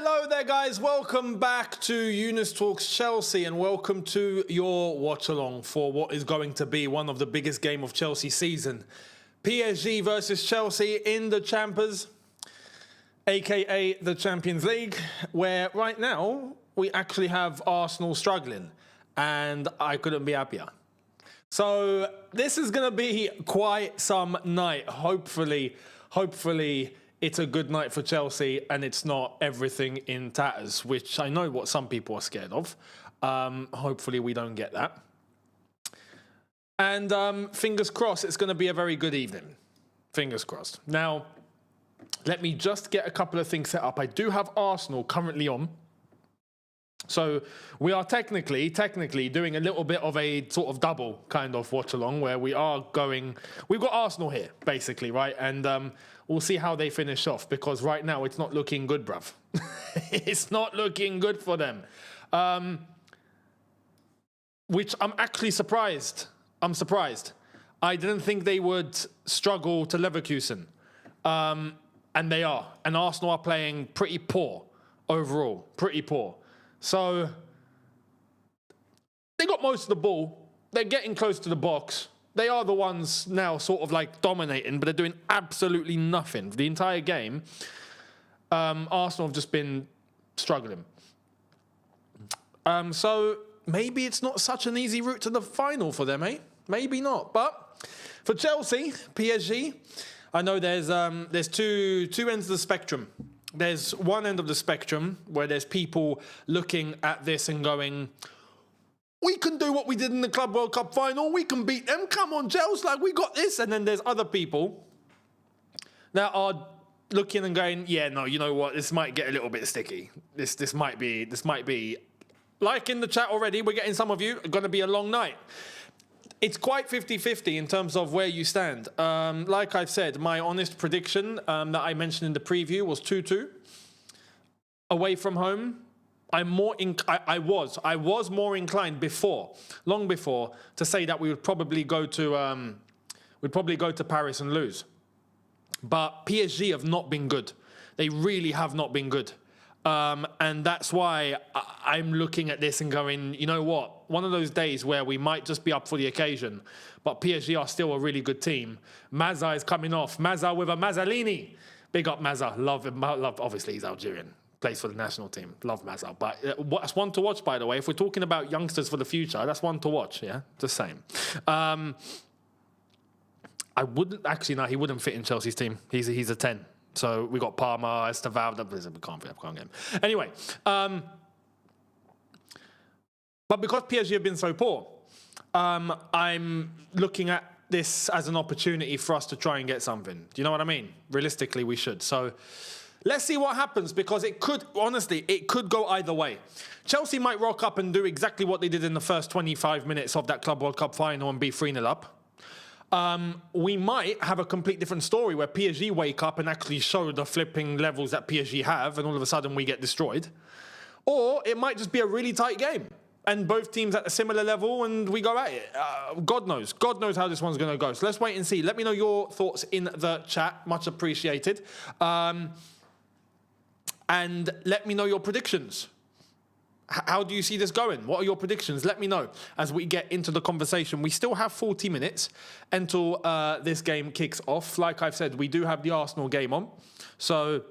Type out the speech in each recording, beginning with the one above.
Hello there, guys. Welcome back to Younes Talks Chelsea, and welcome to your watch-along for what is going to be one of the biggest game of Chelsea season. PSG versus Chelsea in the Champers, aka the Champions League, where right now we actually have Arsenal struggling, and I couldn't be happier. So this is going to be quite some night. Hopefully it's a good night for Chelsea and it's not everything in tatters, which I know what some people are scared of. Hopefully we don't get that. And fingers crossed, it's going to be a very good evening. Fingers crossed. Now, let me just get a couple of things set up. I do have Arsenal currently on. So we are technically doing a little bit of a sort of double kind of watch along where we've got Arsenal here basically, right? And we'll see how they finish off, because right now it's not looking good, bruv. It's not looking good for them. Which I'm actually surprised. I'm surprised. I didn't think they would struggle to Leverkusen. And they are. And Arsenal are playing pretty poor overall. Pretty poor. So they got most of the ball. They're getting close to the box. They are the ones now sort of like dominating, but they're doing absolutely nothing. The entire game, Arsenal have just been struggling. So maybe it's not such an easy route to the final for them, eh? Maybe not. But for Chelsea, PSG, I know there's two ends of the spectrum. There's one end of the spectrum where there's people looking at this and going, we can do what we did in the Club World Cup final. We can beat them. Come on, Chelsea, like we got this. And then there's other people that are looking and going, yeah, no, you know what? This might get a little bit sticky. This might be like in the chat already. We're getting some of you. Going to be a long night. It's quite 50-50 in terms of where you stand. Like I've said, my honest prediction that I mentioned in the preview was 2-2 away from home. I was more inclined long before, to say that we would probably go to Paris and lose. But PSG have not been good. They really have not been good. And that's why I'm looking at this and going, you know what? One of those days where we might just be up for the occasion, but PSG are still a really good team. Mazza is coming off. Mazza with a Mazzalini. Big up Mazza. Love him. Obviously, he's Algerian. Plays for the national team. Love Mazza. But that's one to watch, by the way. If we're talking about youngsters for the future, that's one to watch, yeah? Just saying. I wouldn't... Actually, no, he wouldn't fit in Chelsea's team. He's a 10. So we got Parma, Esteval. We can't get him. Anyway, but because PSG have been so poor, I'm looking at this as an opportunity for us to try and get something. Do you know what I mean? Realistically, we should. So let's see what happens, because it could go either way. Chelsea might rock up and do exactly what they did in the first 25 minutes of that Club World Cup final and be 3-0 up. We might have a complete different story where PSG wake up and actually show the flipping levels that PSG have, and all of a sudden we get destroyed. Or it might just be a really tight game and both teams at a similar level and we go at it. God knows how this one's going to go. So let's wait and see. Let me know your thoughts in the chat. Much appreciated. And let me know your predictions. How do you see this going? What are your predictions? Let me know as we get into the conversation. We still have 40 minutes until this game kicks off. Like I've said, we do have the Arsenal game on. So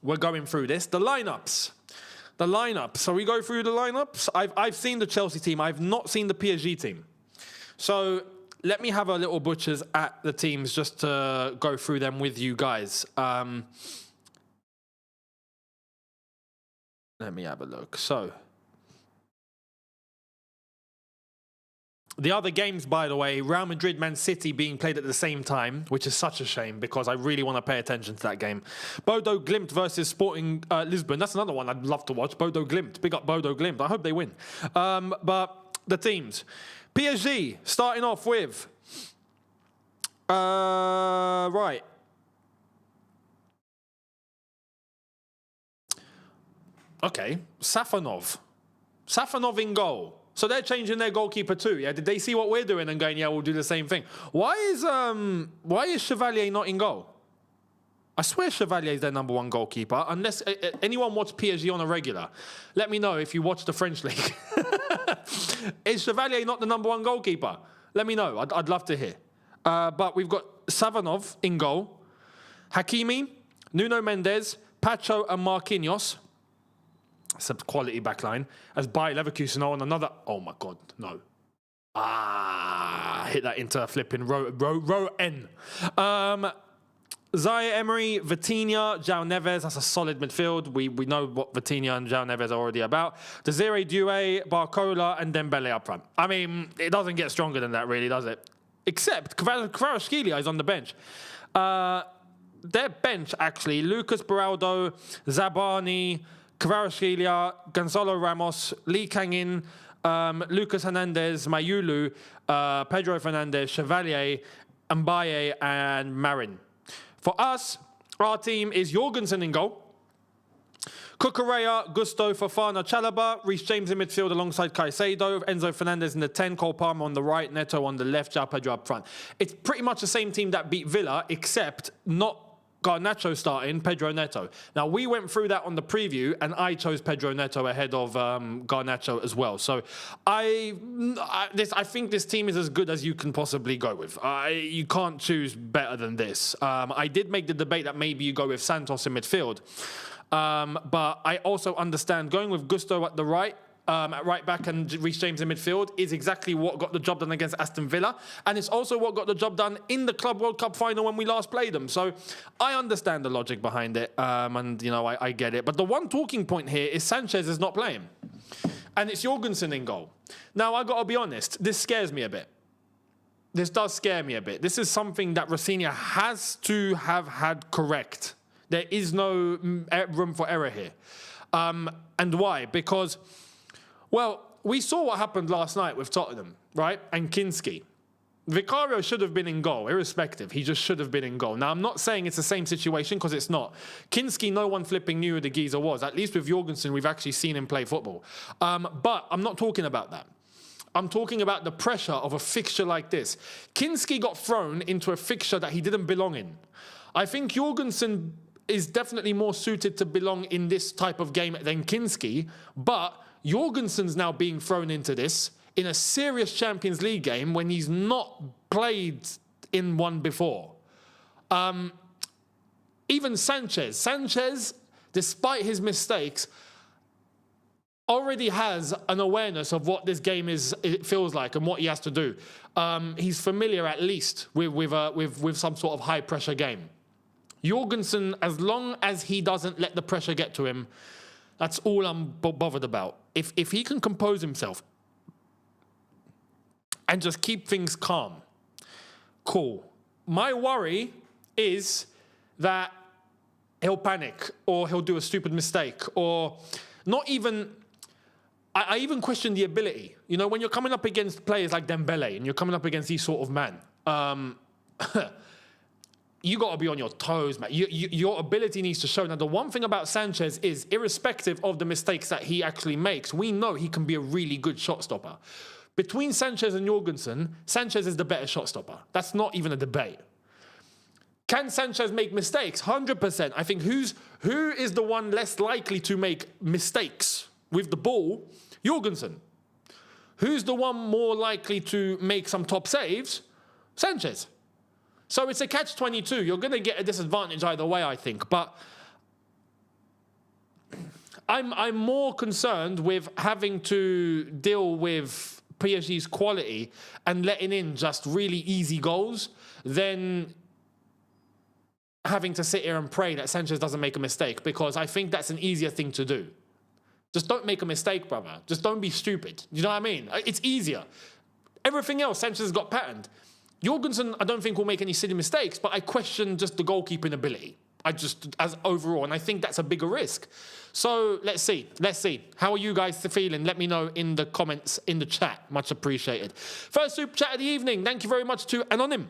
we're going through this. The lineups. So we go through the lineups. I've seen the Chelsea team. I've not seen the PSG team. So let me have a little butchers at the teams just to go through them with you guys. Let me have a look. So, the other games, by the way, Real Madrid, Man City being played at the same time, which is such a shame because I really want to pay attention to that game. Bodo Glimt versus Sporting Lisbon. That's another one I'd love to watch. Bodo Glimt. Big up Bodo Glimt. I hope they win. But the teams. PSG, starting off with... right. Okay, Safonov in goal. So they're changing their goalkeeper too, yeah? Did they see what we're doing and going, yeah, we'll do the same thing? Why is Chevalier not in goal? I swear Chevalier is their number one goalkeeper. Unless anyone watch PSG on a regular, let me know if you watch the French league. Is Chevalier not the number one goalkeeper? Let me know. I'd love to hear. But we've got Savanov in goal, Hakimi, Nuno Mendes, Pacho and Marquinhos. It's a quality backline. As Bayer Leverkusen on another... Oh, my God, no. Hit that into flipping row N. Zaire Emery, Vitinha, João Neves. That's a solid midfield. We know what Vitinha and João Neves are already about. Desiree Doué, Barcola, and Dembele up front. I mean, it doesn't get stronger than that, really, does it? Except Kvaratskhelia is on the bench. Their bench, actually, Lucas Beraldo, Zabani, Kvaratskhelia, Gonzalo Ramos, Lee Kang-in, Lucas Hernandez, Mayulu, Pedro Fernandez, Chevalier, Mbaye, and Marin. For us, our team is Jorgensen in goal, Cucurella, Gusto, Fofana, Chalobah, Reece James in midfield alongside Caicedo, Enzo Fernandez in the 10, Cole Palmer on the right, Neto on the left, João Pedro up front. It's pretty much the same team that beat Villa, except not Garnacho starting, Pedro Neto. Now, we went through that on the preview, and I chose Pedro Neto ahead of Garnacho as well. So I think this team is as good as you can possibly go with. You can't choose better than this. I did make the debate that maybe you go with Santos in midfield. But I also understand going with Gusto at the right, at right back and Reece James in midfield is exactly what got the job done against Aston Villa. And it's also what got the job done in the Club World Cup final when we last played them. So I understand the logic behind it. And, you know, I get it. But the one talking point here is Sanchez is not playing. And it's Jorgensen in goal. Now, I got to be honest, this scares me a bit. This does scare me a bit. This is something that Rafinha has to have had correct. There is no room for error here. And why? Because... well, we saw what happened last night with Tottenham, right? And Kinski. Vicario should have been in goal, irrespective. He just should have been in goal. Now, I'm not saying it's the same situation, because it's not. Kinski, no one flipping knew who the geezer was. At least with Jorgensen, we've actually seen him play football. But I'm not talking about that. I'm talking about the pressure of a fixture like this. Kinski got thrown into a fixture that he didn't belong in. I think Jorgensen is definitely more suited to belong in this type of game than Kinski, but Jorgensen's now being thrown into this in a serious Champions League game when he's not played in one before. Even Sanchez, despite his mistakes, already has an awareness of what this game it feels like and what he has to do. He's familiar at least with some sort of high pressure game. Jorgensen, as long as he doesn't let the pressure get to him, that's all I'm bothered about. If he can compose himself and just keep things calm, cool. My worry is that he'll panic or he'll do a stupid mistake or not even... I even question the ability. You know, when you're coming up against players like Dembele and you're coming up against these sort of men, you got to be on your toes, man. Your ability needs to show. Now, the one thing about Sanchez is, irrespective of the mistakes that he actually makes, we know he can be a really good shot stopper. Between Sanchez and Jorgensen, Sanchez is the better shot stopper. That's not even a debate. Can Sanchez make mistakes? 100%. I think who is the one less likely to make mistakes with the ball? Jorgensen. Who's the one more likely to make some top saves? Sanchez. So it's a catch-22. You're going to get a disadvantage either way, I think. But I'm more concerned with having to deal with PSG's quality and letting in just really easy goals than having to sit here and pray that Sanchez doesn't make a mistake, because I think that's an easier thing to do. Just don't make a mistake, brother. Just don't be stupid. You know what I mean? It's easier. Everything else, Sanchez has got patterned. Jorgensen, I don't think will make any silly mistakes, but I question just the goalkeeping ability. As overall, and I think that's a bigger risk. So let's see. How are you guys feeling? Let me know in the comments, in the chat. Much appreciated. First super chat of the evening. Thank you very much to Anonym.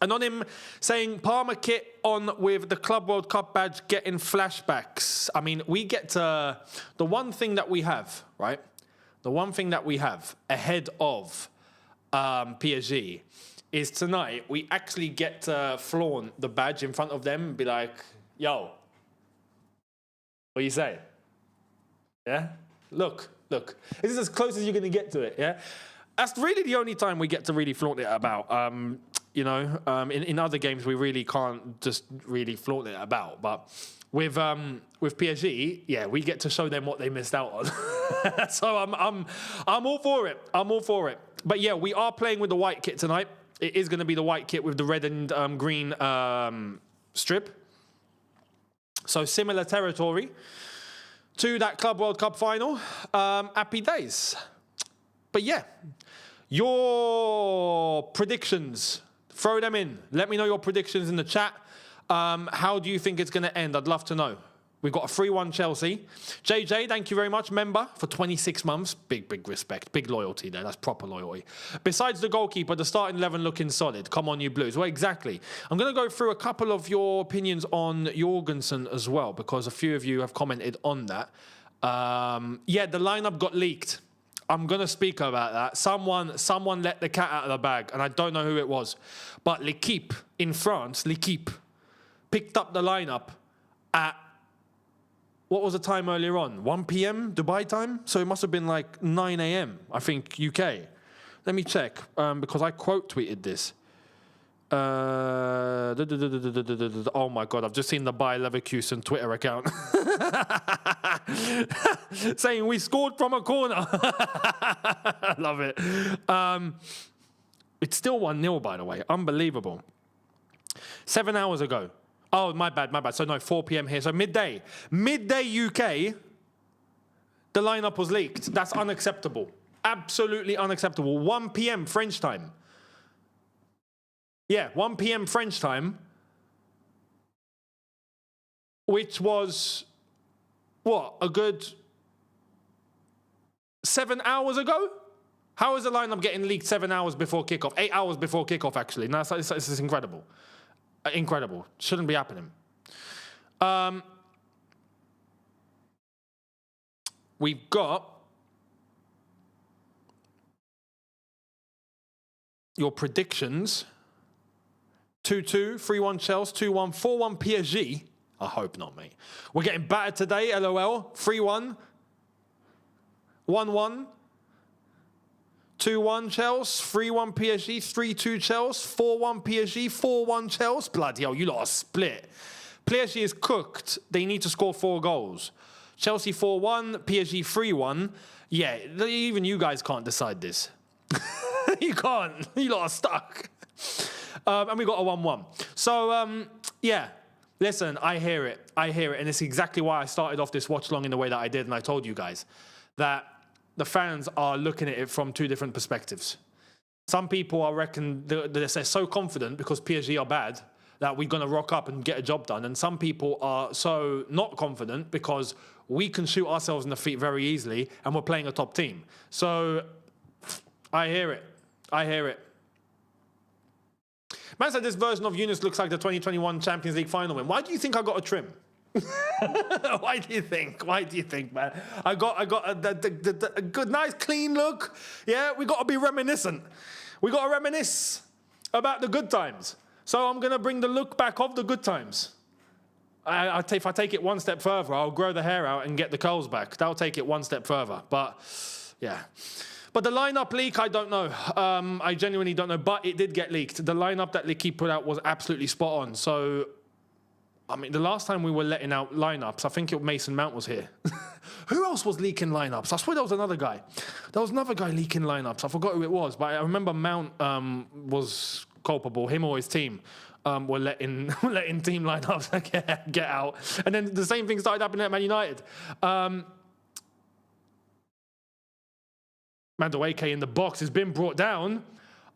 Anonym saying, Palmer kit on with the Club World Cup badge getting flashbacks. I mean, we get to the one thing that we have, right? The one thing that we have ahead of PSG is tonight we actually get to flaunt the badge in front of them and be like, yo, what do you say? Yeah? Look. This is as close as you're going to get to it, yeah? That's really the only time we get to really flaunt it about. In other games, we really can't just really flaunt it about. But with PSG, yeah, we get to show them what they missed out on. So I'm all for it. I'm all for it. But yeah, we are playing with the white kit tonight. It is going to be the white kit with the red and green strip. So similar territory to that Club World Cup final. Happy days. But yeah, your predictions, throw them in. Let me know your predictions in the chat. How do you think it's going to end? I'd love to know. We've got a 3-1 Chelsea. JJ, thank you very much. Member for 26 months. Big respect. Big loyalty there. That's proper loyalty. Besides the goalkeeper, the starting 11 looking solid. Come on, you Blues. Well, exactly. I'm going to go through a couple of your opinions on Jorgensen as well, because a few of you have commented on that. Yeah, the lineup got leaked. I'm going to speak about that. Someone let the cat out of the bag, and I don't know who it was. But L'Equipe in France, L'Equipe, picked up the lineup at, what was the time earlier on? 1 p.m. Dubai time? So it must have been like 9 a.m., I think, UK. Let me check, because I quote tweeted this. Oh my God, I've just seen the Bayer Leverkusen Twitter account saying we scored from a corner. I love it. It's still 1-0, by the way. Unbelievable. 7 hours ago. Oh, my bad. So no, 4 p.m. here. So midday UK, the lineup was leaked. That's unacceptable. Absolutely unacceptable. 1 p.m. French time. Yeah, 1 p.m. French time, which was, what, a good 7 hours ago? How is the lineup getting leaked 7 hours before kickoff? 8 hours before kickoff, actually. No, it's incredible. Incredible. Shouldn't be happening. We've got your predictions. 2-2, 3-1 Chelsea, 2-1, 4-1 PSG. I hope not, mate. We're getting battered today, LOL. 3-1, 1-1, 2-1 Chelsea, 3-1 PSG, 3-2 Chelsea, 4-1 PSG, 4-1 Chelsea. Bloody hell, you lot are split. PSG is cooked. They need to score 4 goals. Chelsea 4-1, PSG 3-1. Yeah, even you guys can't decide this. You can't. You lot are stuck. And we got a 1-1. So, yeah, listen, I hear it. And it's exactly why I started off this watch-along in the way that I did. And I told you guys that the fans are looking at it from 2 different perspectives. Some people, I reckon, they're so confident because PSG are bad that we're going to rock up and get a job done. And some people are so not confident because we can shoot ourselves in the feet very easily and we're playing a top team. So, I hear it. Man said this version of Younes looks like the 2021 Champions League final win. Why do you think I got a trim? Why do you think, man? I got a good, nice, clean look. Yeah, we got to be reminiscent. We got to reminisce about the good times. So I'm going to bring the look back of the good times. If I take it one step further, I'll grow the hair out and get the curls back. That'll take it one step further. But, yeah. But the lineup leak, I don't know. I genuinely don't know. But it did get leaked. The lineup that L'Equipe put out was absolutely spot on. So, I mean, the last time we were letting out lineups, I think Mason Mount was here. Who else was leaking lineups? I swear there was another guy. There was another guy leaking lineups. I forgot who it was. But I remember Mount was culpable. Him or his team were letting team lineups get out. And then the same thing started happening at Man United. Madueke in the box has been brought down.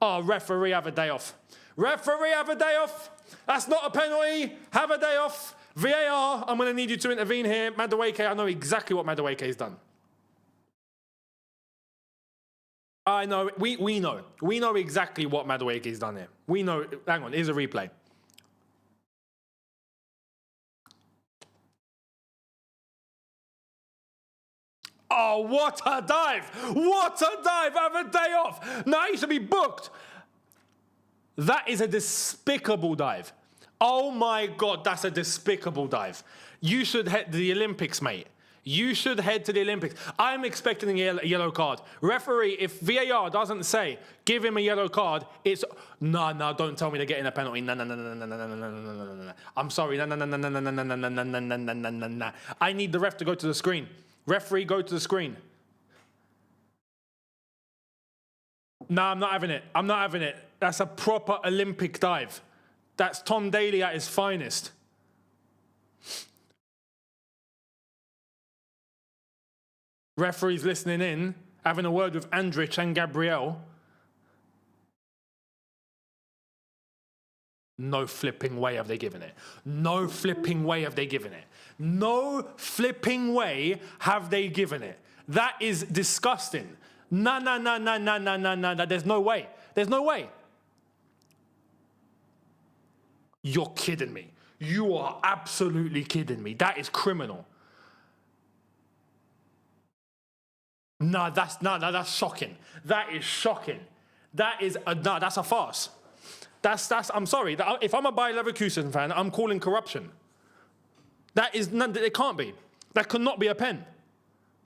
Oh, referee, have a day off. Referee, have a day off. That's not a penalty. Have a day off. VAR, I'm going to need you to intervene here. Madueke, I know exactly what Madueke's done. I know, we know. We know exactly what Madueke's done here. We know, hang on, here's a replay. Oh, what a dive! What a dive! Have a day off! Now he should be booked. That is a despicable dive. Oh my God, that's a despicable dive. You should head to the Olympics, mate. You should head to the Olympics. I'm expecting a yellow card. Referee, if VAR doesn't say, give him a yellow card, it's, no, don't tell me they're getting a penalty. No. I'm sorry. No. I need the ref to go to the screen. Referee, go to the screen. No, I'm not having it. I'm not having it. That's a proper Olympic dive. That's Tom Daley at his finest. Referees listening in, having a word with Andrich and Gabriel. No flipping way have they given it. No flipping way have they given it. No flipping way have they given it. That is disgusting. No. There's no way. There's no way. You're kidding me. You are absolutely kidding me. That is criminal. No, that's shocking. That is shocking. That's a farce. I'm sorry. If I'm a Bayer Leverkusen fan, I'm calling corruption. It can't be. That cannot be a pen.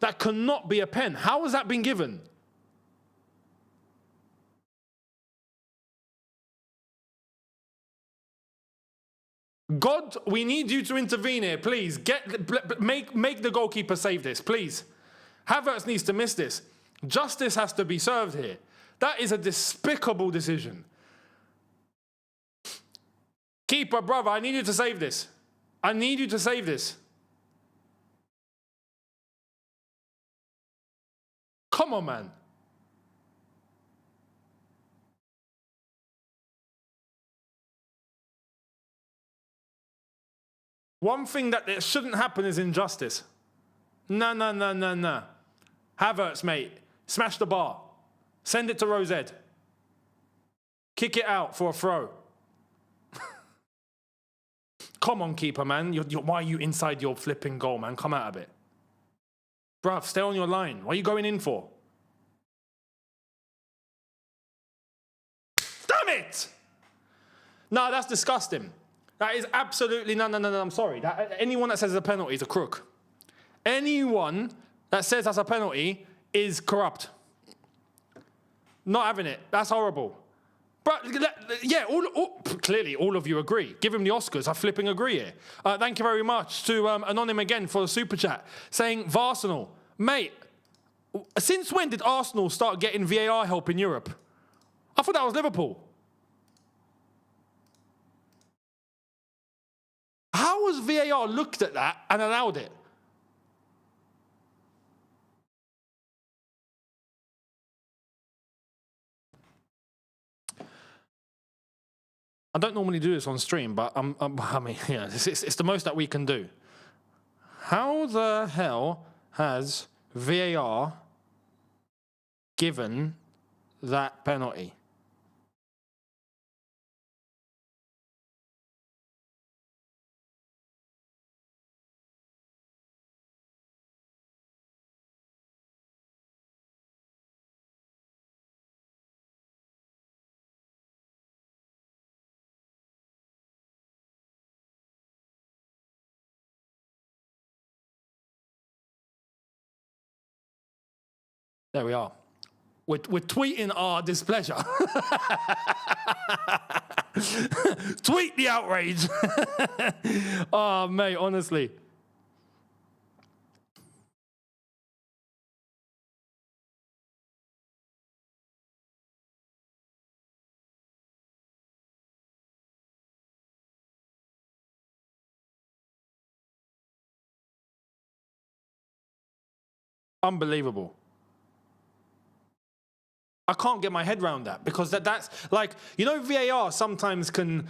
That cannot be a pen. How has that been given? God, we need you to intervene here, please. Make the goalkeeper save this, please. Havertz needs to miss this. Justice has to be served here. That is a despicable decision. Keeper, brother, I need you to save this. I need you to save this. Come on, man. One thing that shouldn't happen is injustice. No. Havertz, mate. Smash the bar. Send it to Rosed. Kick it out for a throw. Come on, keeper, man. Why are you inside your flipping goal, man? Come out of it. Bruv, stay on your line. What are you going in for? Damn it! No, that's disgusting. That is absolutely, no, I'm sorry. Anyone that says it's a penalty is a crook. Anyone that says that's a penalty is corrupt. Not having it. That's horrible. But yeah, clearly all of you agree. Give him the Oscars. I flipping agree here. Thank you very much to Anonym again for the super chat saying Arsenal. Mate, since when did Arsenal start getting VAR help in Europe? I thought that was Liverpool. How has VAR looked at that and allowed it? I don't normally do this on stream, but I mean, yeah, it's the most that we can do. How the hell has VAR given that penalty? There we are. We're tweeting our displeasure. Tweet the outrage. Oh, mate, honestly. Unbelievable. I can't get my head around that because that's like, you know, VAR sometimes can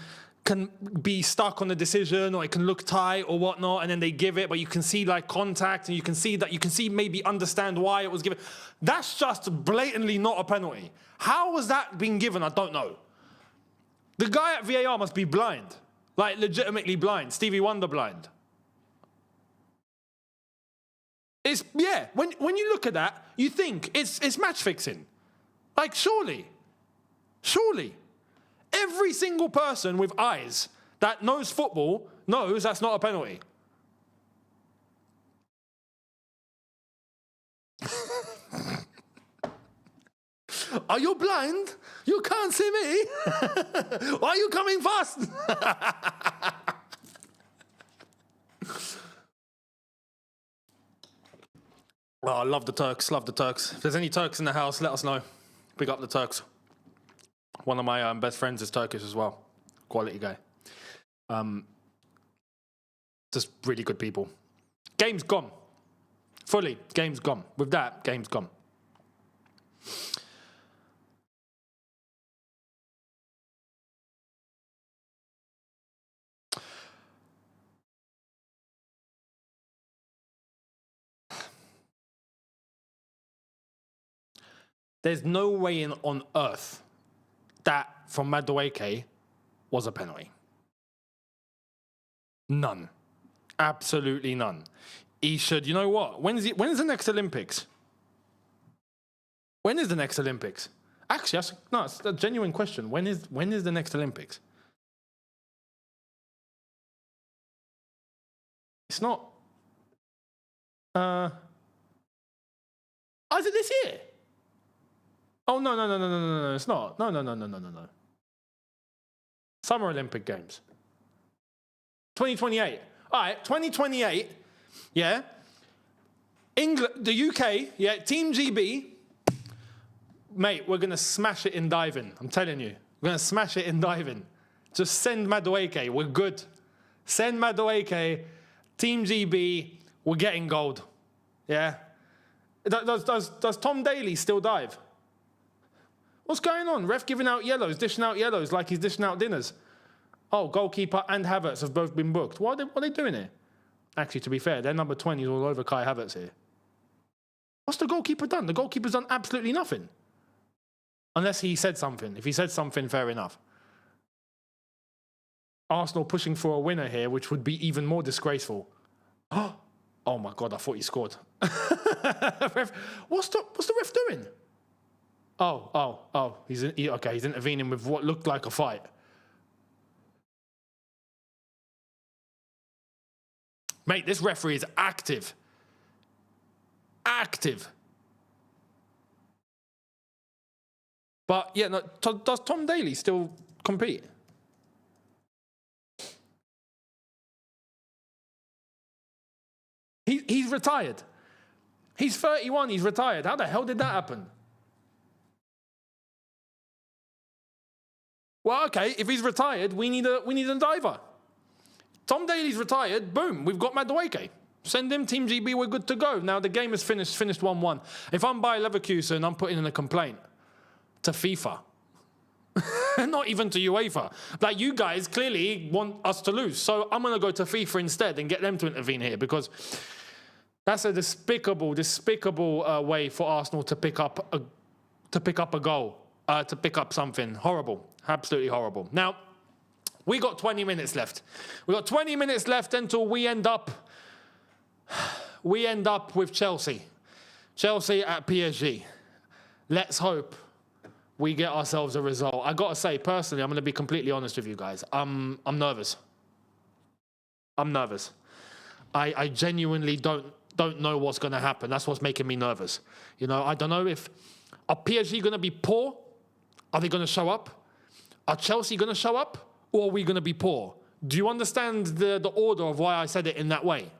be stuck on the decision or it can look tight or whatnot and then they give it, but you can see like contact and you can see maybe understand why it was given. That's just blatantly not a penalty. How was that being given? I don't know. The guy at VAR must be blind, like legitimately blind, Stevie Wonder blind. It's, yeah, when you look at that, you think it's match fixing. Like, surely. Every single person with eyes that knows football knows that's not a penalty. Are you blind? You can't see me? Why are you coming fast? Oh, I love the Turks, love the Turks. If there's any Turks in the house, let us know. Big up the Turks. One of my best friends is Turkish as well. Quality guy. Just really good people. Game's gone. Fully, game's gone. With that, game's gone. There's no way on earth that from Madueke was a penalty. None. Absolutely none. He should, you know what? When's the next Olympics? When is the next Olympics? Actually, it's a genuine question. When is the next Olympics? It's not. Is it this year? Oh, no, it's not. No. Summer Olympic Games. 2028. All right, 2028, yeah. England, the UK, yeah, Team GB, mate, we're going to smash it in diving. I'm telling you. We're going to smash it in diving. Just send Madueke. We're good. Send Madueke. Team GB, we're getting gold. Yeah. Does Tom Daly still dive? What's going on? Ref giving out yellows, dishing out yellows like he's dishing out dinners. Oh, goalkeeper and Havertz have both been booked. What are they doing here? Actually, to be fair, their number 20 is all over Kai Havertz here. What's the goalkeeper done? The goalkeeper's done absolutely nothing. Unless he said something. If he said something, fair enough. Arsenal pushing for a winner here, which would be even more disgraceful. Oh my God, I thought he scored. What's the ref doing? Oh, he's intervening with what looked like a fight. Mate, this referee is active. Active. But, yeah, no, does Tom Daly still compete? He's retired. He's 31, he's retired. How the hell did that happen? Well, okay, if he's retired, we need a diver. Tom Daly's retired, boom, we've got Madueke. Send him, Team GB, we're good to go. Now the game is finished 1-1. If I'm by Leverkusen, I'm putting in a complaint to FIFA. Not even to UEFA. Like, you guys clearly want us to lose. So I'm going to go to FIFA instead and get them to intervene here, because that's a despicable way for Arsenal to pick up a goal, to pick up something. Horrible. Absolutely horrible. Now, we got 20 minutes left. We got 20 minutes left until we end up with Chelsea. Chelsea at PSG. Let's hope we get ourselves a result. I got to say, personally, I'm going to be completely honest with you guys. I'm nervous. I'm nervous. I genuinely don't know what's going to happen. That's what's making me nervous. You know, I don't know if... Are PSG going to be poor? Are they going to show up? Are Chelsea going to show up? Or are we going to be poor? Do you understand the order of why I said it in that way?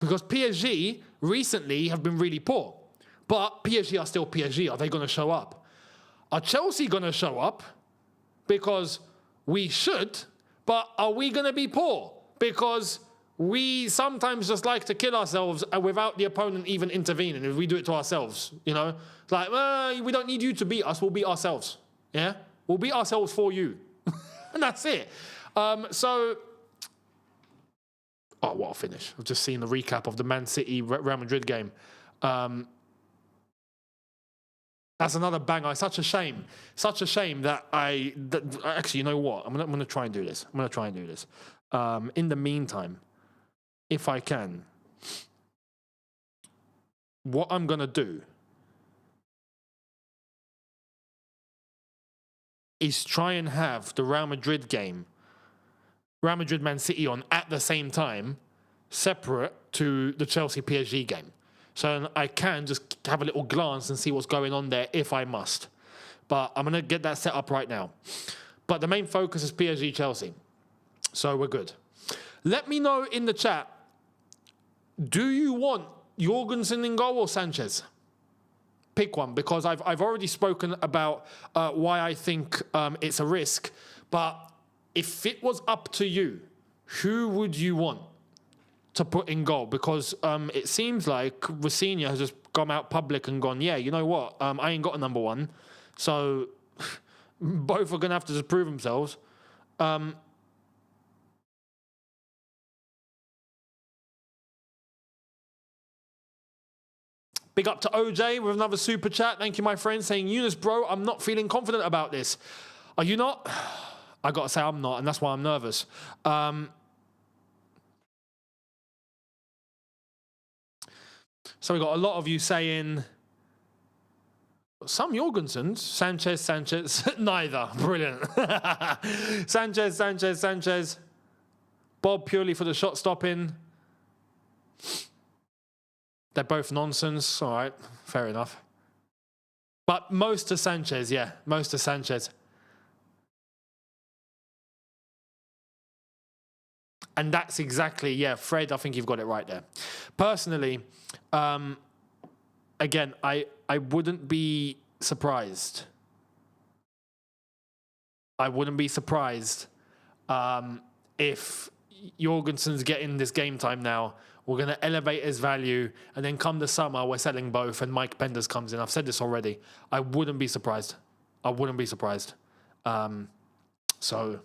Because PSG recently have been really poor. But PSG are still PSG. Are they going to show up? Are Chelsea going to show up? Because we should. But are we going to be poor? Because we sometimes just like to kill ourselves without the opponent even intervening. If we do it to ourselves, you know? Like, we don't need you to beat us. We'll beat ourselves. Yeah? We'll beat ourselves for you. And that's it. Oh, what a finish. I've just seen the recap of the Man City Real Madrid game. That's another banger. It's such a shame. Such a shame that actually, you know what? I'm going to try and do this. In the meantime, if I can, what I'm going to do is try and have the Real Madrid game, Real Madrid Man City on at the same time, separate to the Chelsea PSG game. So I can just have a little glance and see what's going on there if I must. But I'm going to get that set up right now. But the main focus is PSG Chelsea. So we're good. Let me know in the chat, do you want Jorgensen in goal or Sanchez? Pick one, because I've already spoken about why I think it's a risk. But if it was up to you, who would you want to put in goal? Because it seems like Rafinha has just gone out public and gone, yeah, you know what? I ain't got a number one. So both are going to have to just prove themselves. Big up to OJ with another super chat. Thank you, my friend, saying, Younes, bro, I'm not feeling confident about this. Are you not? I got to say I'm not, and that's why I'm nervous. So we got a lot of you saying, some Jorgensens, Sanchez, neither. Brilliant. Sanchez. Bob purely for the shot stopping. They're both nonsense. All right, fair enough. But most to Sanchez, yeah. Most to Sanchez. And that's exactly, yeah, Fred, I think you've got it right there. Personally, again, I wouldn't be surprised. I wouldn't be surprised if Jorgensen's getting this game time now. We're going to elevate his value, and then come the summer, we're selling both, and Mike Penders comes in. I've said this already. I wouldn't be surprised. I wouldn't be surprised. So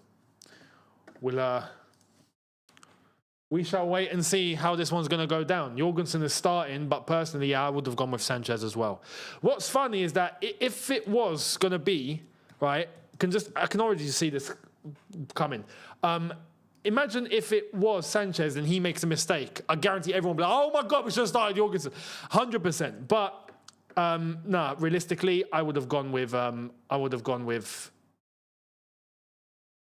we shall wait and see how this one's going to go down. Jorgensen is starting, but personally, yeah, I would have gone with Sanchez as well. What's funny is that if it was going to be, right, I can already see this coming. Imagine if it was Sanchez and he makes a mistake. I guarantee everyone will be like, oh my God, we should have started Jorgensen. 100%. But no, realistically, I would have gone with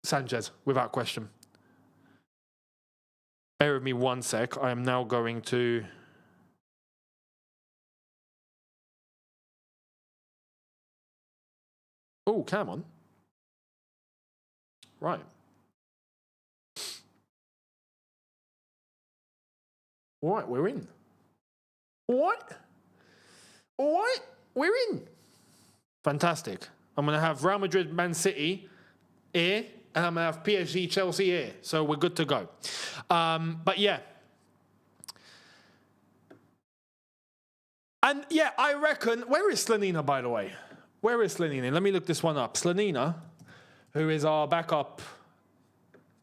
Sanchez without question. Bear with me one sec. I am now going to... Oh, come on. Right. All right, we're in. All right, we're in. Fantastic. I'm going to have Real Madrid, Man City here, and I'm going to have PSG, Chelsea here. So we're good to go. But yeah. And yeah, I reckon, where is Slanina, by the way? Where is Slanina? Let me look this one up. Slanina, who is our backup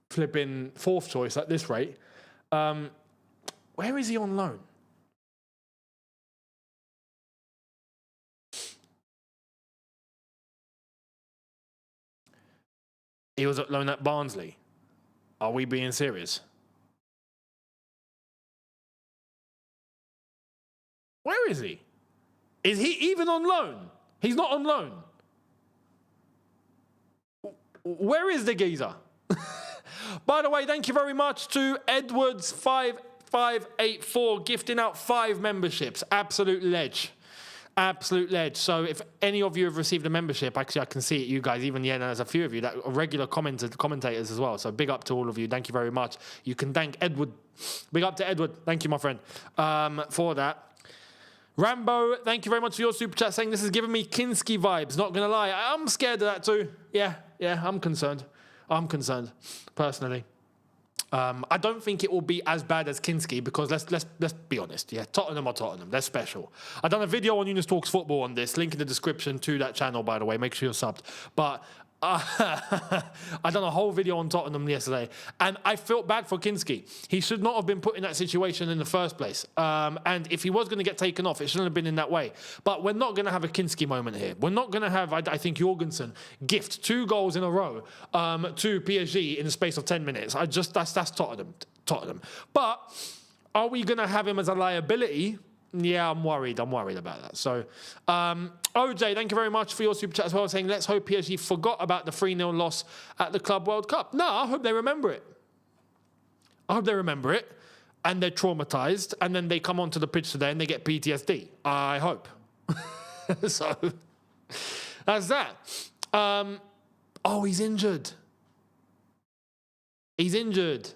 flipping fourth choice at this rate, where is he on loan? He was at loan at Barnsley. Are we being serious? Where is he? Is he even on loan? He's not on loan. Where is the geezer? By the way, thank you very much to Edwards5584 gifting out 5 memberships. Absolute ledge. Absolute ledge. So if any of you have received a membership, actually I can see it, you guys, even there's a few of you that are regular commentators as well. So big up to all of you. Thank you very much. You can thank Edward. Big up to Edward. Thank you, my friend, for that. Rambo, thank you very much for your super chat saying this is giving me Kinski vibes. Not going to lie. I'm scared of that too. Yeah, I'm concerned. I'm concerned, personally. I don't think it will be as bad as Kinski because let's be honest. Yeah, Tottenham are Tottenham. They're special. I've done a video on Younes Talks Football on this. Link in the description to that channel, by the way. Make sure you're subbed. But I done a whole video on Tottenham yesterday, and I felt bad for Kinski. He should not have been put in that situation in the first place. And if he was going to get taken off, it shouldn't have been in that way. But we're not going to have a Kinski moment here. We're not going to have, I think, Jorgensen gift 2 goals in a row to PSG in the space of 10 minutes. That's Tottenham. But are we going to have him as a liability? Yeah, I'm worried about that. So, OJ, thank you very much for your super chat as well, saying, let's hope PSG forgot about the 3-0 loss at the Club World Cup. No, I hope they remember it. I hope they remember it, and they're traumatized, and then they come onto the pitch today and they get PTSD. I hope. So, that's that. Oh, he's injured. He's injured.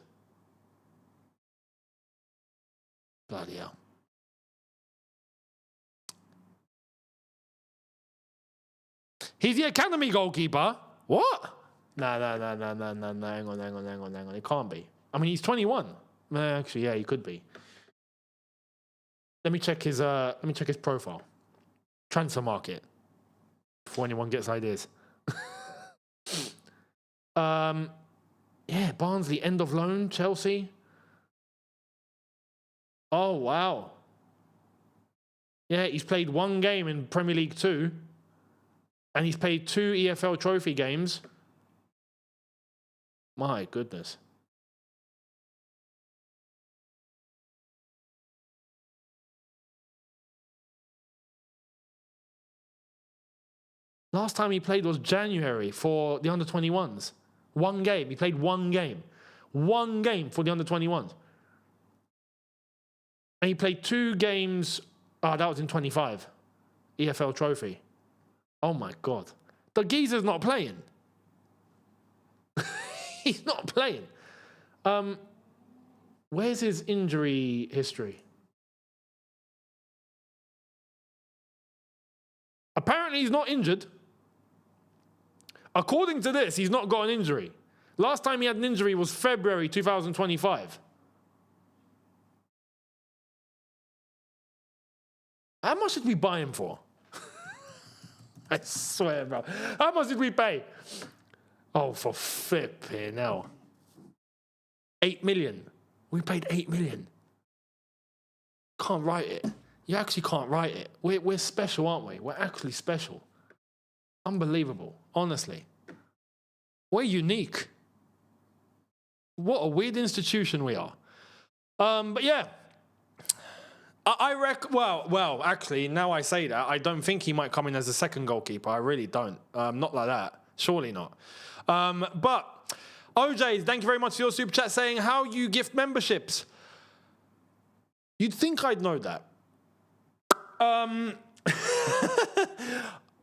Bloody hell. He's the academy goalkeeper. What? No. Hang on. It can't be. I mean, he's 21. Actually, yeah, he could be. Let me check his profile. Transfer market. Before anyone gets ideas. Yeah, Barnsley, end of loan, Chelsea. Oh, wow. Yeah, he's played 1 game in Premier League 2. And he's played 2 EFL trophy games. My goodness. Last time he played was January for the under-21s. 1 game. He played 1 game. 1 game for the under-21s. And he played 2 games. Oh, that was in 25. EFL trophy. Oh, my God. The geezer's not playing. He's not playing. Where's his injury history? Apparently, he's not injured. According to this, he's not got an injury. Last time he had an injury was February 2025. How much did we buy him for? I swear, bro. How much did we pay? Oh, for flipping hell. 8 million. We paid 8 million. Can't write it. You actually can't write it. We're special, aren't we? We're actually special. Unbelievable. Honestly. We're unique. What a weird institution we are. But yeah. Well, actually, now I say that, I don't think he might come in as a second goalkeeper. I really don't. Not like that. Surely not. But, OJ, thank you very much for your super chat saying how you gift memberships. You'd think I'd know that.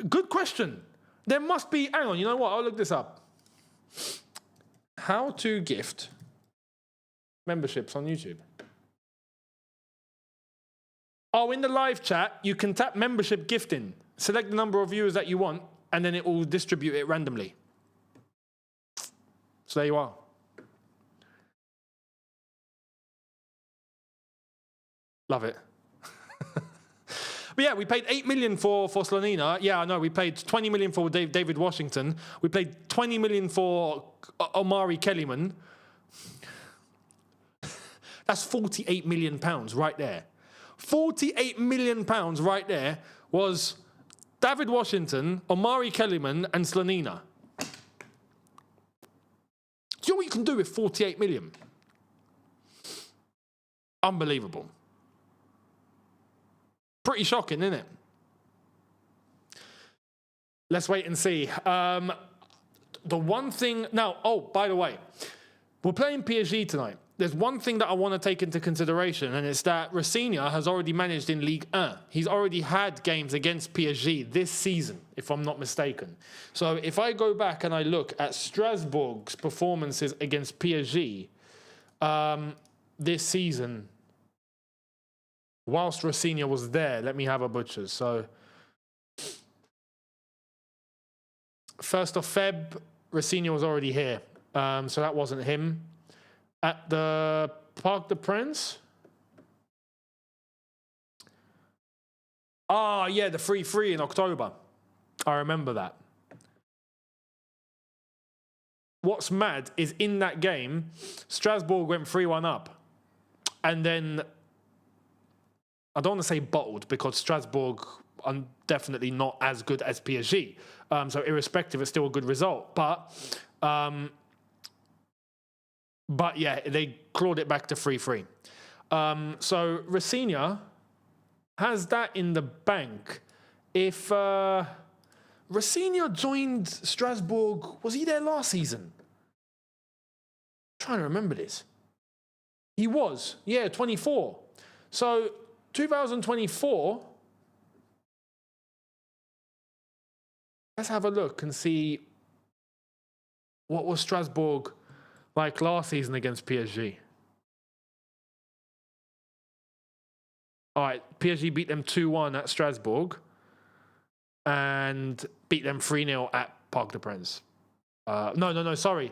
Good question. There must be, hang on, you know what? I'll look this up. How to gift memberships on YouTube. Oh, in the live chat, you can tap membership gifting. Select the number of viewers that you want, and then it will distribute it randomly. So there you are. Love it. But yeah, we paid 8 million for Slonina. Yeah, I know. We paid 20 million for David Washington. We paid 20 million for Omari Kellyman. That's 48 million pounds right there. 48 million pounds right there was David Washington, Omari Kellyman, and Slonina. Do you know what you can do with 48 million? Unbelievable. Pretty shocking, isn't it? Let's wait and see. The one thing... Now, oh, by the way, we're playing PSG tonight. There's one thing that I want to take into consideration, and it's that Rafinha has already managed in Ligue 1. He's already had games against PSG this season, if I'm not mistaken. So if I go back and I look at Strasbourg's performances against PSG this season... Whilst Rafinha was there, let me have a butcher's. So, 1st of Feb, Rafinha was already here. So that wasn't him. At the Parc des Princes. Ah, yeah, the 3-3 in October. I remember that. What's mad is in that game, Strasbourg went 3-1 up. And then... I don't want to say bottled because Strasbourg are definitely not as good as PSG. So irrespective, it's still a good result. But yeah, they clawed it back to 3-3. So Rafinha has that in the bank if Rafinha joined Strasbourg, was he there last season? I'm trying to remember this. He was, yeah, 24. So 2024. Let's have a look and see what was Strasbourg like last season against PSG. All right, PSG beat them 2-1 at Strasbourg and beat them 3-0 at Parc des Princes. No, sorry.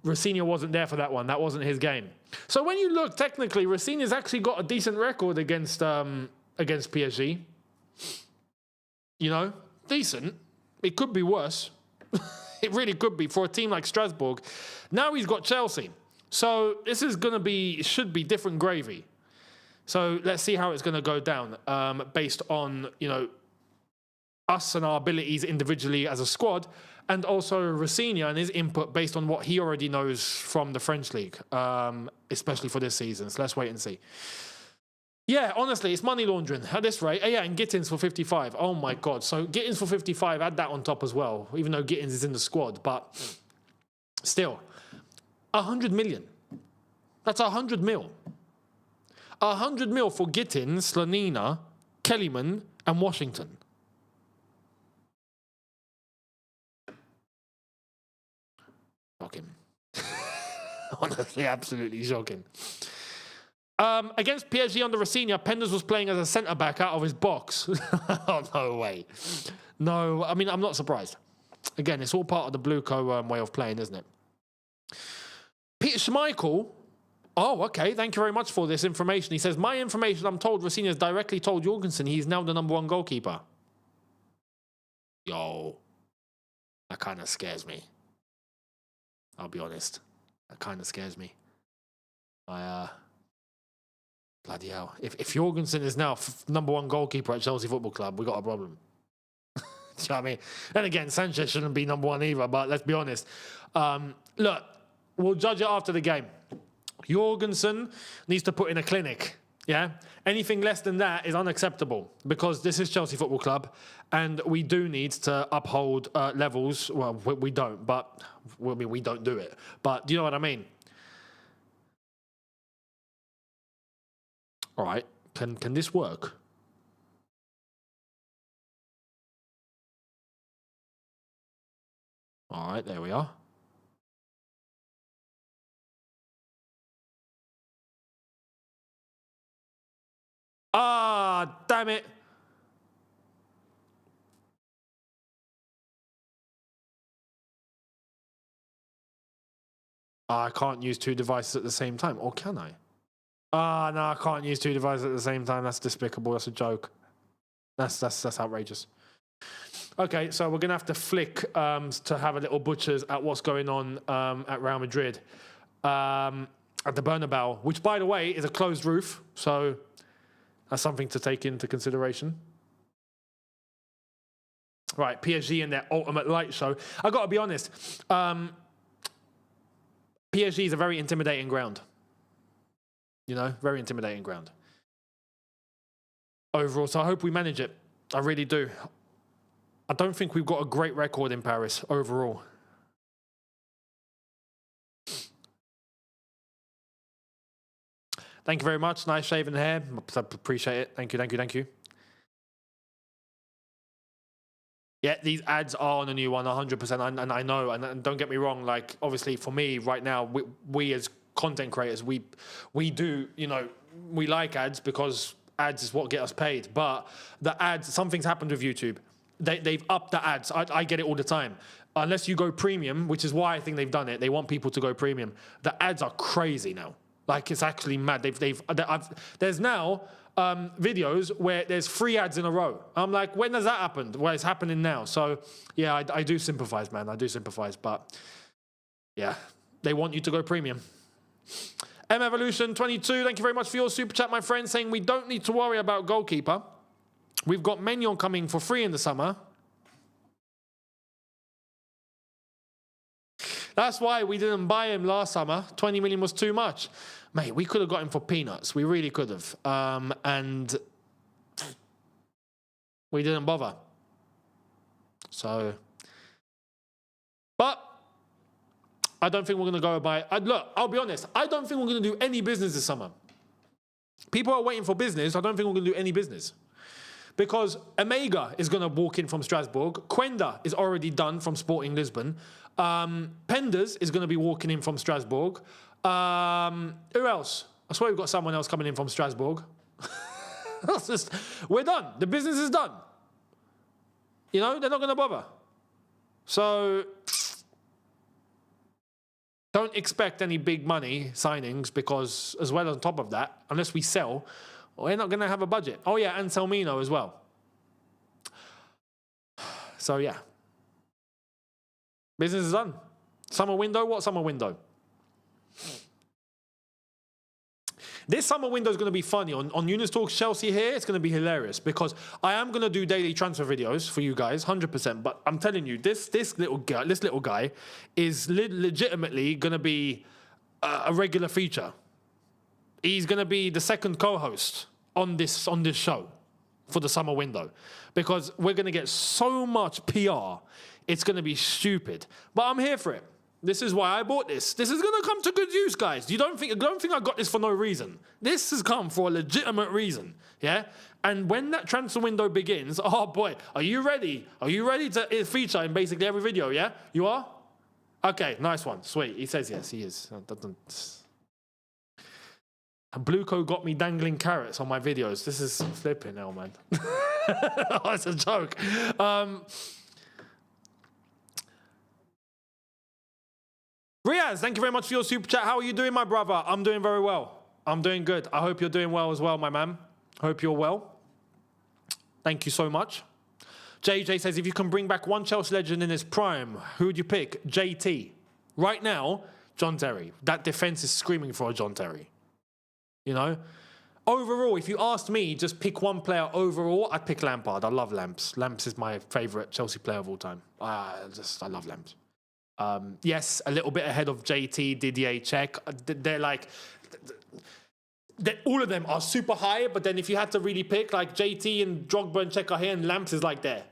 Rafinha wasn't there for that one. That wasn't his game. So when you look, technically, Rafinha's actually got a decent record against PSG. You know, decent. It could be worse. It really could be for a team like Strasbourg. Now he's got Chelsea. So this is going to be, should be different gravy. So let's see how it's going to go down based on, you know, us and our abilities individually as a squad, and also Rafinha and his input based on what he already knows from the French league, especially for this season. So let's wait and see. Yeah, honestly, it's money laundering at this rate. Yeah, and Gittins for 55. Oh my God. So Gittins for 55, add that on top as well, even though Gittins is in the squad. But still, 100 million. That's 100 mil. 100 mil for Gittins, Slonina, Kellyman, and Washington. Shocking. Honestly, absolutely shocking. Against PSG under Rafinha, Penders was playing as a centre-back out of his box. Oh, no way. No, I mean, I'm not surprised. Again, it's all part of the Blueco way of playing, isn't it? Peter Schmeichel. Oh, okay. Thank you very much for this information. He says, my information, I'm told Rafinha has directly told Jorgensen he's now the #1 goalkeeper. Yo, that kind of scares me. I'll be honest. That kind of scares me. Bloody hell. If Jorgensen is now #1 goalkeeper at Chelsea Football Club, we got a problem. Do you know what I mean? And again, Sanchez shouldn't be #1 either, but let's be honest. Look, we'll judge it after the game. Jorgensen needs to put in a clinic, yeah? Anything less than that is unacceptable because this is Chelsea Football Club and we do need to uphold levels. Well, we don't, but we don't do it. But do you know what I mean? All right, can this work? All right, there we are. Ah, damn it. I can't use 2 devices at the same time, or can I? Ah, no, I can't use 2 devices at the same time. That's despicable. That's a joke. That's outrageous. Okay, so we're going to have to flick to have a little butchers at what's going on at Real Madrid at the Bernabeu, which, by the way, is a closed roof. So that's something to take into consideration. Right, PSG and their ultimate light show. I got to be honest. PSG is a very intimidating ground. You know, very intimidating ground. Overall, so I hope we manage it. I really do. I don't think we've got a great record in Paris overall. Thank you very much. Nice shaven hair. I appreciate it. Thank you. Yeah, these ads are on a new one, 100%. And I know, and don't get me wrong, like, obviously for me right now, we as content creators, we do, you know, we like ads because ads is what get us paid. But the ads, something's happened with YouTube. They've upped the ads. I get it all the time. Unless you go premium, which is why I think they've done it. They want people to go premium. The ads are crazy now. Like, it's actually mad. There's now videos where there's 3 ads in a row. I'm like, when has that happened? Well, it's happening now. So, yeah, I do sympathize, man. I do sympathize. But, yeah, they want you to go premium. M Evolution 22, thank you very much for your super chat, my friend, saying we don't need to worry about goalkeeper. We've got Maignan coming for free in the summer. That's why we didn't buy him last summer. 20 million was too much. Mate, we could have got him for peanuts. We really could have. And We didn't bother. So, but I don't think we're going to go by... Look, I'll be honest. I don't think we're going to do any business this summer. People are waiting for business. I don't think we're going to do any business. Because Omega is going to walk in from Strasbourg. Quenda is already done from Sporting Lisbon. Penders is going to be walking in from Strasbourg. Who else? I swear we've got someone else coming in from Strasbourg. We're done. The business is done. You know, they're not going to bother. So don't expect any big money signings because, as well on top of that, unless we sell, we're not going to have a budget. Oh, yeah, and Selmino as well. So, yeah. Business is done. Summer window? What summer window? This summer window is going to be funny. On Younes Talks Chelsea here, it's going to be hilarious because I am going to do daily transfer videos for you guys, 100%. But I'm telling you, this little guy is legitimately going to be a regular feature. He's going to be the second co-host on this show for the summer window because we're going to get so much PR. It's going to be stupid. But I'm here for it. This is why I bought this. This is going to come to good use, guys. Don't think I got this for no reason. This has come for a legitimate reason, yeah? And when that transfer window begins, oh boy, are you ready? Are you ready to feature in basically every video, yeah? You are? Okay, nice one. Sweet. He says yes, he is. Blueco got me dangling carrots on my videos. This is flipping hell, man. Oh, it's a joke. Riaz, thank you very much for your super chat. How are you doing, my brother? I'm doing very well. I'm doing good. I hope you're doing well as well, my man. Hope you're well. Thank you so much. JJ says, if you can bring back one Chelsea legend in his prime, who would you pick? JT. Right now, John Terry. That defense is screaming for a John Terry. You know? Overall, if you asked me, just pick one player overall, I'd pick Lampard. I love Lamps. Lamps is my favourite Chelsea player of all time. I love Lamps. Yes, a little bit ahead of JT, Didier, Cech. They're like... all of them are super high, but then if you had to really pick, like JT and Drogba and Cech are here, and Lamps is like there.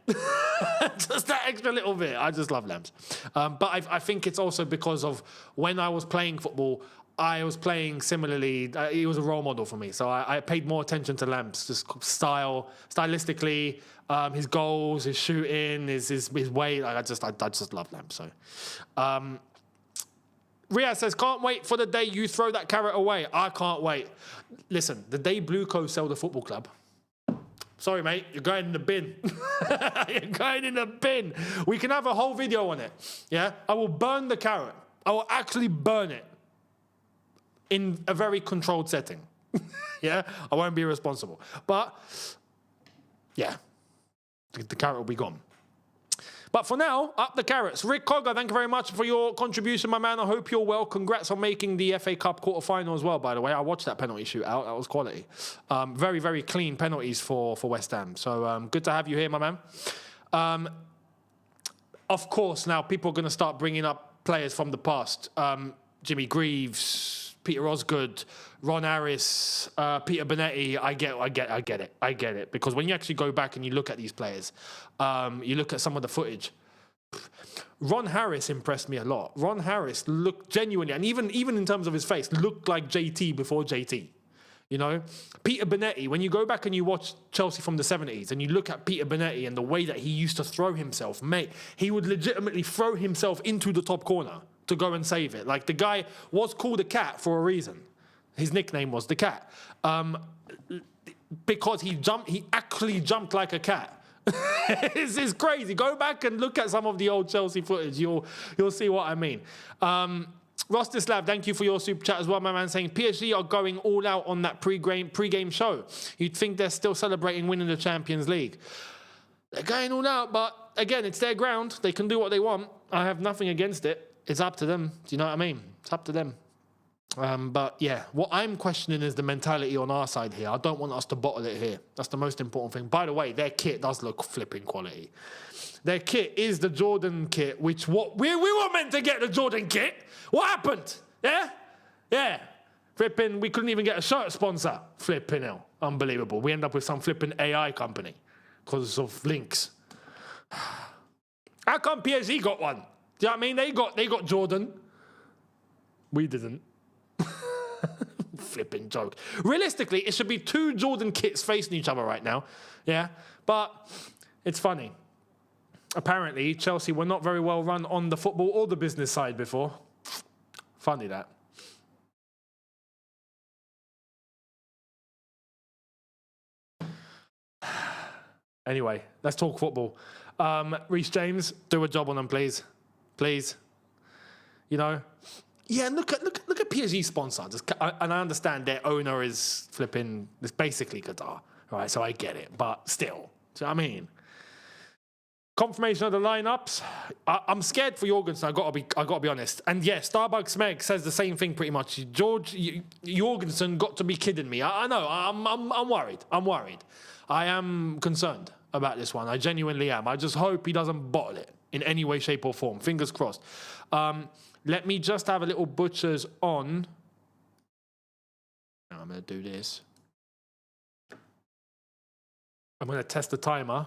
Just that extra little bit. I just love Lamps. But I think it's also because of when I was playing football, I was playing similarly. He was a role model for me, so I paid more attention to Lamps, just stylistically, his goals, his shooting, his way. Like, I just love Lamps. So. Riyaz says, can't wait for the day you throw that carrot away. I can't wait. Listen, the day Blueco sell the football club, sorry, mate, you're going in the bin. You're going in the bin. We can have a whole video on it. Yeah? I will burn the carrot. I will actually burn it in a very controlled setting. Yeah? I won't be responsible. But, yeah, the carrot will be gone. But for now, up the carrots. Rick Cogger, thank you very much for your contribution, my man. I hope you're well. Congrats on making the FA Cup quarter-final as well, by the way. I watched that penalty shootout. That was quality. Very, very clean penalties for West Ham. So good to have you here, my man. Of course, now people are going to start bringing up players from the past. Jimmy Greaves, Peter Osgood, Ron Harris, Peter Bonetti. I get it. Because when you actually go back and you look at these players, you look at some of the footage. Ron Harris impressed me a lot. Ron Harris looked genuinely, and even in terms of his face, looked like JT before JT. You know, Peter Bonetti, when you go back and you watch Chelsea from the 70s and you look at Peter Bonetti and the way that he used to throw himself, mate, he would legitimately throw himself into the top corner to go and save it. Like, the guy was called a cat for a reason. His nickname was the cat. Because he actually jumped like a cat. It's crazy. Go back and look at some of the old Chelsea footage. You'll see what I mean. Rostislav, thank you for your super chat as well, my man, saying PSG are going all out on that pre-game show. You'd think they're still celebrating winning the Champions League. They're going all out, but again, it's their ground. They can do what they want. I have nothing against it. It's up to them. Do you know what I mean? It's up to them. But yeah, what I'm questioning is the mentality on our side here. I don't want us to bottle it here. That's the most important thing. By the way, their kit does look flipping quality. Their kit is the Jordan kit, which we were meant to get the Jordan kit. What happened? Yeah. Flipping, we couldn't even get a shirt sponsor. Flipping hell. Unbelievable. We end up with some flipping AI company. because of links. How come PSG got one? Do you know what I mean? They got Jordan. We didn't. Flipping joke. Realistically, it should be 2 Jordan kits facing each other right now. Yeah, but it's funny. Apparently, Chelsea were not very well run on the football or the business side before. Funny that. Anyway, let's talk football. Reece James, do a job on them, please. Please. You know? Yeah, look at PSG sponsor. And I understand their owner is flipping, it's basically Qatar. Right, so I get it. But still, do you know what I mean? Confirmation of the lineups. I'm scared for Jorgensen. I gotta be honest. And yes, Starbucks Meg says the same thing pretty much. Jorgensen got to be kidding me. I know. I'm worried. I am concerned about this one. I genuinely am. I just hope he doesn't bottle it in any way, shape, or form. Fingers crossed. Let me just have a little butchers on. I'm gonna do this. I'm gonna test the timer.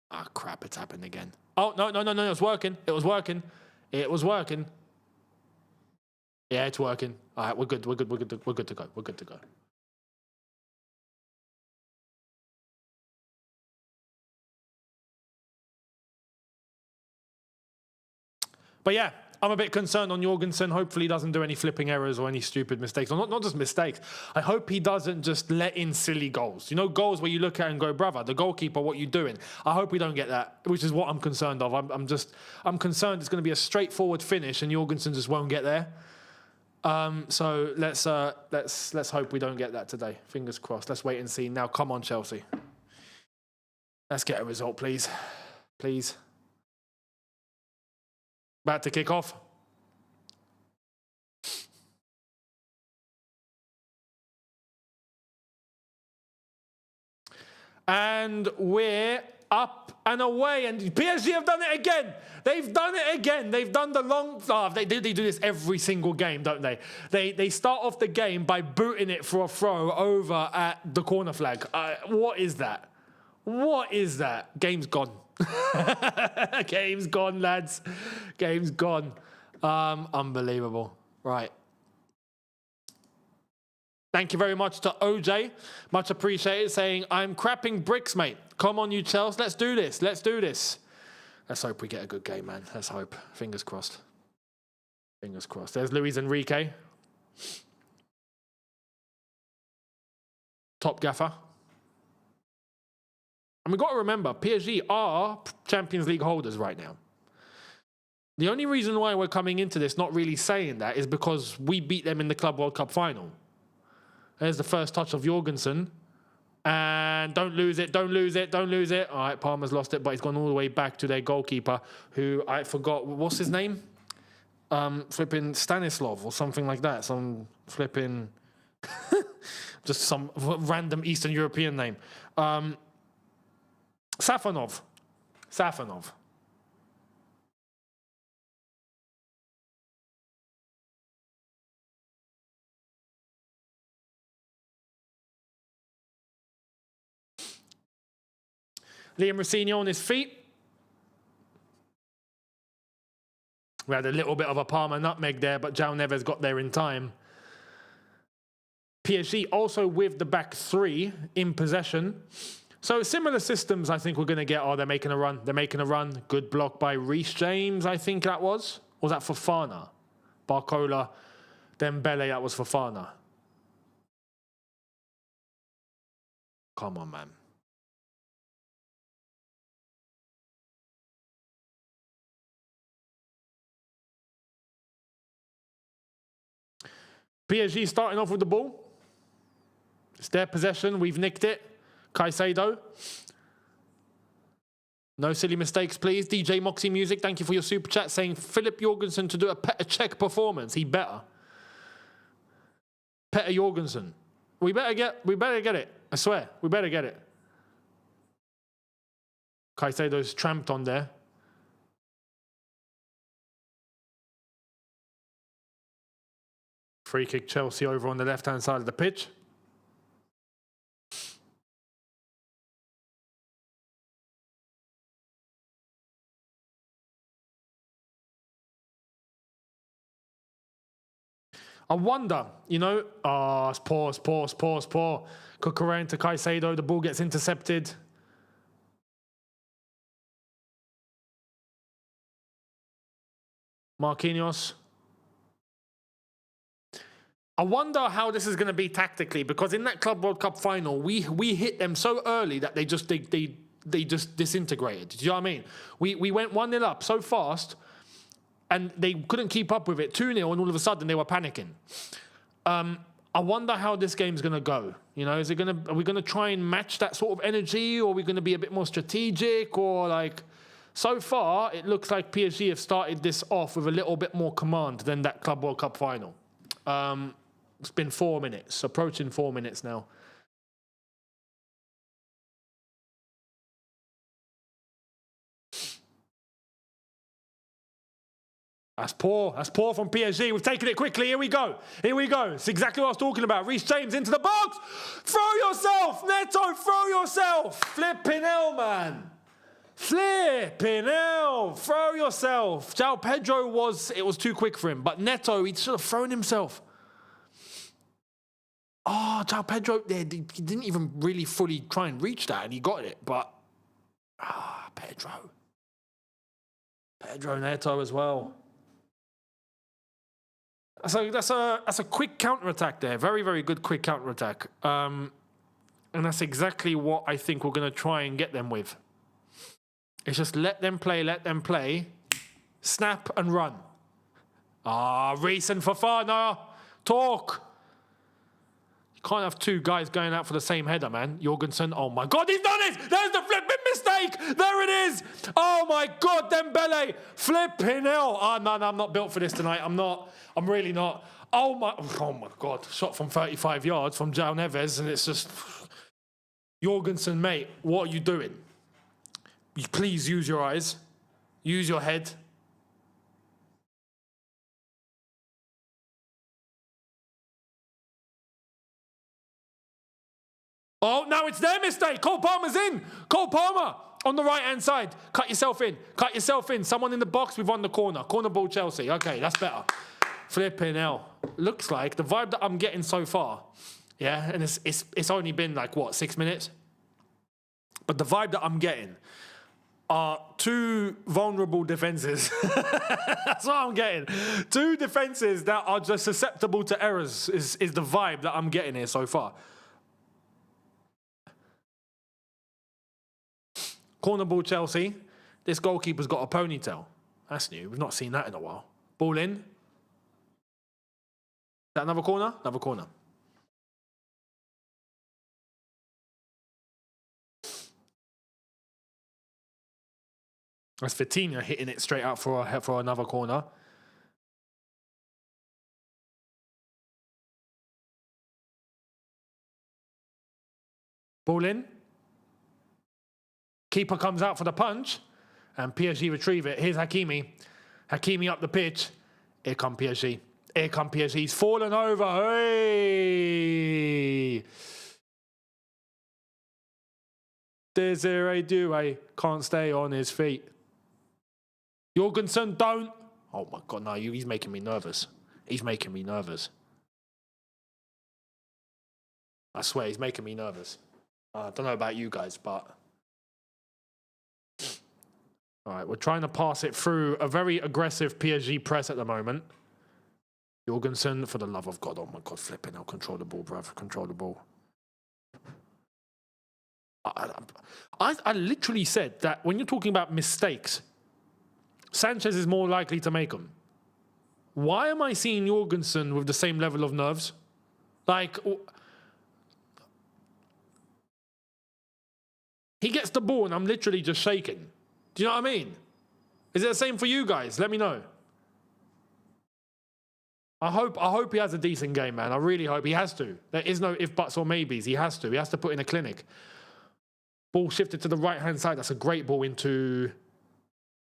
Ah, crap, it's happened again. Oh, no, it was working. It was working. Yeah, it's working. All right, we're good to go. But yeah, I'm a bit concerned on Jorgensen. Hopefully he doesn't do any flipping errors or any stupid mistakes. Or not just mistakes. I hope he doesn't just let in silly goals. You know, goals where you look at and go, brother, the goalkeeper, what you doing? I hope we don't get that, which is what I'm concerned of. I'm concerned it's going to be a straightforward finish and Jorgensen just won't get there. So let's hope we don't get that today. Fingers crossed. Let's wait and see. Now, come on, Chelsea. Let's get a result, please. Please. About to kick off. And we're up and away. And PSG have done it again. They've done it again. They've done the long... Oh, they do this every single game, don't they? They start off the game by booting it for a throw over at the corner flag. What is that? What is that? Game's gone. Game's gone, lads. Game's gone. Unbelievable. Right. Thank you very much to OJ. Much appreciated. Saying, I'm crapping bricks, mate. Come on, you Chelsea. Let's do this. Let's do this. Let's hope we get a good game, man. Let's hope. Fingers crossed. Fingers crossed. There's Luis Enrique. Top gaffer. And we've got to remember, PSG are Champions League holders right now. The only reason why we're coming into this not really saying that is because we beat them in the Club World Cup final. There's the first touch of Jorgensen. And don't lose it. All right, Palmer's lost it, but he's gone all the way back to their goalkeeper, who I forgot. What's his name? Flipping Stanislav or something like that. Some flipping... just some random Eastern European name. Safonov. Liam Rossini on his feet. We had a little bit of a Palmer nutmeg there, but João Neves got there in time. PSG also with the back three in possession. So similar systems I think we're going to get. Oh, they're making a run. Good block by Reece James, I think that was. Or was that Fofana? Barcola, Dembele, that was Fofana. Come on, man. PSG starting off with the ball. It's their possession. We've nicked it. Caicedo. No silly mistakes, please. DJ Moxie Music, thank you for your super chat, saying Philip Jorgensen to do a Petr Cech performance. He better. Petr Jorgensen. We better get it. I swear, we better get it. Caicedo's tramped on there. Free kick Chelsea over on the left-hand side of the pitch. I wonder, you know, it's poor. Cucurella into Caicedo, the ball gets intercepted. Marquinhos. I wonder how this is going to be tactically, because in that Club World Cup final, we hit them so early that they just disintegrated. Do you know what I mean? We went 1-0 up so fast, and they couldn't keep up with it. 2-0, and all of a sudden they were panicking. I wonder how this game's going to go. You know, are we going to try and match that sort of energy, or are we going to be a bit more strategic, or like? So far, it looks like PSG have started this off with a little bit more command than that Club World Cup final. It's been 4 minutes, approaching 4 minutes now. That's poor. That's poor from PSG. We've taken it quickly. Here we go. It's exactly what I was talking about. Reece James into the box. Throw yourself. Neto, throw yourself. Flipping hell, man. Flipping hell. Throw yourself. João Pedro it was too quick for him. But Neto, he should have thrown himself. Oh, João Pedro, he didn't even really fully try and reach that, and he got it. But, Pedro Neto as well. So that's a quick counter-attack there. Very, very good quick counter-attack. And that's exactly what I think we're going to try and get them with. It's just let them play, snap and run. Reece and Fofana, talk. You can't have two guys going out for the same header, man. Jorgensen, oh my God, he's done it! There's the flipping mistake! There it is! Oh my God, Dembele! Flipping hell! No, I'm not built for this tonight. I'm really not. Oh my God, shot from 35 yards from João Neves, and it's just... Jorgensen, mate, what are you doing? Please use your eyes. Use your head. Oh, now it's their mistake. Cole Palmer's in. Cole Palmer on the right-hand side. Cut yourself in. Someone in the box. We've won the corner. Corner ball Chelsea. Okay, that's better. Flipping hell. Looks like the vibe that I'm getting so far. Yeah, and it's only been like, what, 6 minutes? But the vibe that I'm getting are two vulnerable defences. That's what I'm getting. Two defences that are just susceptible to errors is the vibe that I'm getting here so far. Corner ball Chelsea. This goalkeeper's got a ponytail. That's new. We've not seen that in a while. Ball in. Is that another corner? Another corner. That's Vitinha hitting it straight out for another corner. Ball in. Keeper comes out for the punch, and PSG retrieve it. Here's Hakimi. Hakimi up the pitch. Here come PSG. He's fallen over. Hey! Desiree Doué can't stay on his feet. Jorgensen, don't. Oh my God, no, he's making me nervous. I swear, he's making me nervous. I don't know about you guys, but... All right, we're trying to pass it through a very aggressive PSG press at the moment. Jorgensen, for the love of God. Oh my God, flipping out. Control the ball, bruv. Control the ball. I literally said that when you're talking about mistakes, Sanchez is more likely to make them. Why am I seeing Jorgensen with the same level of nerves? Like, he gets the ball and I'm literally just shaking. Do you know what I mean? Is it the same for you guys? Let me know. I hope he has a decent game, man. I really hope he has to. There is no if, buts, or maybes. He has to. He has to put in a clinic. Ball shifted to the right-hand side. That's a great ball into...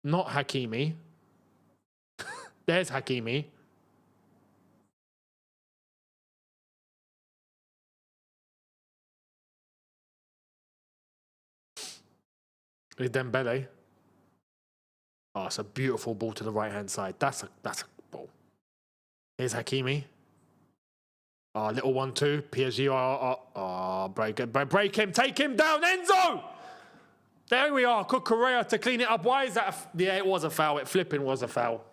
Not Hakimi. There's Hakimi. There's Dembele. It's a beautiful ball to the right-hand side. That's a ball. Here's Hakimi. Little 1-2. PSG break him. Take him down, Enzo! There we are. Correa to clean it up. Why is that? Yeah, it was a foul. It flipping was a foul.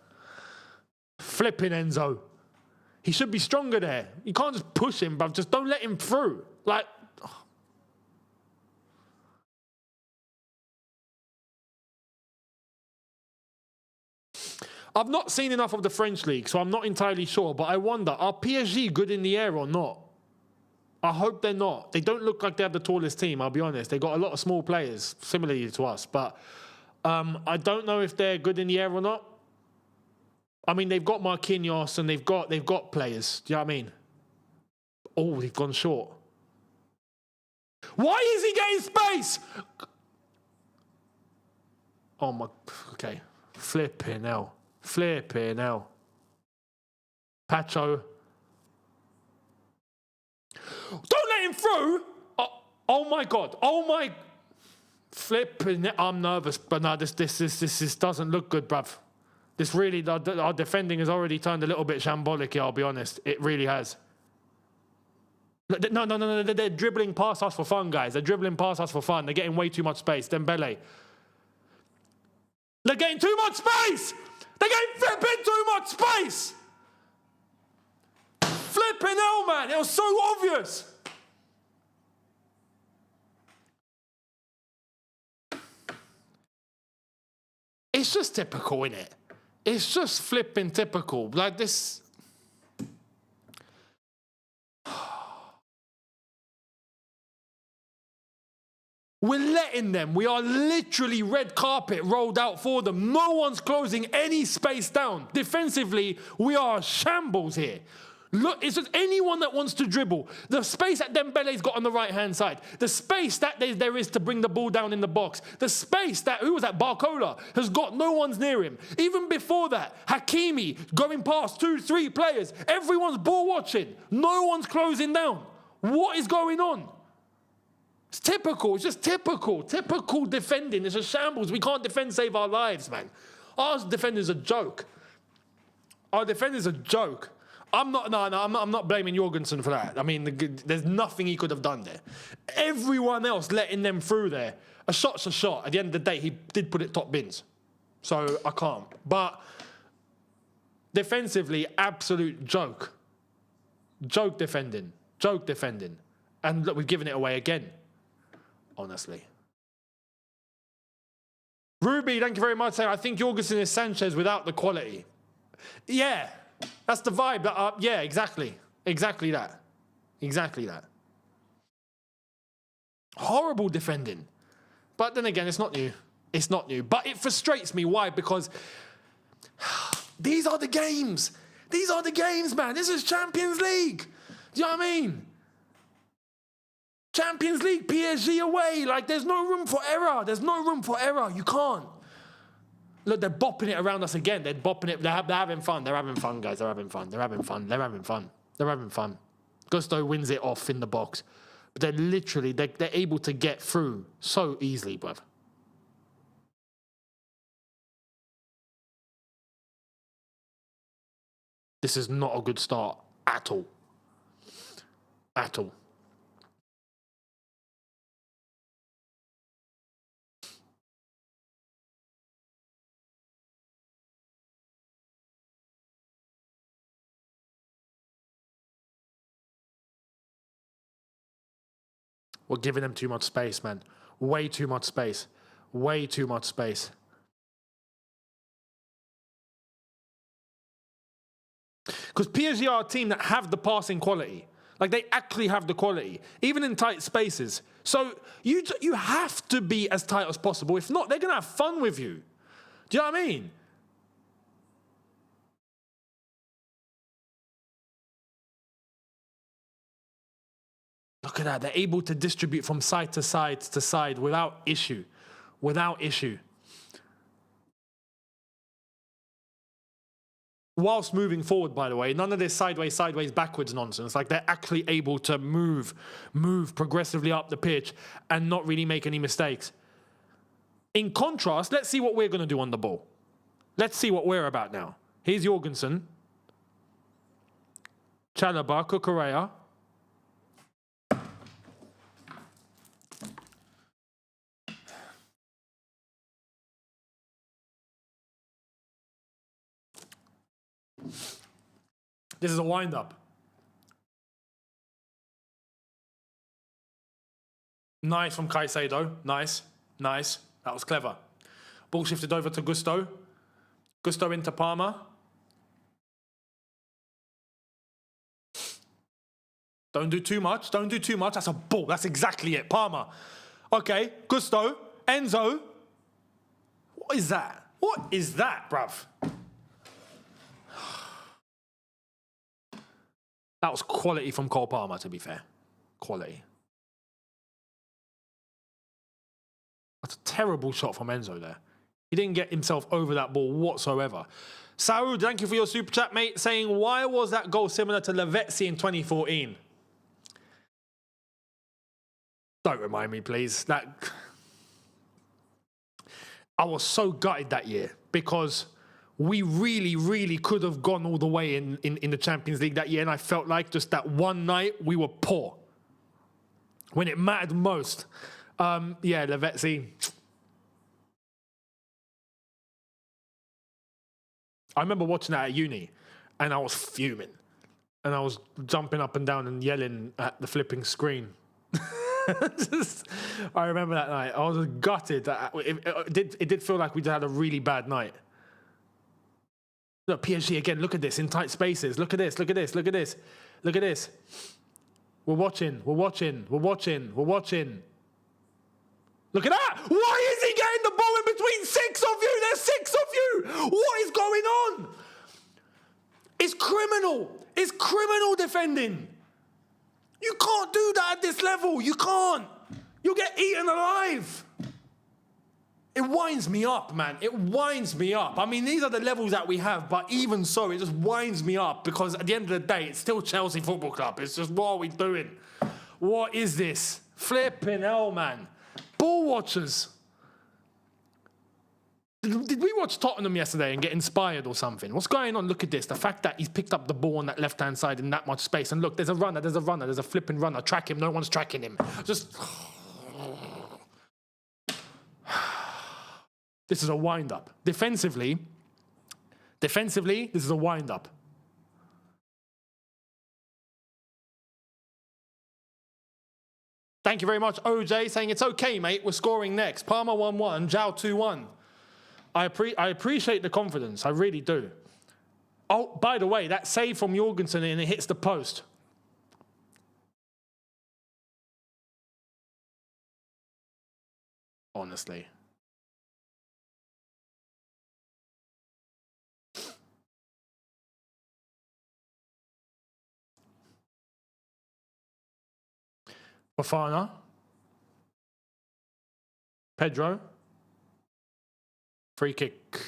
Flipping Enzo. He should be stronger there. You can't just push him, bruv. Just don't let him through. Like... I've not seen enough of the French league, so I'm not entirely sure, but I wonder, are PSG good in the air or not? I hope they're not. They don't look like they have the tallest team, I'll be honest. They got a lot of small players, similarly to us, but I don't know if they're good in the air or not. I mean, they've got Marquinhos and they've got players. Do you know what I mean? Oh, they've gone short. Why is he getting space? Oh my, okay. Flipping hell. Flipping hell. Pacho. Don't let him through. Oh my God. Oh my. Flipping. I'm nervous, but no, this doesn't look good, bruv. This really, our defending has already turned a little bit shambolic here, I'll be honest. It really has. No. They're dribbling past us for fun, guys. They're dribbling past us for fun. They're getting way too much space. Dembele. They're getting too much space. They're getting flipping too much space. Flipping hell, man. It was so obvious. It's just typical, innit? It's just flipping typical. Like this. We're letting them. We are literally red carpet rolled out for them. No one's closing any space down. Defensively, we are shambles here. Look, it's just anyone that wants to dribble. The space that Dembele's got on the right-hand side. The space that there is to bring the ball down in the box. The space that, who was that, Barcola, has got, no one's near him. Even before that, Hakimi going past 2-3 players. Everyone's ball watching. No one's closing down. What is going on? It's typical. It's just typical. Typical defending. It's a shambles. We can't defend, save our lives, man. Our defender's a joke. Our defender's a joke. I'm not blaming Jorgensen for that. I mean, there's nothing he could have done there. Everyone else letting them through there. A shot's a shot. At the end of the day, he did put it top bins. So I can't. But defensively, absolute joke. Joke defending. Joke defending. And look, we've given it away again. Honestly. Ruby, thank you very much. I think Jorgensen is Sanchez without the quality. Yeah. That's the vibe. Yeah, exactly. Exactly that. Exactly that. Horrible defending. But then again, it's not new. It's not new. But it frustrates me. Why? Because these are the games. These are the games, man. This is Champions League. Do you know what I mean? Champions League, PSG away. Like, there's no room for error. There's no room for error. You can't. Look, they're bopping it around us again. They're bopping it. They're having fun. They're having fun, guys. They're having fun. They're having fun. They're having fun. They're having fun. Gusto wins it off in the box. But they're literally, they're able to get through so easily, bruv. This is not a good start at all. At all. We're giving them too much space, man. Way too much space. Way too much space. Because PSG are a team that have the passing quality. Like, they actually have the quality, even in tight spaces. So you have to be as tight as possible. If not, they're going to have fun with you. Do you know what I mean? Look at that. They're able to distribute from side to side without issue. Without issue. Whilst moving forward, by the way, none of this sideways, backwards nonsense. Like, they're actually able to move progressively up the pitch and not really make any mistakes. In contrast, let's see what we're going to do on the ball. Let's see what we're about now. Here's Jorgensen. Chalobah, Cucurella. This is a wind-up. Nice from Caicedo. Nice. Nice. That was clever. Ball shifted over to Gusto. Gusto into Palmer. Don't do too much. Don't do too much. That's a ball. That's exactly it. Palmer. Okay. Gusto. Enzo. What is that? What is that, bruv? That was quality from Cole Palmer, to be fair. Quality. That's a terrible shot from Enzo there. He didn't get himself over that ball whatsoever. Saru, thank you for your super chat, mate, saying, why was that goal similar to Lavezzi in 2014? Don't remind me, please. I was so gutted that year because we really, really could have gone all the way in the Champions League that year, and I felt like just that one night we were poor. When it mattered most. Yeah, Lavezzi. I remember watching that at uni, and I was fuming. And I was jumping up and down and yelling at the flipping screen. I remember that night. I was gutted. It did feel like we had a really bad night. Look, PSG again. Look at this in tight spaces. Look at this. Look at this. Look at this. Look at this. We're watching. We're watching. We're watching. We're watching. Look at that. Why is he getting the ball in between six of you? There's six of you. What is going on? It's criminal. It's criminal defending. You can't do that at this level. You can't. You'll get eaten alive. It winds me up, man. It winds me up. I mean, these are the levels that we have, but even so, it just winds me up because at the end of the day, it's still Chelsea Football Club. It's just, what are we doing? What is this? Flipping hell, man. Ball watchers. Did we watch Tottenham yesterday and get inspired or something? What's going on? Look at this. The fact that he's picked up the ball on that left-hand side in that much space. And look, there's a runner, there's a flipping runner. Track him. No one's tracking him. Just... This is a wind-up. Defensively, this is a wind-up. Thank you very much, OJ, saying it's okay, mate. We're scoring next. Palmer 1-1, Zhao 2-1. I appreciate the confidence. I really do. Oh, by the way, that save from Jorgensen and it hits the post. Honestly. Fofana. Pedro. Free kick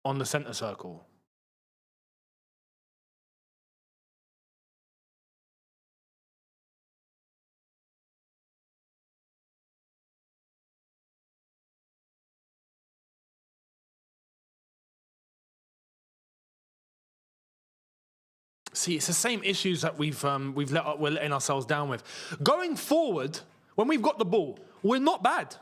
on the centre circle. See, it's the same issues that we're letting ourselves down with. Going forward, when we've got the ball, we're not bad.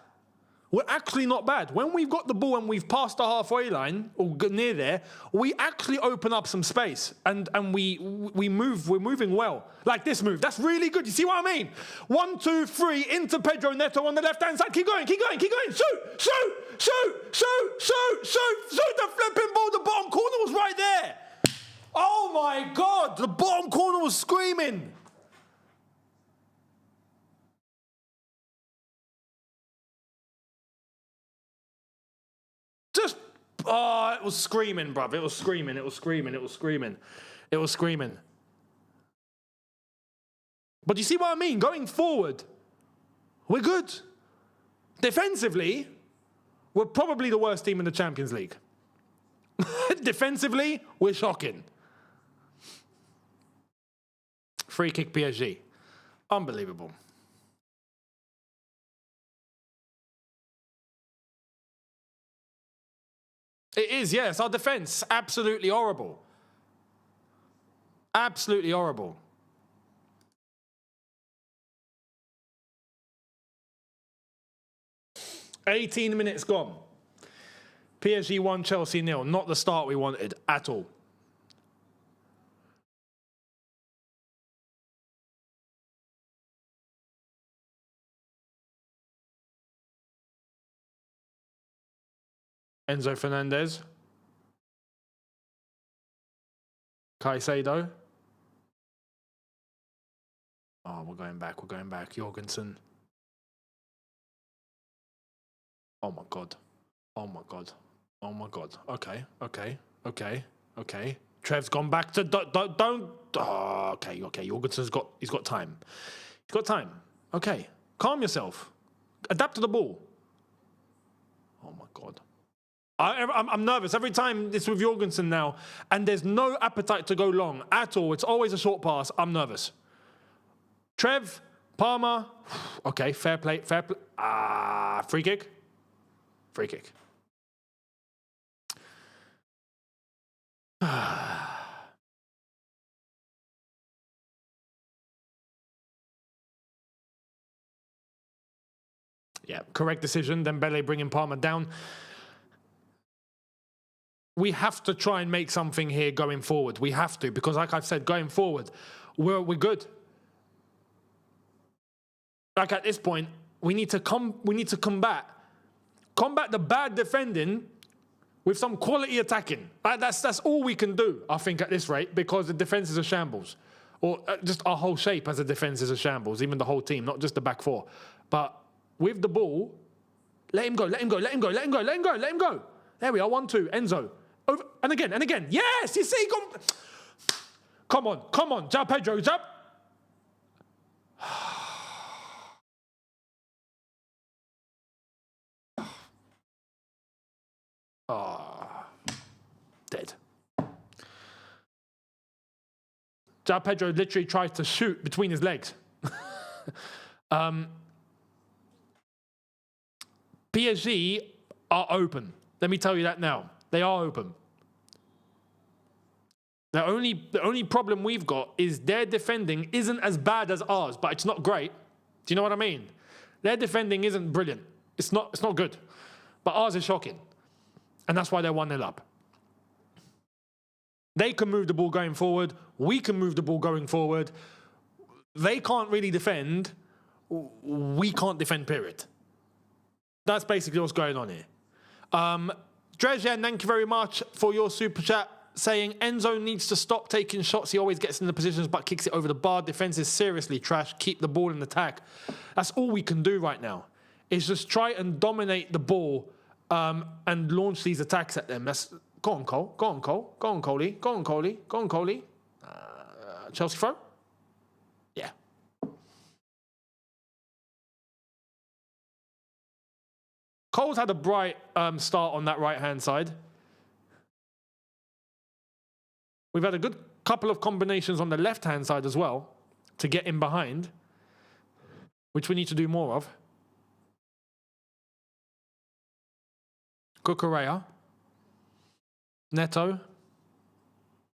We're actually not bad. When we've got the ball and we've passed the halfway line, or near there, we actually open up some space and we move. We're moving well. Like this move. That's really good. You see what I mean? 1, 2, 3, into Pedro Neto on the left-hand side. Keep going, keep going, keep going. Shoot, shoot, shoot, shoot, shoot, shoot, shoot. The flipping ball, the bottom corner was right there. Oh my God, the bottom corner was screaming. Just, oh, it was screaming, bruv. It was screaming, it was screaming, it was screaming. It was screaming. But you see what I mean? Going forward, we're good. Defensively, we're probably the worst team in the Champions League. Defensively, we're shocking. Free kick PSG. Unbelievable. It is, yes. Our defence, absolutely horrible. Absolutely horrible. "18 minutes gone. PSG 1, Chelsea 0. Not the start we wanted at all. Enzo Fernandez. Caicedo. Oh, we're going back. Jorgensen. Oh my God. Okay. Trev's gone back to don't. Oh, okay. Jorgensen's got time. Okay, calm yourself. Adapt to the ball. Oh my God. I'm nervous every time it's with Jorgensen now, and there's no appetite to go long at all. It's always a short pass. I'm nervous. Trev, Palmer. Okay, fair play. Free kick. Yeah, correct decision. Dembele bringing Palmer down. We have to try and make something here going forward. We have to, because like I've said, going forward, we're good. Like at this point, we need to combat the bad defending with some quality attacking. That's all we can do, I think, at this rate, because the defense is a shambles. Or just our whole shape as a defense is a shambles, even the whole team, not just the back four. But with the ball, let him go. There we are, 1-2, Enzo. Over, and again. Yes, you see, come on. Jab, Pedro, jab. Dead. Jao Pedro literally tries to shoot between his legs. PSG are open. Let me tell you that now. They are open. The only problem we've got is their defending isn't as bad as ours, but it's not great. Do you know what I mean? Their defending isn't brilliant. It's not good. But ours is shocking. And that's why they're 1-0 up. They can move the ball going forward. We can move the ball going forward. They can't really defend. We can't defend, period. That's basically what's going on here. Drejan, thank you very much for your super chat, saying Enzo needs to stop taking shots. He always gets in the positions but kicks it over the bar. Defense is seriously trash. Keep the ball in attack. That's all we can do right now, is just try and dominate the ball and launch these attacks at them. Go on, Cole. Go on, Coley. Chelsea throw? Yeah. Cole's had a bright start on that right-hand side. We've had a good couple of combinations on the left-hand side as well to get in behind, which we need to do more of. Cucurella. Neto.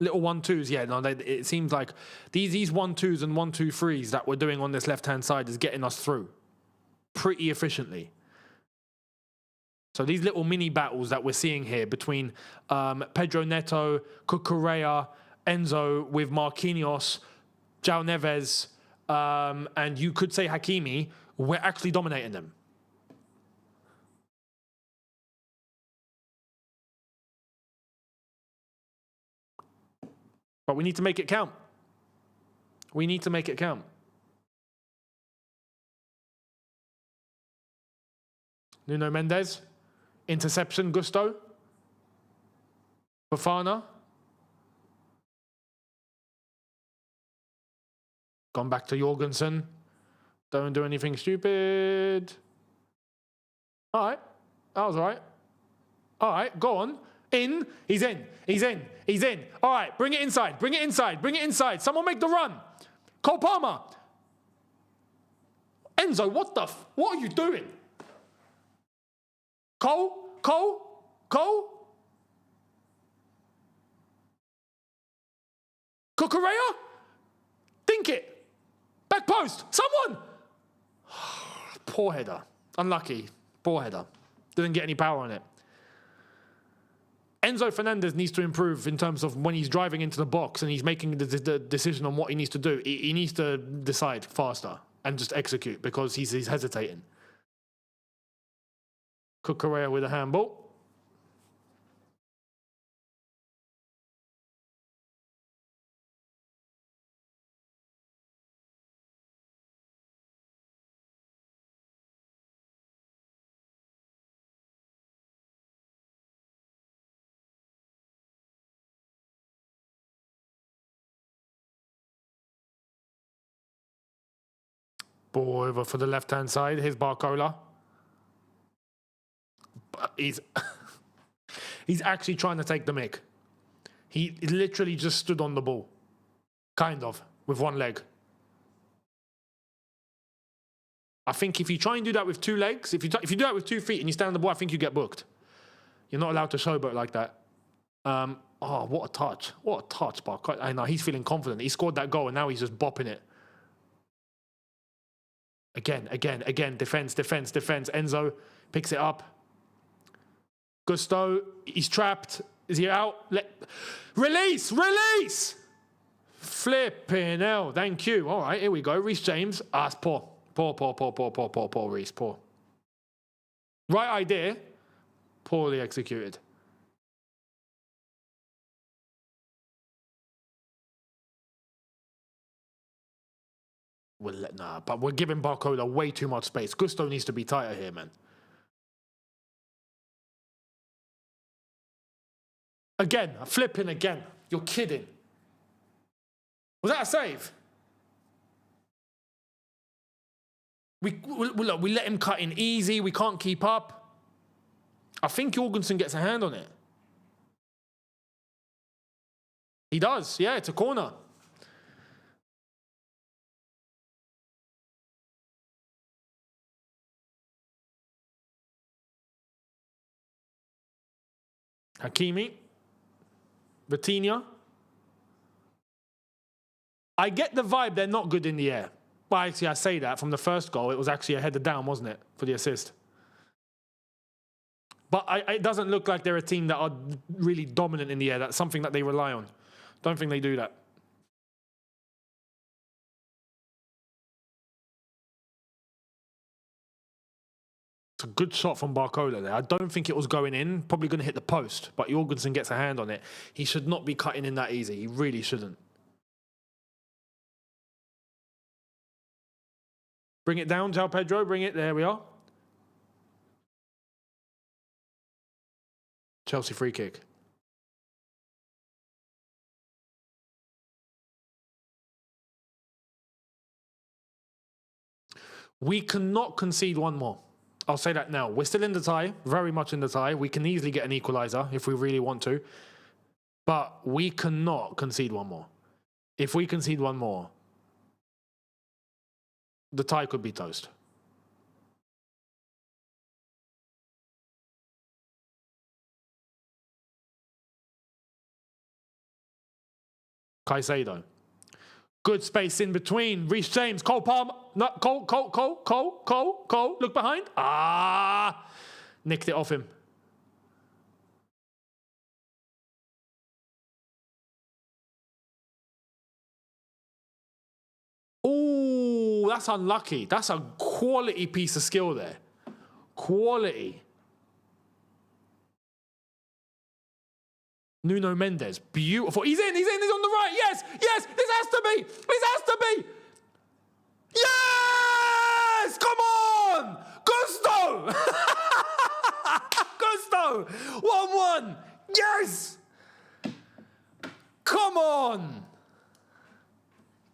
Little 1-2s. Yeah, no, it seems like these 1-2s and 1-2-3s that we're doing on this left-hand side is getting us through pretty efficiently. So these little mini battles that we're seeing here between Pedro Neto, Cucurella, Enzo with Marquinhos, João Neves, and you could say Hakimi, we're actually dominating them. But we need to make it count. Nuno Mendes. Interception, Gusto. Fofana. Gone back to Jorgensen. Don't do anything stupid. All right. That was all right. All right, go on. In. He's in. All right, bring it inside. Someone make the run. Cole Palmer. Enzo, what are you doing? Cole? Cucurella? Dink it. Back post. Someone. Poor header. Unlucky. Poor header. Didn't get any power on it. Enzo Fernandez needs to improve in terms of when he's driving into the box and he's making the decision on what he needs to do. He needs to decide faster and just execute because he's hesitating. Cucurella with a handball. Ball over for the left-hand side. Here's Barcola. But he's actually trying to take the mick. He literally just stood on the ball. Kind of. With one leg. I think if you try and do that with two legs, if you do that with 2 feet and you stand on the ball, I think you get booked. You're not allowed to showboat like that. Oh, what a touch. What a touch, Barcola. I know, he's feeling confident. He scored that goal and now he's just bopping it. Again. Defense. Enzo picks it up. Gusto, he's trapped. Is he out? Release! Flipping hell. Thank you. All right, here we go. Reece James. It's poor. Poor, Reece. Poor. Right idea. Poorly executed. But we're giving Barcola way too much space. Gusto needs to be tighter here, man. Again, flipping again. You're kidding. Was that a save? We let him cut in easy. We can't keep up. I think Jorgensen gets a hand on it. He does. Yeah, it's a corner. Hakimi. Vitinha. I get the vibe they're not good in the air. Well, actually, I say that from the first goal. It was actually a header down, wasn't it, for the assist? But it doesn't look like they're a team that are really dominant in the air. That's something that they rely on. Don't think they do that. It's a good shot from Barcola there. I don't think it was going in. Probably going to hit the post, but Jorgensen gets a hand on it. He should not be cutting in that easy. He really shouldn't. Bring it down, João Pedro. Bring it. There we are. Chelsea free kick. We cannot concede one more. I'll say that now. We're still in the tie, very much in the tie. We can easily get an equalizer if we really want to. But we cannot concede one more. If we concede one more, the tie could be toast. Caicedo. Good space in between. Reece James, Cole Palmer. No, Cole. Look behind. Nicked it off him. Oh, that's unlucky. That's a quality piece of skill there. Quality. Nuno Mendes, beautiful. He's in, he's on the right. Yes, this has to be. Yes, come on. Gusto. 1-1. Yes. Come on.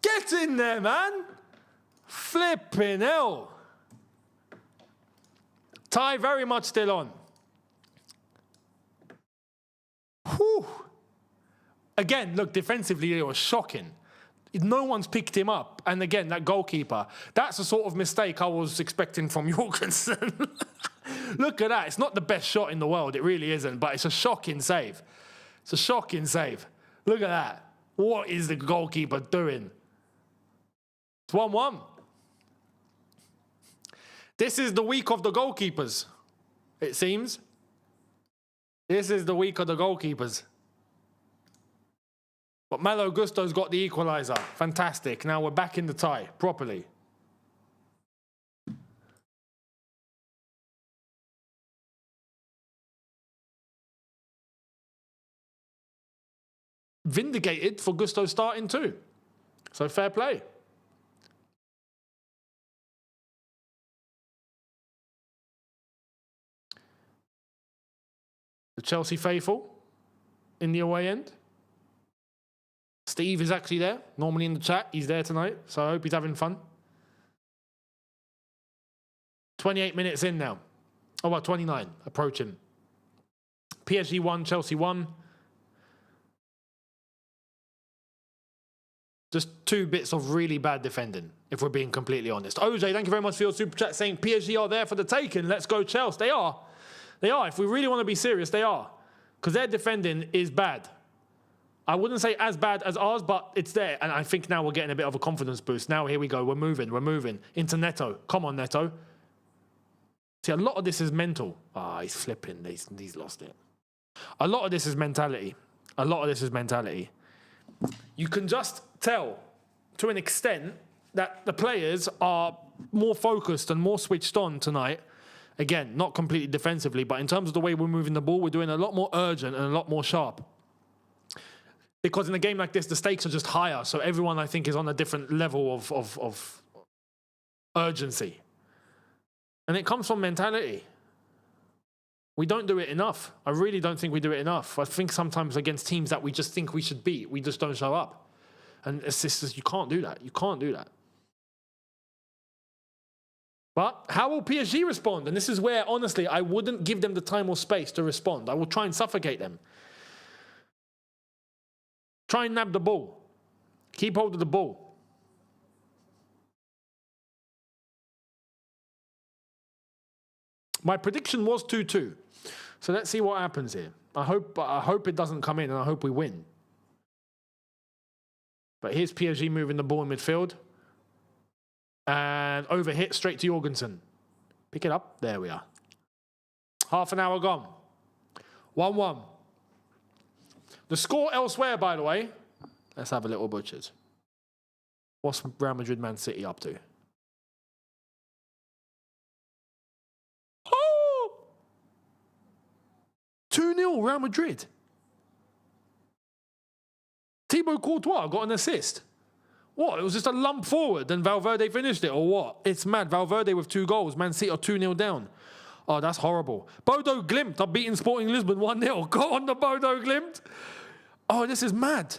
Get in there, man. Flipping hell. Tie very much still on. Whew. Again, look, defensively, it was shocking. No one's picked him up. And again, that goalkeeper, that's the sort of mistake I was expecting from Jorgensen. Look at that. It's not the best shot in the world. It really isn't. But it's a shocking save. Look at that. What is the goalkeeper doing? It's 1-1. This is the week of the goalkeepers, it seems. This is the week of the goalkeepers. But Malo Gusto's got the equalizer. Fantastic. Now we're back in the tie, properly. Vindicated for Gusto starting too. So fair play. The Chelsea faithful in the away end. Steve is actually there, normally in the chat. He's there tonight, so I hope he's having fun. 28 minutes in now. Oh, well, 29, approaching. PSG 1, Chelsea 1. Just 2 bits of really bad defending, if we're being completely honest. OJ, thank you very much for your super chat saying PSG are there for the taking. Let's go, Chelsea. They are. They are. If we really want to be serious, they are. Because their defending is bad. I wouldn't say as bad as ours, but it's there. And I think now we're getting a bit of a confidence boost. Now, here we go. We're moving. We're moving. Into Neto. Come on, Neto. See, a lot of this is mental. Ah, he's flipping. He's lost it. A lot of this is mentality. A lot of this is mentality. You can just tell, to an extent, that the players are more focused and more switched on tonight. Again, not completely defensively, but in terms of the way we're moving the ball, we're doing a lot more urgent and a lot more sharp. Because in a game like this, the stakes are just higher. So everyone, I think, is on a different level of urgency. And it comes from mentality. We don't do it enough. I really don't think we do it enough. I think sometimes against teams that we just think we should beat, we just don't show up. And it's just, you can't do that. You can't do that. But how will PSG respond? And this is where, honestly, I wouldn't give them the time or space to respond. I will try and suffocate them. Try and nab the ball. Keep hold of the ball. My prediction was 2-2. So let's see what happens here. I hope it doesn't come in, and I hope we win. But here's PSG moving the ball in midfield. And overhit straight to Jorgensen. Pick it up. There we are. Half an hour gone. 1-1. The score elsewhere, by the way. Let's have a little butchers. What's Real Madrid Man City up to? Oh! 2-0 Real Madrid. Thibaut Courtois got an assist. What? It was just a lump forward and Valverde finished it, or what? It's mad. Valverde with 2 goals. Man City are 2-0 down. Oh, that's horrible. Bodo Glimt are beating Sporting Lisbon 1-0. Go on the Bodo Glimt. Oh, this is mad.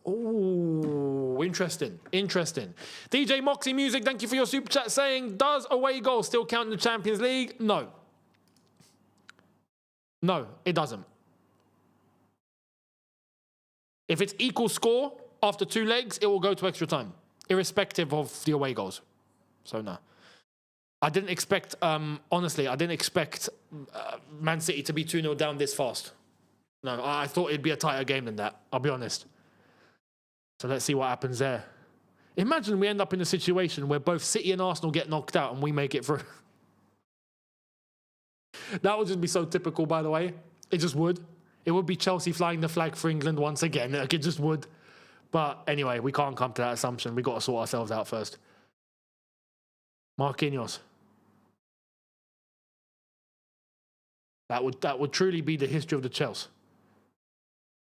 Oh, interesting. Interesting. DJ Moxie Music, thank you for your super chat saying, does away goal still count in the Champions League? No. No, it doesn't. If it's equal score after 2 legs, it will go to extra time, irrespective of the away goals. So, no. I didn't expect, honestly, I didn't expect Man City to be 2-0 down this fast. No, I thought it'd be a tighter game than that, I'll be honest. So let's see what happens there. Imagine we end up in a situation where both City and Arsenal get knocked out and we make it through. That would just be so typical, by the way. It just would. It would be Chelsea flying the flag for England once again. Like, it just would. But anyway, we can't come to that assumption. We've got to sort ourselves out first. Marquinhos. That would truly be the history of the Chelsea.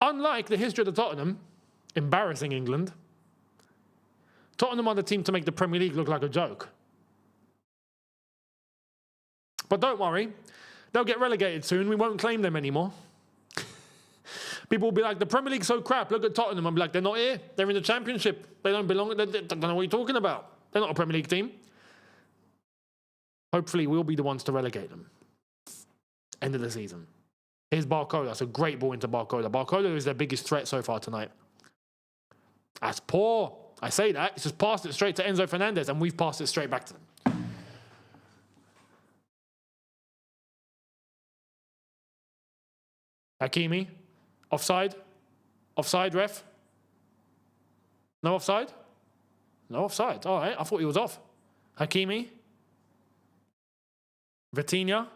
Unlike the history of the Tottenham, embarrassing England, Tottenham are the team to make the Premier League look like a joke. But don't worry, they'll get relegated soon. We won't claim them anymore. People will be like, the Premier League's so crap. Look at Tottenham. I'll be like, they're not here. They're in the Championship. They don't belong. They don't know what you're talking about. They're not a Premier League team. Hopefully, we'll be the ones to relegate them. End of the season. Here's Barcola. That's a great ball into Barcola. Barcola is their biggest threat so far tonight. That's poor. I say that. It's just passed it straight to Enzo Fernandez, and we've passed it straight back to them. Hakimi. Offside. Offside, ref? No offside? No offside. All right, I thought he was off. Hakimi. Vitinha.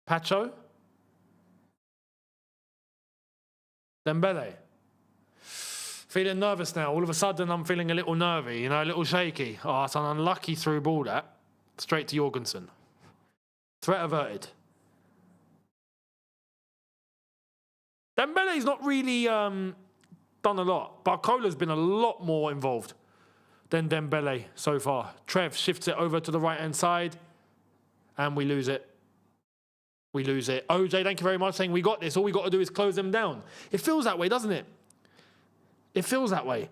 Pacho. Dembele. Feeling nervous now. All of a sudden, I'm feeling a little nervy, you know, a little shaky. Oh, it's an unlucky through ball, that. Straight to Jorgensen. Threat averted. Dembele's not really done a lot. Barcola's been a lot more involved than Dembele so far. Trev shifts it over to the right-hand side, and we lose it. We lose it. OJ, thank you very much, saying we got this. All we got to do is close them down. It feels that way, doesn't it? It feels that way.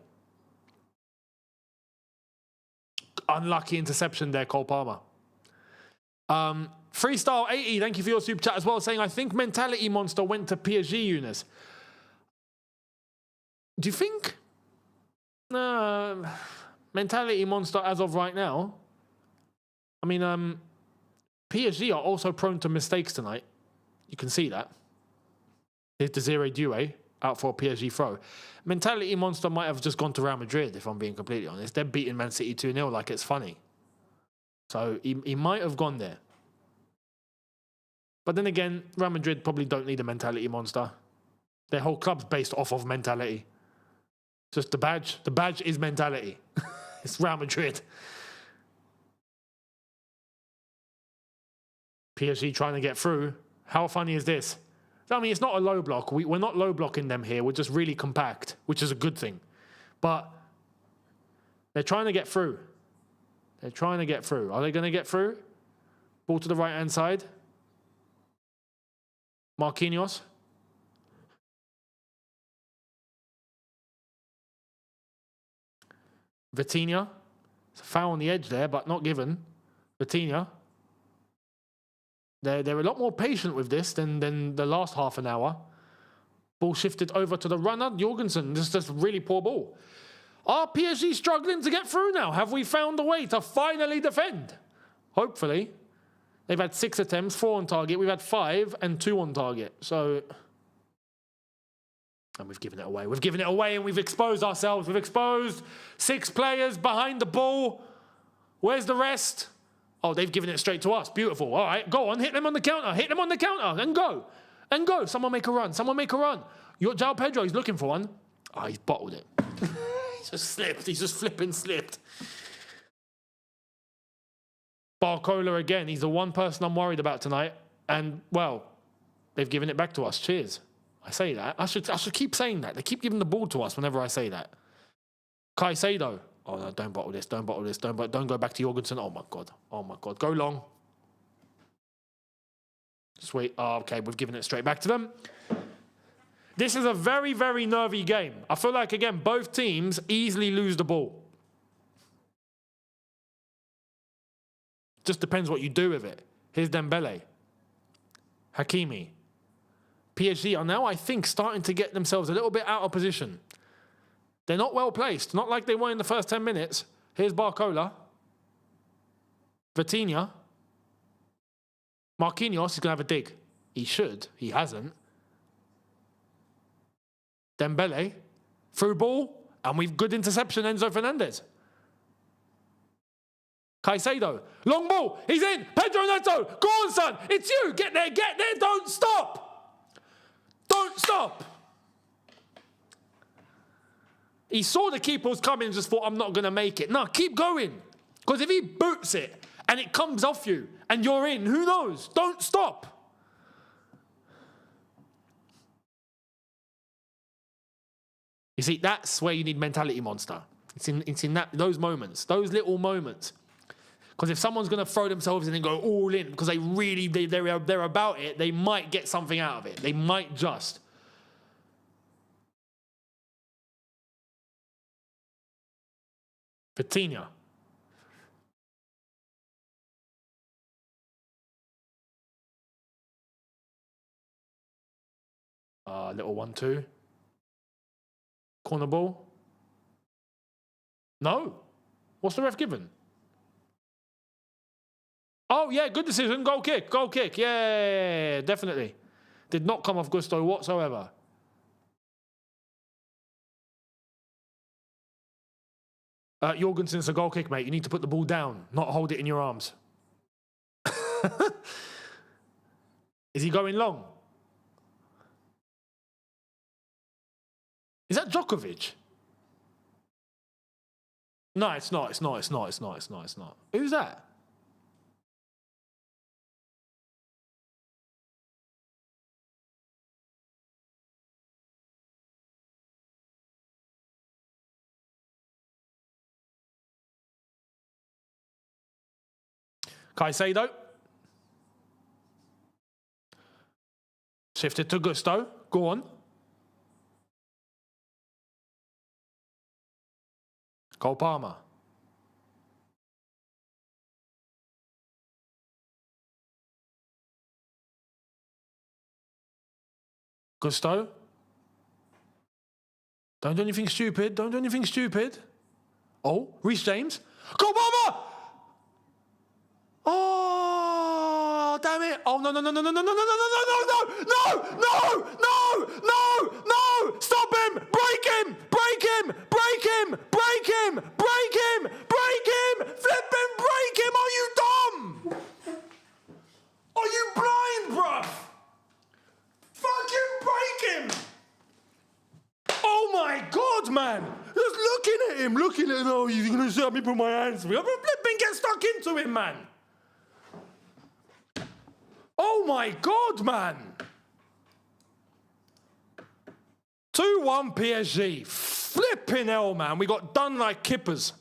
Unlucky interception there, Cole Palmer. Freestyle 80, thank you for your super chat as well, saying, I think Mentality Monster went to PSG, Younes. Do you think? Mentality Monster as of right now? I mean, PSG are also prone to mistakes tonight. You can see that. Here's Desiree Doué out for a PSG throw. Mentality Monster might have just gone to Real Madrid, if I'm being completely honest. They're beating Man City 2-0 like it's funny. So he might have gone there. But then again, Real Madrid probably don't need a Mentality Monster. Their whole club's based off of mentality. Just the badge. The badge is mentality. It's Real Madrid. PSG trying to get through. How funny is this? I mean, it's not a low block. We're not low blocking them here. We're just really compact, which is a good thing. But they're trying to get through. They're trying to get through. Are they going to get through? Ball to the right-hand side. Marquinhos. Vitinha. It's a foul on the edge there, but not given. Vitinha. They're a lot more patient with this than the last half an hour. Ball shifted over to the runner, Jorgensen. Just a really poor ball. Are PSG struggling to get through now? Have we found a way to finally defend? Hopefully. They've had 6 attempts, 4 on target. We've had 5 and 2 on target. So, and we've given it away. We've given it away and we've exposed ourselves. We've exposed 6 players behind the ball. Where's the rest? Oh, they've given it straight to us. Beautiful. All right, go on. Hit them on the counter. Hit them on the counter and go. And go. Someone make a run. Someone make a run. João Pedro, he's looking for one. Oh, he's bottled it. He's just slipped. He's just flipping slipped. Barcola again. He's the one person I'm worried about tonight. And, well, they've given it back to us. Cheers. I say that. I should keep saying that. They keep giving the ball to us whenever I say that. Caicedo. Oh, no, don't bottle this. Don't bottle this. Don't go back to Jorgensen. Oh, my God. Oh, my God. Go long. Sweet. Oh, okay, we've given it straight back to them. This is a very, very nervy game. I feel like, again, both teams easily lose the ball. Just depends what you do with it. Here's Dembele. Hakimi. PSG are now, I think, starting to get themselves a little bit out of position. They're not well placed. Not like they were in the first 10 minutes. Here's Barcola. Vitinha. Marquinhos is going to have a dig. He should. He hasn't. Dembele. Through ball. And we've good interception, Enzo Fernandez. Caicedo. Long ball. He's in. Pedro Neto. Go on, son. It's you. Get there. Get there. Don't stop. Don't stop. He saw the keeper was coming and just thought, I'm not going to make it. No, keep going. Because if he boots it and it comes off you and you're in, who knows? Don't stop. You see, that's where you need mentality monster. It's in those moments, those little moments. Because if someone's going to throw themselves in and go all in because they're about it, they might get something out of it. They might just. Vitinha. Little 1-2. Corner ball. No. What's the ref given? Oh, yeah, good decision. Goal kick. Goal kick. Yeah, definitely. Did not come off Gusto whatsoever. Jorgensen's a goal kick, mate. You need to put the ball down, not hold it in your arms. Is he going long? Is that Djokovic? No, it's not. Who's that? Caicedo. Shifted to Gusto. Go on. Cole Palmer. Gusto. Don't do anything stupid. Don't do anything stupid. Oh, Reece James. Cole Palmer! Oh, damn it. Oh, no. No. Stop him. Break him. Flipping break him. Are you dumb? Are you blind, bruv? Fucking break him. Oh my God, man. Just looking at him. Oh, you're going to shut me, put my hands free. I'm flipping get stuck into him, man. Oh my God, man. 2-1 PSG. Flipping hell, man. We got done like kippers.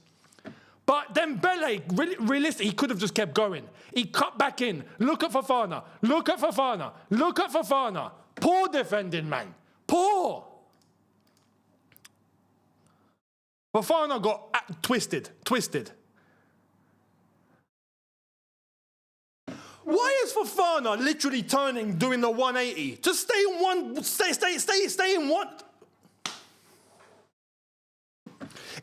But Dembele, realistically, he could have just kept going. He cut back in. Look at Fofana. Poor defending, man. Poor. Fofana got twisted. Why is Fofana literally turning, doing the 180? Just stay in one, stay in one.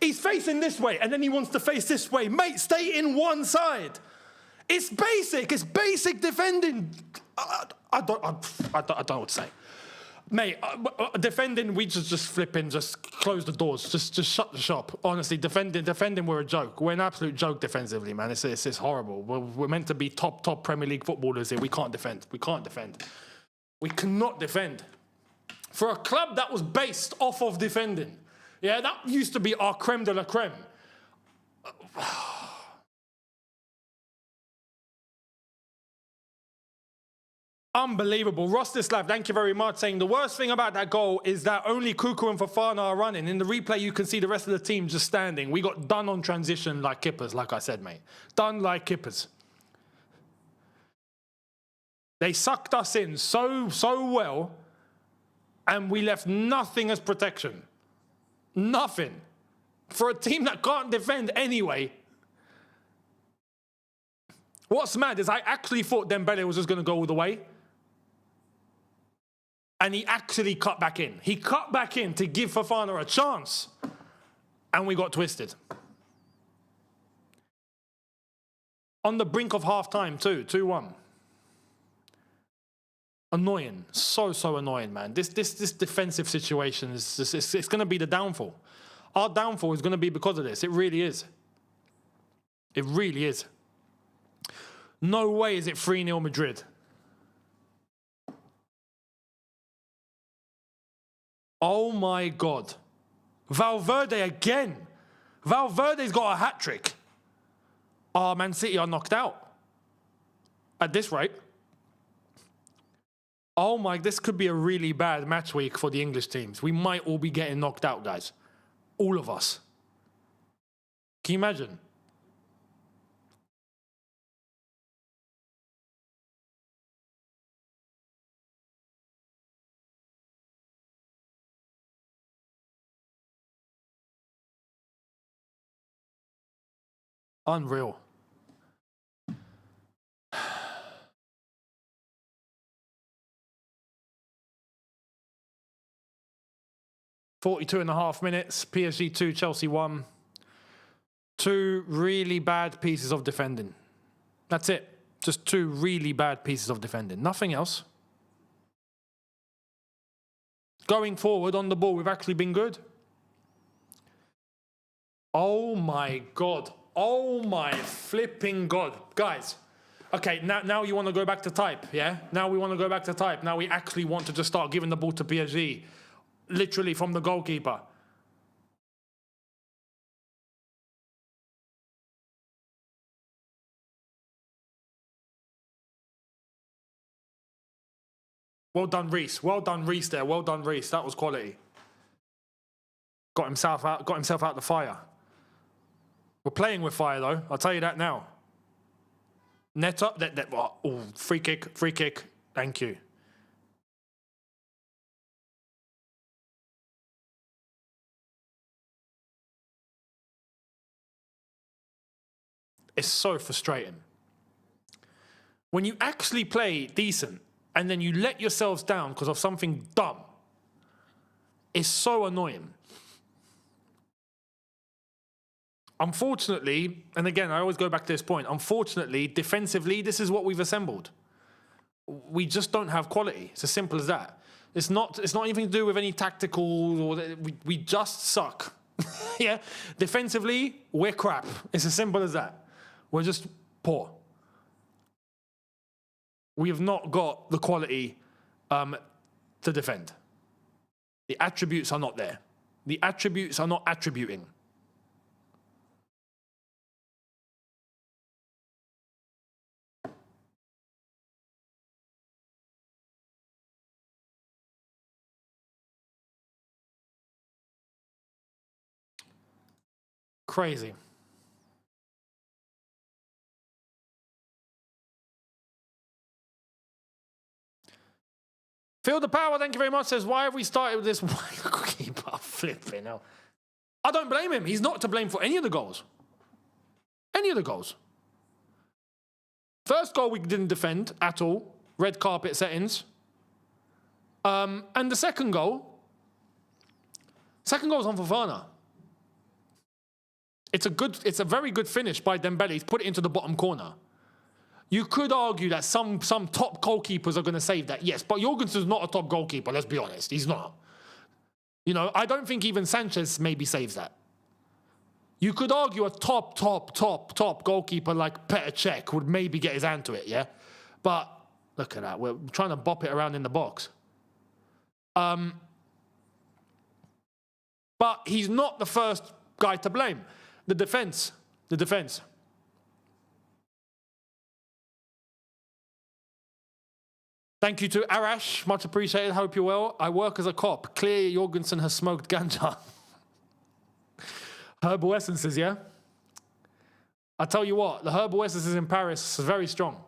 He's facing this way, and then he wants to face this way. Mate, stay in one side. It's basic defending. I don't know what to say. Mate, defending, we just flipping, just close the doors, just shut the shop. Honestly, defending, we're a joke. We're an absolute joke defensively, man. It's horrible. We're meant to be top Premier League footballers here. We can't defend. We cannot defend. For a club that was based off of defending, yeah, that used to be our creme de la creme. Unbelievable. Rostislav, thank you very much, saying the worst thing about that goal is that only Kuku and Fofana are running. In the replay, you can see the rest of the team just standing. We got done on transition like kippers, like I said, mate. Done like kippers. They sucked us in so well, and we left nothing as protection. Nothing. For a team that can't defend anyway. What's mad is I actually thought Dembele was just going to go all the way. And he actually cut back in. He cut back in to give Fofana a chance. And we got twisted. On the brink of half-time too, 2-1. Annoying. So annoying, man. This defensive situation, it's going to be the downfall. Our downfall is going to be because of this. It really is. It really is. No way is it 3-0 Madrid. Oh my God. Valverde again. Valverde's got a hat-trick. Oh, Man City are knocked out. At this rate. Oh my, this could be a really bad match week for the English teams. We might all be getting knocked out, guys. All of us. Can you imagine? Unreal. "42.5 minutes, PSG 2, Chelsea 1. 2 really bad pieces of defending. That's it. Just 2 really bad pieces of defending. Nothing else. Going forward on the ball, we've actually been good. Oh my God. Oh my flipping God. Guys, okay, now you want to go back to type, yeah? Now we want to go back to type. Now we actually want to just start giving the ball to PSG. Literally from the goalkeeper. Well done, Reece. Well done, Reece there. Well done, Reece. That was quality. Got himself out the fire. We're playing with fire, though. I'll tell you that now. Net up. Oh, free kick. Free kick. Thank you. It's so frustrating. When you actually play decent and then you let yourselves down because of something dumb, it's so annoying. Unfortunately, and again, I always go back to this point, unfortunately, defensively, this is what we've assembled. We just don't have quality. It's as simple as that. It's not anything to do with any tactical, or we just suck. Yeah? Defensively, we're crap. It's as simple as that. We're just poor. We have not got the quality to defend. The attributes are not there. The attributes are not attributing. Crazy. Feel the power, thank you very much, says, why have we started with this keeper flipping hell? I don't blame him. He's not to blame for any of the goals. Any of the goals. First goal we didn't defend at all. Red carpet settings. And the second goal's on Fofana. It's a very good finish by Dembele. He's put it into the bottom corner. You could argue that some top goalkeepers are going to save that, yes, but Jorgensen's not a top goalkeeper, let's be honest. He's not. You know, I don't think even Sanchez maybe saves that. You could argue a top goalkeeper like Petr Cech would maybe get his hand to it, yeah? But look at that. We're trying to bop it around in the box. But he's not the first guy to blame. The defense. Thank you to Arash, much appreciated, hope you're well. I work as a cop. Clear Jorgensen has smoked ganja. Herbal essences, yeah? I tell you what, the herbal essences in Paris is very strong.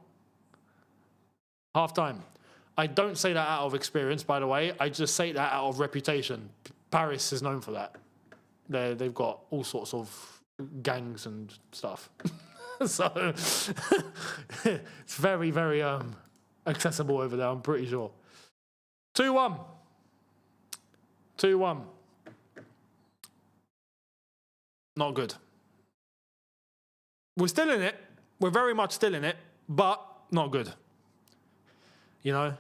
Half time. I don't say that out of experience, by the way. I just say that out of reputation. Paris is known for that. They've got all sorts of gangs and stuff. So it's very, very accessible over there, I'm pretty sure. 2-1. 2-1. Not good. We're still in it. We're very much still in it, but not good. You know?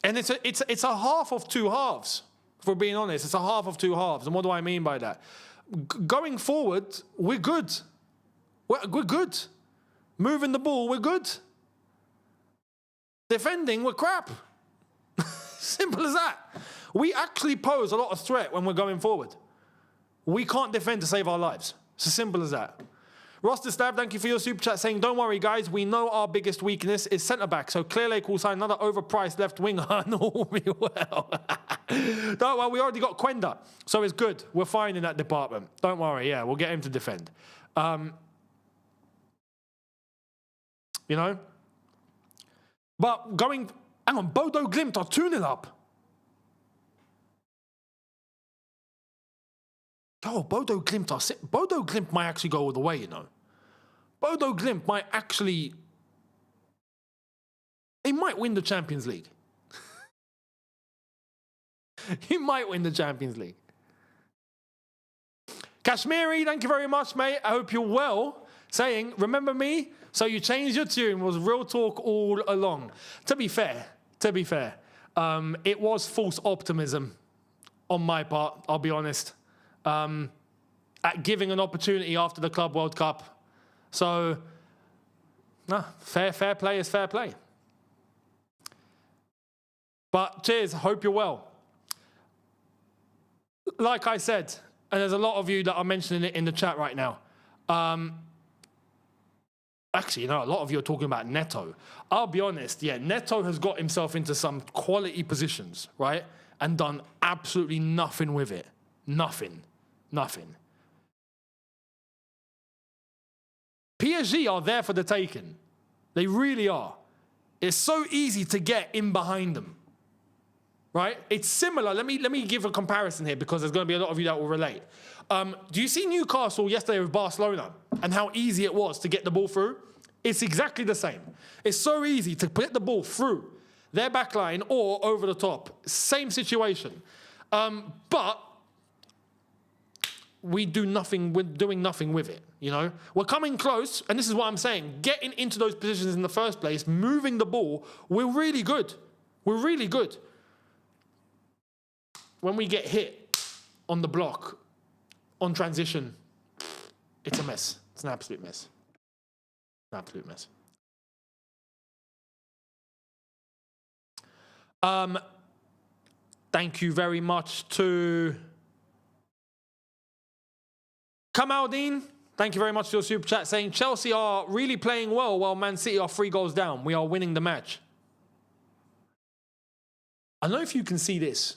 And it's a half of two halves, if we're being honest. It's a half of two halves. And what do I mean by that? Going forward, we're good. We're good. Moving the ball, we're good. Defending, we're crap. Simple as that. We actually pose a lot of threat when we're going forward. We can't defend to save our lives. It's as simple as that. Roster Stab, thank you for your super chat saying, don't worry, guys, we know our biggest weakness is centre-back, so Clearlake will sign another overpriced left winger and all be well. Don't worry, we already got Quenda, so it's good. We're fine in that department. Don't worry, yeah, we'll get him to defend. You know? But going... Hang on, Bodo Glimt are 2-0 up. Oh, Bodo Glimt might actually go all the way, you know. Bodo Glimt might actually... He might win the Champions League. He might win the Champions League. Kashmiri, thank you very much, mate. I hope you're well. saying, remember me? So you changed your tune, was real talk all along. To be fair, it was false optimism on my part, I'll be honest, at giving an opportunity after the Club World Cup. So, fair play is fair play. But cheers, hope you're well. Like I said, and there's a lot of you that are mentioning it in the chat right now. Actually, a lot of you are talking about Neto. I'll be honest, Neto has got himself into some quality positions, right? And done absolutely nothing with it. Nothing. PSG are there for the taking. They really are. It's so easy to get in behind them, right? It's similar. Let me give a comparison here because there's going to be a lot of you that will relate. Do you see Newcastle yesterday with Barcelona and how easy it was to get the ball through? It's exactly the same. It's so easy to put the ball through their back line or over the top. Same situation. But we're doing nothing with it, We're coming close, and this is what I'm saying. Getting into those positions in the first place, moving the ball, we're really good. When we get hit on the block, on transition, it's a mess. It's an absolute mess. Thank you very much to Kamaldeen. Thank you very much for your super chat saying Chelsea are really playing well while Man City are 3 goals down. We are winning the match. I don't know if you can see this,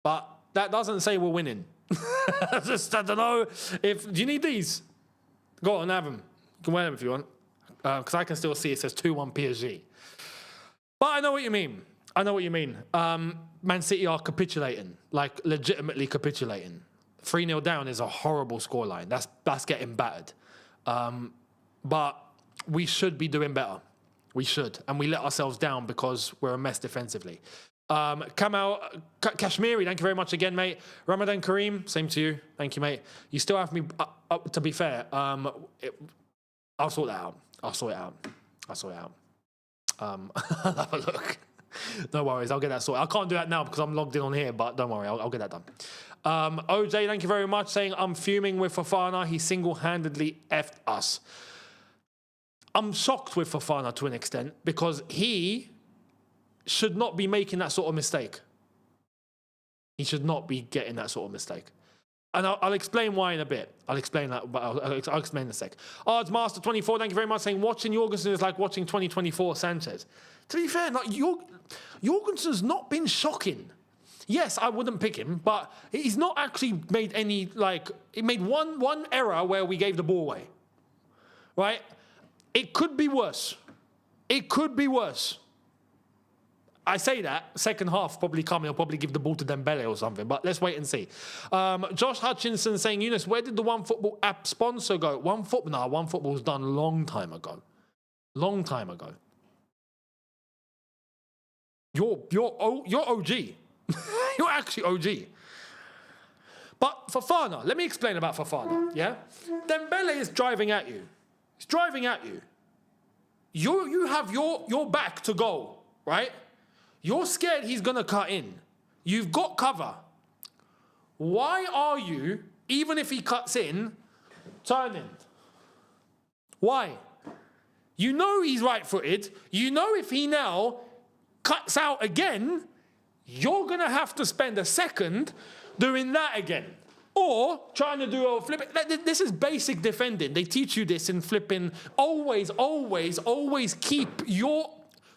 but that doesn't say we're winning. I don't know if... Do you need these? Go on, have them. You can wear them if you want. Because I can still see it says 2-1 PSG. But I know what you mean. Man City are capitulating. Like, legitimately capitulating. 3-0 down is a horrible scoreline. That's getting battered. But we should be doing better. We should. And we let ourselves down because we're a mess defensively. Kamal Kashmiri, thank you very much again, mate. Ramadan Kareem, same to you. Thank you, mate. You still have me, to be fair, I'll sort that out. I'll sort it out. I'll have a look. No worries, I'll get that sorted. I can't do that now because I'm logged in on here, but don't worry, I'll get that done. OJ, thank you very much, saying I'm fuming with Fofana. He single-handedly effed us. I'm shocked with Fofana to an extent because he should not be making that sort of mistake. He should not be getting that sort of mistake. And I'll explain why in a bit. I'll explain that, but I'll explain in a sec. Odds Master 24, thank you very much, saying watching Jorgensen is like watching 2024 Sanchez. To be fair, Jorgensen's not been shocking. Yes, I wouldn't pick him, but he's not actually made any, he made one error where we gave the ball away. Right? It could be worse. I say that, second half probably coming, he'll probably give the ball to Dembele or something, but let's wait and see. Josh Hutchinson saying, Younes, where did the OneFootball app sponsor go? OneFootball was done a long time ago. You're OG. You're actually OG. But Fofana, let me explain about Fofana, Dembele is driving at you. He's driving at you. You have your back to goal, right? You're scared he's going to cut in. You've got cover. Why are you, even if he cuts in, turning? Why? You know he's right-footed. You know if he now cuts out again, you're going to have to spend a second doing that again. Or trying to do a flip. This is basic defending. They teach you this in flipping. Always keep your...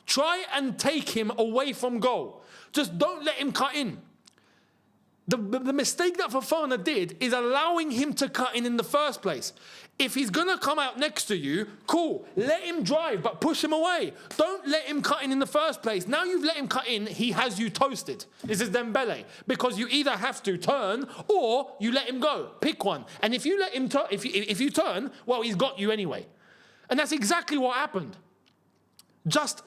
Try and take him away from goal. Just don't let him cut in. The mistake that Fofana did is allowing him to cut in the first place. If he's going to come out next to you, cool. Let him drive, but push him away. Don't let him cut in the first place. Now you've let him cut in, he has you toasted. This is Dembele. Because you either have to turn or you let him go. Pick one. And if you let him if you turn, well, he's got you anyway. And that's exactly what happened. Just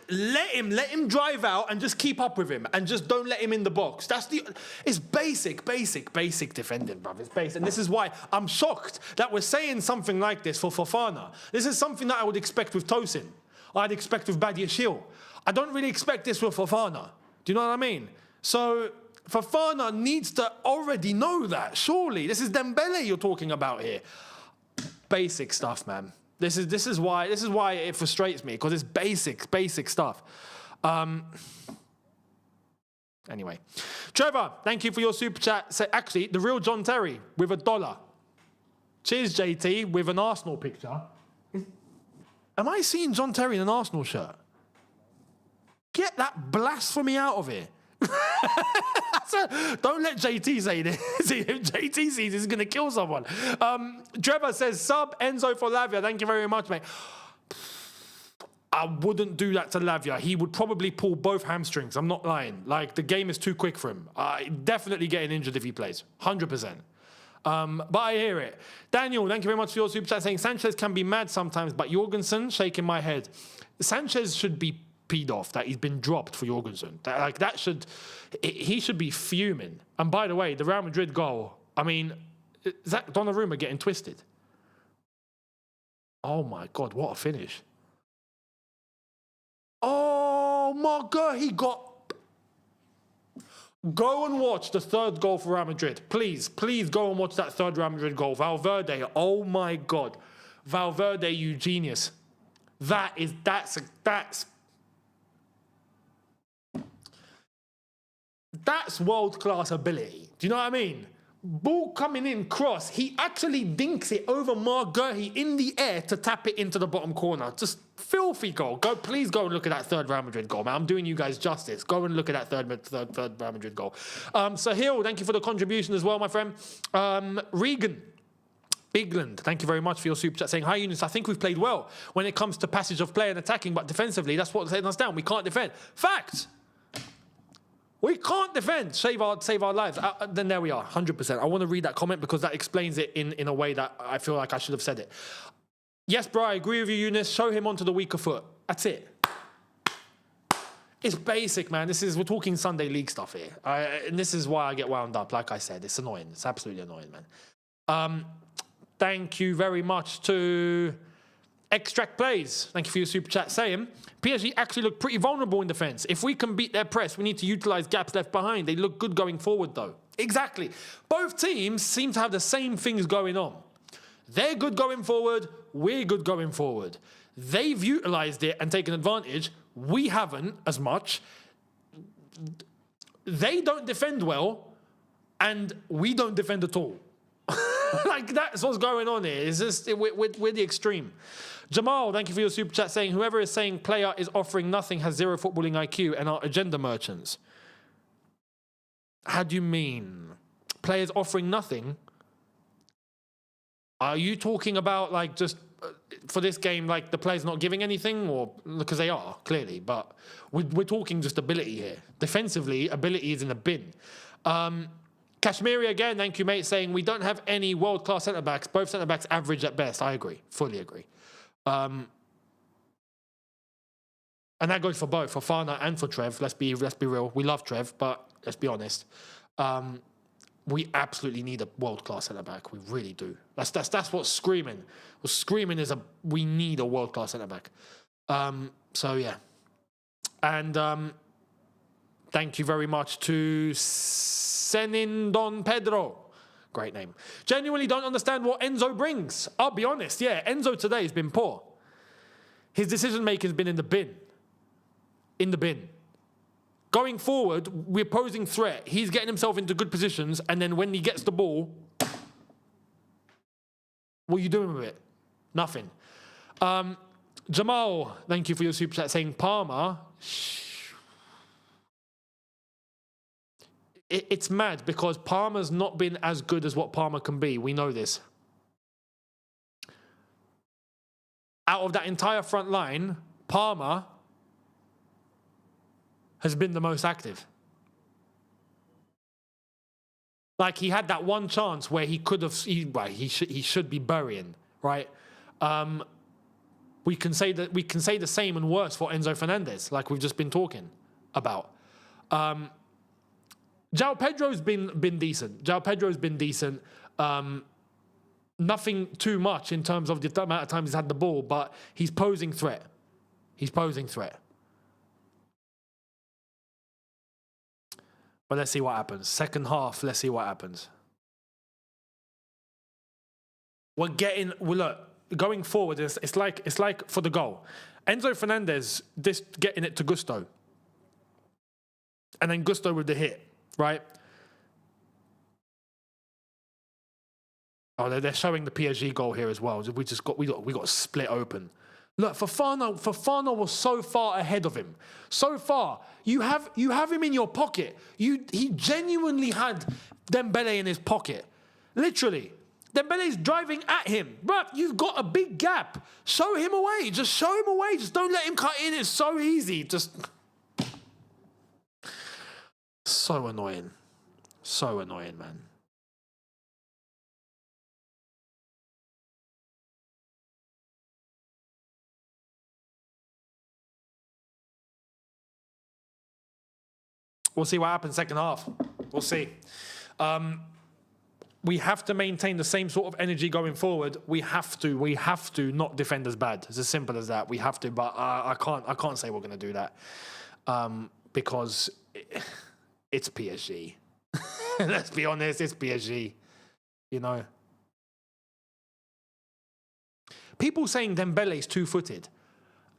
let him drive out and just keep up with him and just don't let him in the box. It's basic defending, bruv. It's basic. And this is why I'm shocked that we're saying something like this for Fofana. This is something that I would expect with Tosin. I'd expect with Badiashile. I don't really expect this with Fofana. Do you know what I mean? So Fofana needs to already know that, surely. This is Dembele you're talking about here. Basic stuff, man. This is why it frustrates me, because it's basic stuff. Anyway, Trevor, thank you for your super chat. Actually, the real John Terry with $1. Cheers, JT, with an Arsenal picture. Am I seeing John Terry in an Arsenal shirt? Get that blasphemy out of here. Don't let JT say this. If JT sees this, he's going to kill someone. Trevor says, sub Enzo for Lavia. Thank you very much, mate. I wouldn't do that to Lavia. He would probably pull both hamstrings. I'm not lying. Like, the game is too quick for him. Definitely getting injured if he plays. 100%. But I hear it. Daniel, thank you very much for your super chat, saying Sanchez can be mad sometimes, but Jorgensen, shaking my head. Sanchez should be peed off that he's been dropped for Jorgensen. He should be fuming. And by the way, the Real Madrid goal, I mean, Zach Donnarumma getting twisted. Oh my God, what a finish. Oh my God, he got... Go and watch the third goal for Real Madrid. Please go and watch that third Real Madrid goal. Valverde, oh my God. Valverde, you genius. That's world-class ability. Do you know what I mean? Ball coming in, cross. He actually dinks it over Marguerite in the air to tap it into the bottom corner. Just filthy goal. Please go and look at that third Real Madrid goal, man. I'm doing you guys justice. Go and look at that third Real Madrid goal. Sahil, thank you for the contribution as well, my friend. Regan. Bigland, thank you very much for your super chat, saying, hi, Younes, I think we've played well when it comes to passage of play and attacking, but defensively, that's what's letting us down. We can't defend. Fact! We can't defend, save our lives. Then there we are, 100%. I want to read that comment because that explains it in a way that I feel like I should have said it. Yes, bro, I agree with you, Younes. Show him onto the weaker foot. That's it. It's basic, man. We're talking Sunday League stuff here. And this is why I get wound up. Like I said, it's annoying. It's absolutely annoying, man. Thank you very much to Extract Plays. Thank you for your super chat, saying, PSG actually look pretty vulnerable in defence. If we can beat their press, we need to utilise gaps left behind. They look good going forward, though. Exactly. Both teams seem to have the same things going on. They're good going forward. We're good going forward. They've utilised it and taken advantage. We haven't as much. They don't defend well, and we don't defend at all. Like, that's what's going on here. It's just, we're the extreme. Jamal, thank you for your super chat, saying, whoever is saying player is offering nothing has zero footballing IQ and are agenda merchants. How do you mean? Players offering nothing? Are you talking about, like, just for this game, like, the players not giving anything? Or because they are, clearly. But we're talking just ability here. Defensively, ability is in the bin. Kashmiri again, thank you, mate, saying we don't have any world-class centre-backs. Both centre-backs average at best. I agree. Fully agree. And that goes for both, for Fana and for Trev. Let's be real. We love Trev, but let's be honest. We absolutely need a world-class centre-back. We really do. That's what's screaming. What's screaming is we need a world-class centre-back. So, yeah. And thank you very much to Senin Don Pedro. Great name. Genuinely don't understand what Enzo brings. I'll be honest, yeah, Enzo today has been poor. His decision-making has been in the bin. In the bin. Going forward, we're posing threat. He's getting himself into good positions, and then when he gets the ball, what are you doing with it? Nothing. Jamal, thank you for your super chat, saying Palmer. It's mad because Palmer's not been as good as what Palmer can be. We know this. Out of that entire front line, Palmer has been the most active. Like, he had that one chance where he could have, he should be burying, right? we can say the same and worse for Enzo Fernandez, like we've just been talking about. João Pedro's been decent. João Pedro's been decent. Nothing too much in terms of the amount of times he's had the ball, but he's posing threat. He's posing threat. But let's see what happens. Second half, let's see what happens. Look, going forward, it's like for the goal. Enzo Fernandez, this getting it to Gusto. And then Gusto with the hit, right? Oh, they're showing the PSG goal here as well. We got split open. Look, Fofana was so far ahead of him. So far. You have him in your pocket. He genuinely had Dembele in his pocket. Literally. Dembele's driving at him. Bruh, you've got a big gap. Show him away. Just show him away. Just don't let him cut in. It's so easy. Just... So annoying. So annoying, man. We'll see what happens second half. We'll see. We have to maintain the same sort of energy going forward. We have to not defend as bad. It's as simple as that. We have to, but I can't say we're going to do that because it's PSG. Let's be honest, it's PSG. You know. People saying Dembele's two-footed.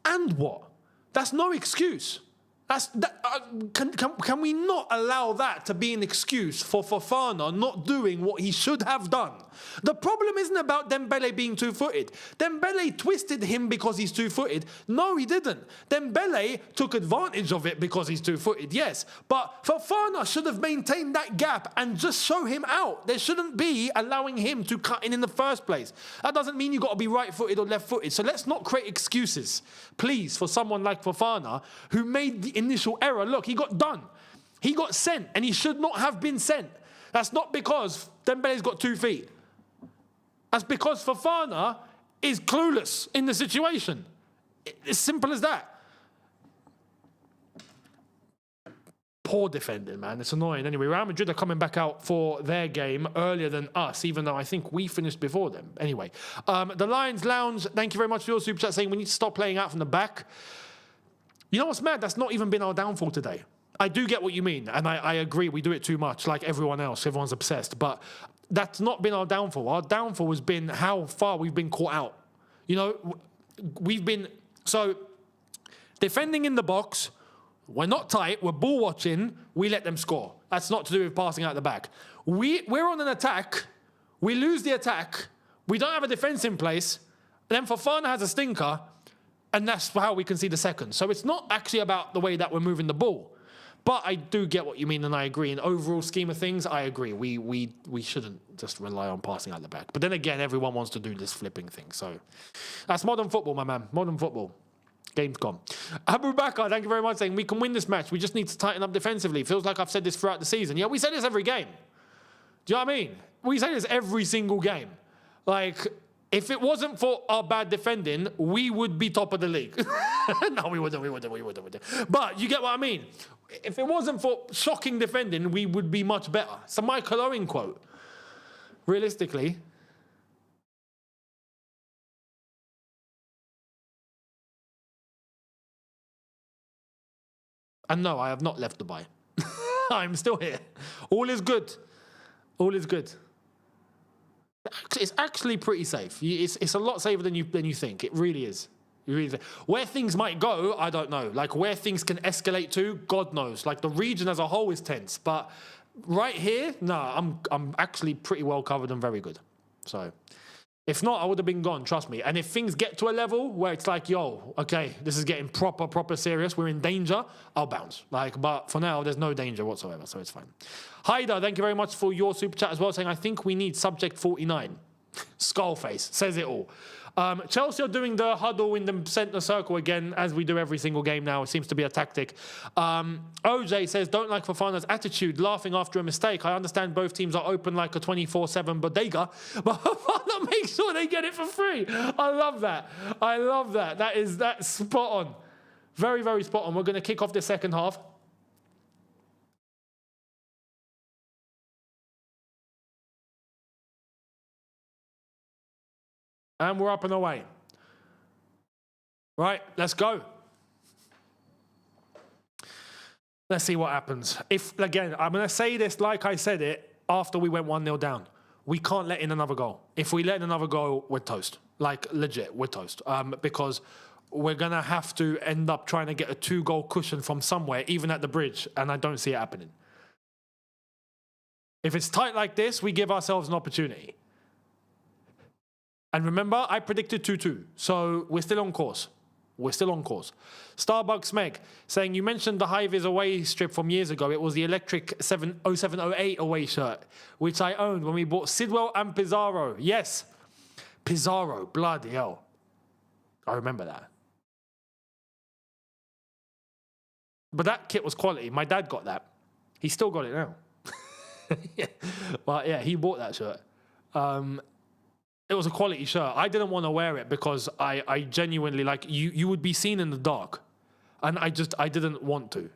And what? That's no excuse. Can we not allow that to be an excuse for Fofana not doing what he should have done? The problem isn't about Dembele being two-footed. Dembele twisted him because he's two-footed. No, he didn't. Dembele took advantage of it because he's two-footed, yes. But Fofana should have maintained that gap and just show him out. There shouldn't be allowing him to cut in the first place. That doesn't mean you've got to be right-footed or left-footed. So let's not create excuses, please, for someone like Fofana who made the initial error. Look, he got done. He got sent, and he should not have been sent. That's not because Dembele's got 2 feet. That's because Fofana is clueless in the situation. It's simple as that. Poor defending, man. It's annoying. Anyway, Real Madrid are coming back out for their game earlier than us, even though I think we finished before them. Anyway, the Lions Lounge, thank you very much for your super chat saying we need to stop playing out from the back. You know what's mad? That's not even been our downfall today. I do get what you mean, and I agree. We do it too much, like everyone else. Everyone's obsessed. But that's not been our downfall. Our downfall has been how far we've been caught out. You know, we've been... So, defending in the box, we're not tight, we're ball watching, we let them score. That's not to do with passing out the back. We're on an attack, we lose the attack, we don't have a defence in place, and then Fofana has a stinker, and that's how we can see the second. So it's not actually about the way that we're moving the ball. But I do get what you mean, and I agree. In overall scheme of things, I agree. We shouldn't just rely on passing out the back. But then again, everyone wants to do this flipping thing. So that's modern football, my man. Modern football. Game's gone. Abu Bakr, thank you very much, saying we can win this match. We just need to tighten up defensively. Feels like I've said this throughout the season. Yeah, we say this every game. Do you know what I mean? We say this every single game. Like, if it wasn't for our bad defending, we would be top of the league. No, we wouldn't. But you get what I mean? If it wasn't for shocking defending, we would be much better. It's a Michael Owen quote. Realistically. And no, I have not left Dubai. I'm still here. All is good. All is good. It's actually pretty safe. It's a lot safer than you think. It really is. Where things might go, I don't know. Like where things can escalate to, God knows. Like the region as a whole is tense, but right here, no, I'm actually pretty well covered and very good. So if not, I would have been gone. Trust me. And if things get to a level where it's like, yo, okay, this is getting proper serious. We're in danger. I'll bounce. But for now, there's no danger whatsoever, so it's fine. Haida, thank you very much for your super chat as well, saying I think we need subject 49. Skullface says it all. Chelsea are doing the huddle in the centre circle again, as we do every single game now. It seems to be a tactic. OJ says, don't like Fofana's attitude, laughing after a mistake. I understand both teams are open like a 24/7 bodega, but Fofana makes sure they get it for free. I love that. I love that. That's spot on. Very, very spot on. We're going to kick off the second half. And we're up and away. Right, let's go. Let's see what happens. Again, I'm going to say this like I said it after we went 1-0 down. We can't let in another goal. If we let in another goal, we're toast. Like, legit, we're toast. Because we're going to have to end up trying to get a 2-goal cushion from somewhere, even at the bridge, and I don't see it happening. If it's tight like this, we give ourselves an opportunity. And remember, I predicted 2-2, so we're still on course. We're still on course. Starbucks Meg saying, you mentioned the Hive away strip from years ago. It was the electric 0708 away shirt, which I owned when we bought Sidwell and Pizarro. Yes, Pizarro, bloody hell. I remember that. But that kit was quality. My dad got that. He's still got it now. Yeah. But yeah, he bought that shirt. It was a quality shirt. I didn't want to wear it because I genuinely, like, you would be seen in the dark. And I didn't want to.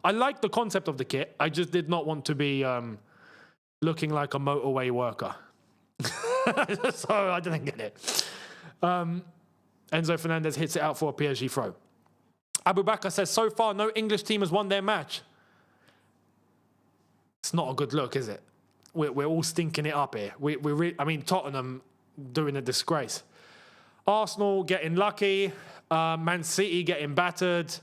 I liked the concept of the kit. I just did not want to be looking like a motorway worker. So I didn't get it. Enzo Fernandez hits it out for a PSG throw. Abu Bakr says, so far, no English team has won their match. It's not a good look, is it? We're all stinking it up here. I mean, Tottenham doing a disgrace. Arsenal getting lucky. Man City getting battered.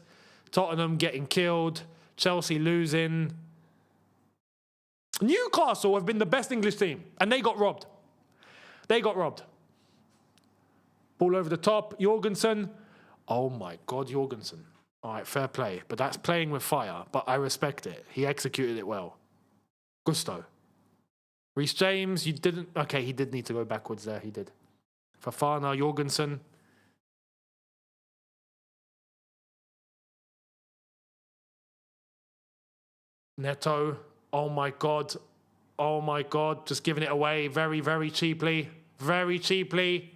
Tottenham getting killed. Chelsea losing. Newcastle have been the best English team, and they got robbed. They got robbed. Ball over the top. Jorgensen. Oh my God, Jorgensen. All right, fair play. But that's playing with fire. But I respect it. He executed it well. Gusto. Reece James, you didn't... Okay, he did need to go backwards there. He did. Fofana, Jorgensen. Neto. Oh my God. Oh my God. Just giving it away very, very cheaply. Very cheaply.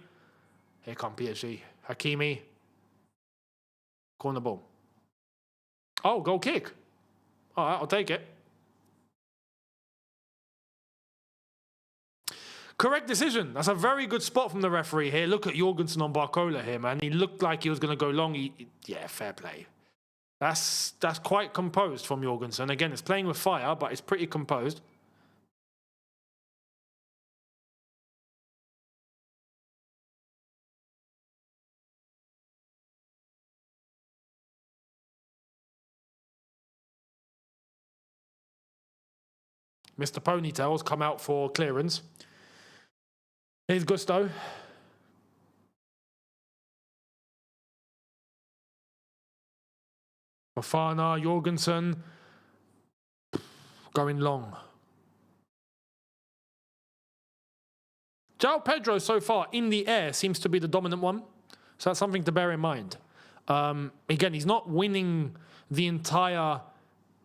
Here come PSG. Hakimi. Corner ball. Oh, goal kick. All right, I'll take it. Correct decision. That's a very good spot from the referee here. Look at Jorgensen on Barcola here, man. He looked like he was going to go long. Yeah, fair play. That's quite composed from Jorgensen. Again, it's playing with fire, but it's pretty composed. Mr. Ponytails come out for clearance. Here's Gusto. Fofana, Jorgensen. Going long. João Pedro so far in the air seems to be the dominant one. So that's something to bear in mind. Again, he's not winning the entire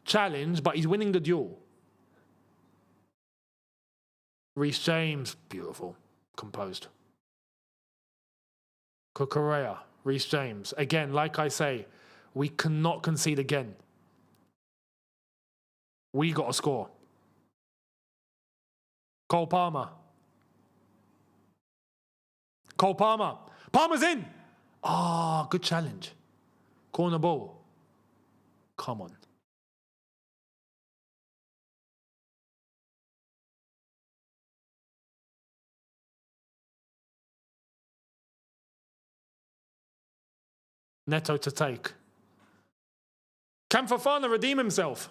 challenge, but he's winning the duel. Reece James, beautiful, composed. Cucurella, Reece James. Again, like I say, we cannot concede again. We got to score. Cole Palmer. Cole Palmer. Palmer's in. Ah, good challenge. Corner ball. Come on. Neto to take. Can Fofana redeem himself?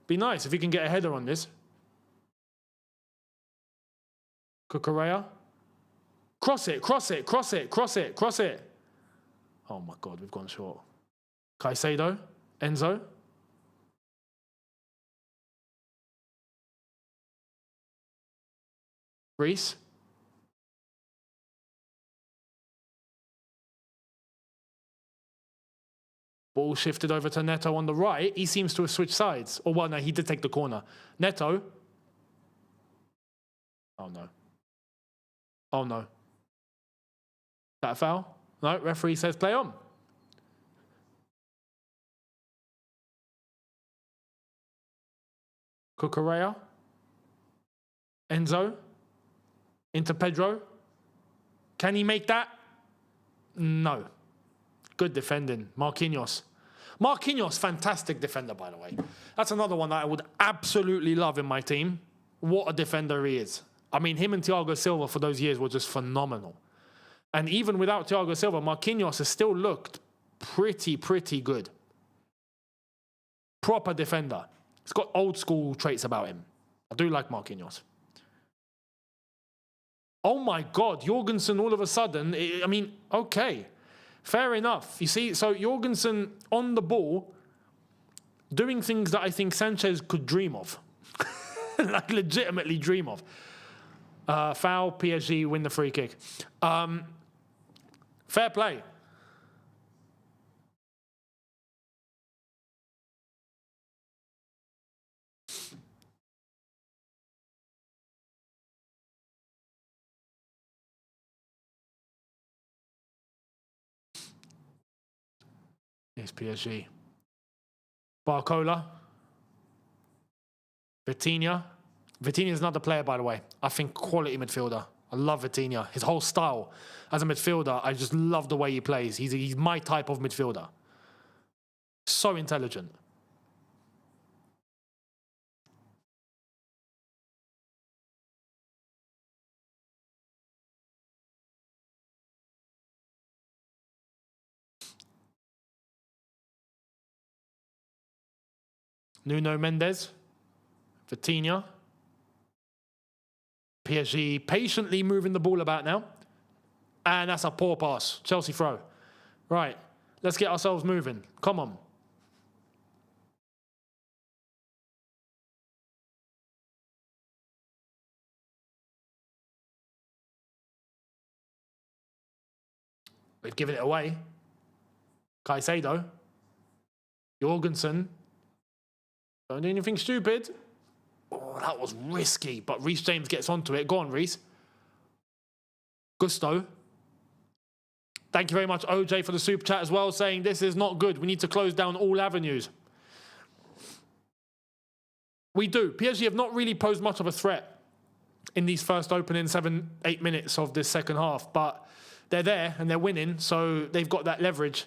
Be nice if he can get a header on this. Cucurella. Cross it, cross it, cross it, cross it, cross it. Oh my God, we've gone short. Caicedo. Enzo. Reece. Ball shifted over to Neto on the right. He seems to have switched sides. Or, well, no, he did take the corner. Neto. Oh, no. Oh, no. Is that a foul? No, referee says play on. Cucurella. Enzo. Into Pedro. Can he make that? No. Good defending. Marquinhos. Marquinhos, fantastic defender, by the way. That's another one that I would absolutely love in my team. What a defender he is. I mean, him and Thiago Silva for those years were just phenomenal. And even without Thiago Silva, Marquinhos has still looked pretty good. Proper defender. He's got old school traits about him. I do like Marquinhos. Oh my God, Jorgensen all of a sudden, I mean, okay. Fair enough. You see, so Jorgensen on the ball, doing things that I think Sanchez could dream of. Like legitimately dream of. Foul, PSG win the free kick. Fair play. Here's PSG. Barcola. Vitinha. Vitinha is another player, by the way. I think quality midfielder. I love Vitinha. His whole style as a midfielder, I just love the way he plays. He's my type of midfielder. So intelligent. Nuno Mendes. Vitinha. PSG patiently moving the ball about now. And that's a poor pass. Chelsea throw. Right. Let's get ourselves moving. Come on. We've given it away. Caicedo. Jorgensen. Don't do anything stupid. Oh, that was risky. But Reece James gets onto it. Go on, Reece. Gusto. Thank you very much, OJ, for the super chat as well, saying this is not good. We need to close down all avenues. We do. PSG have not really posed much of a threat in these first opening 7-8 minutes of this second half, but they're there and they're winning, so they've got that leverage.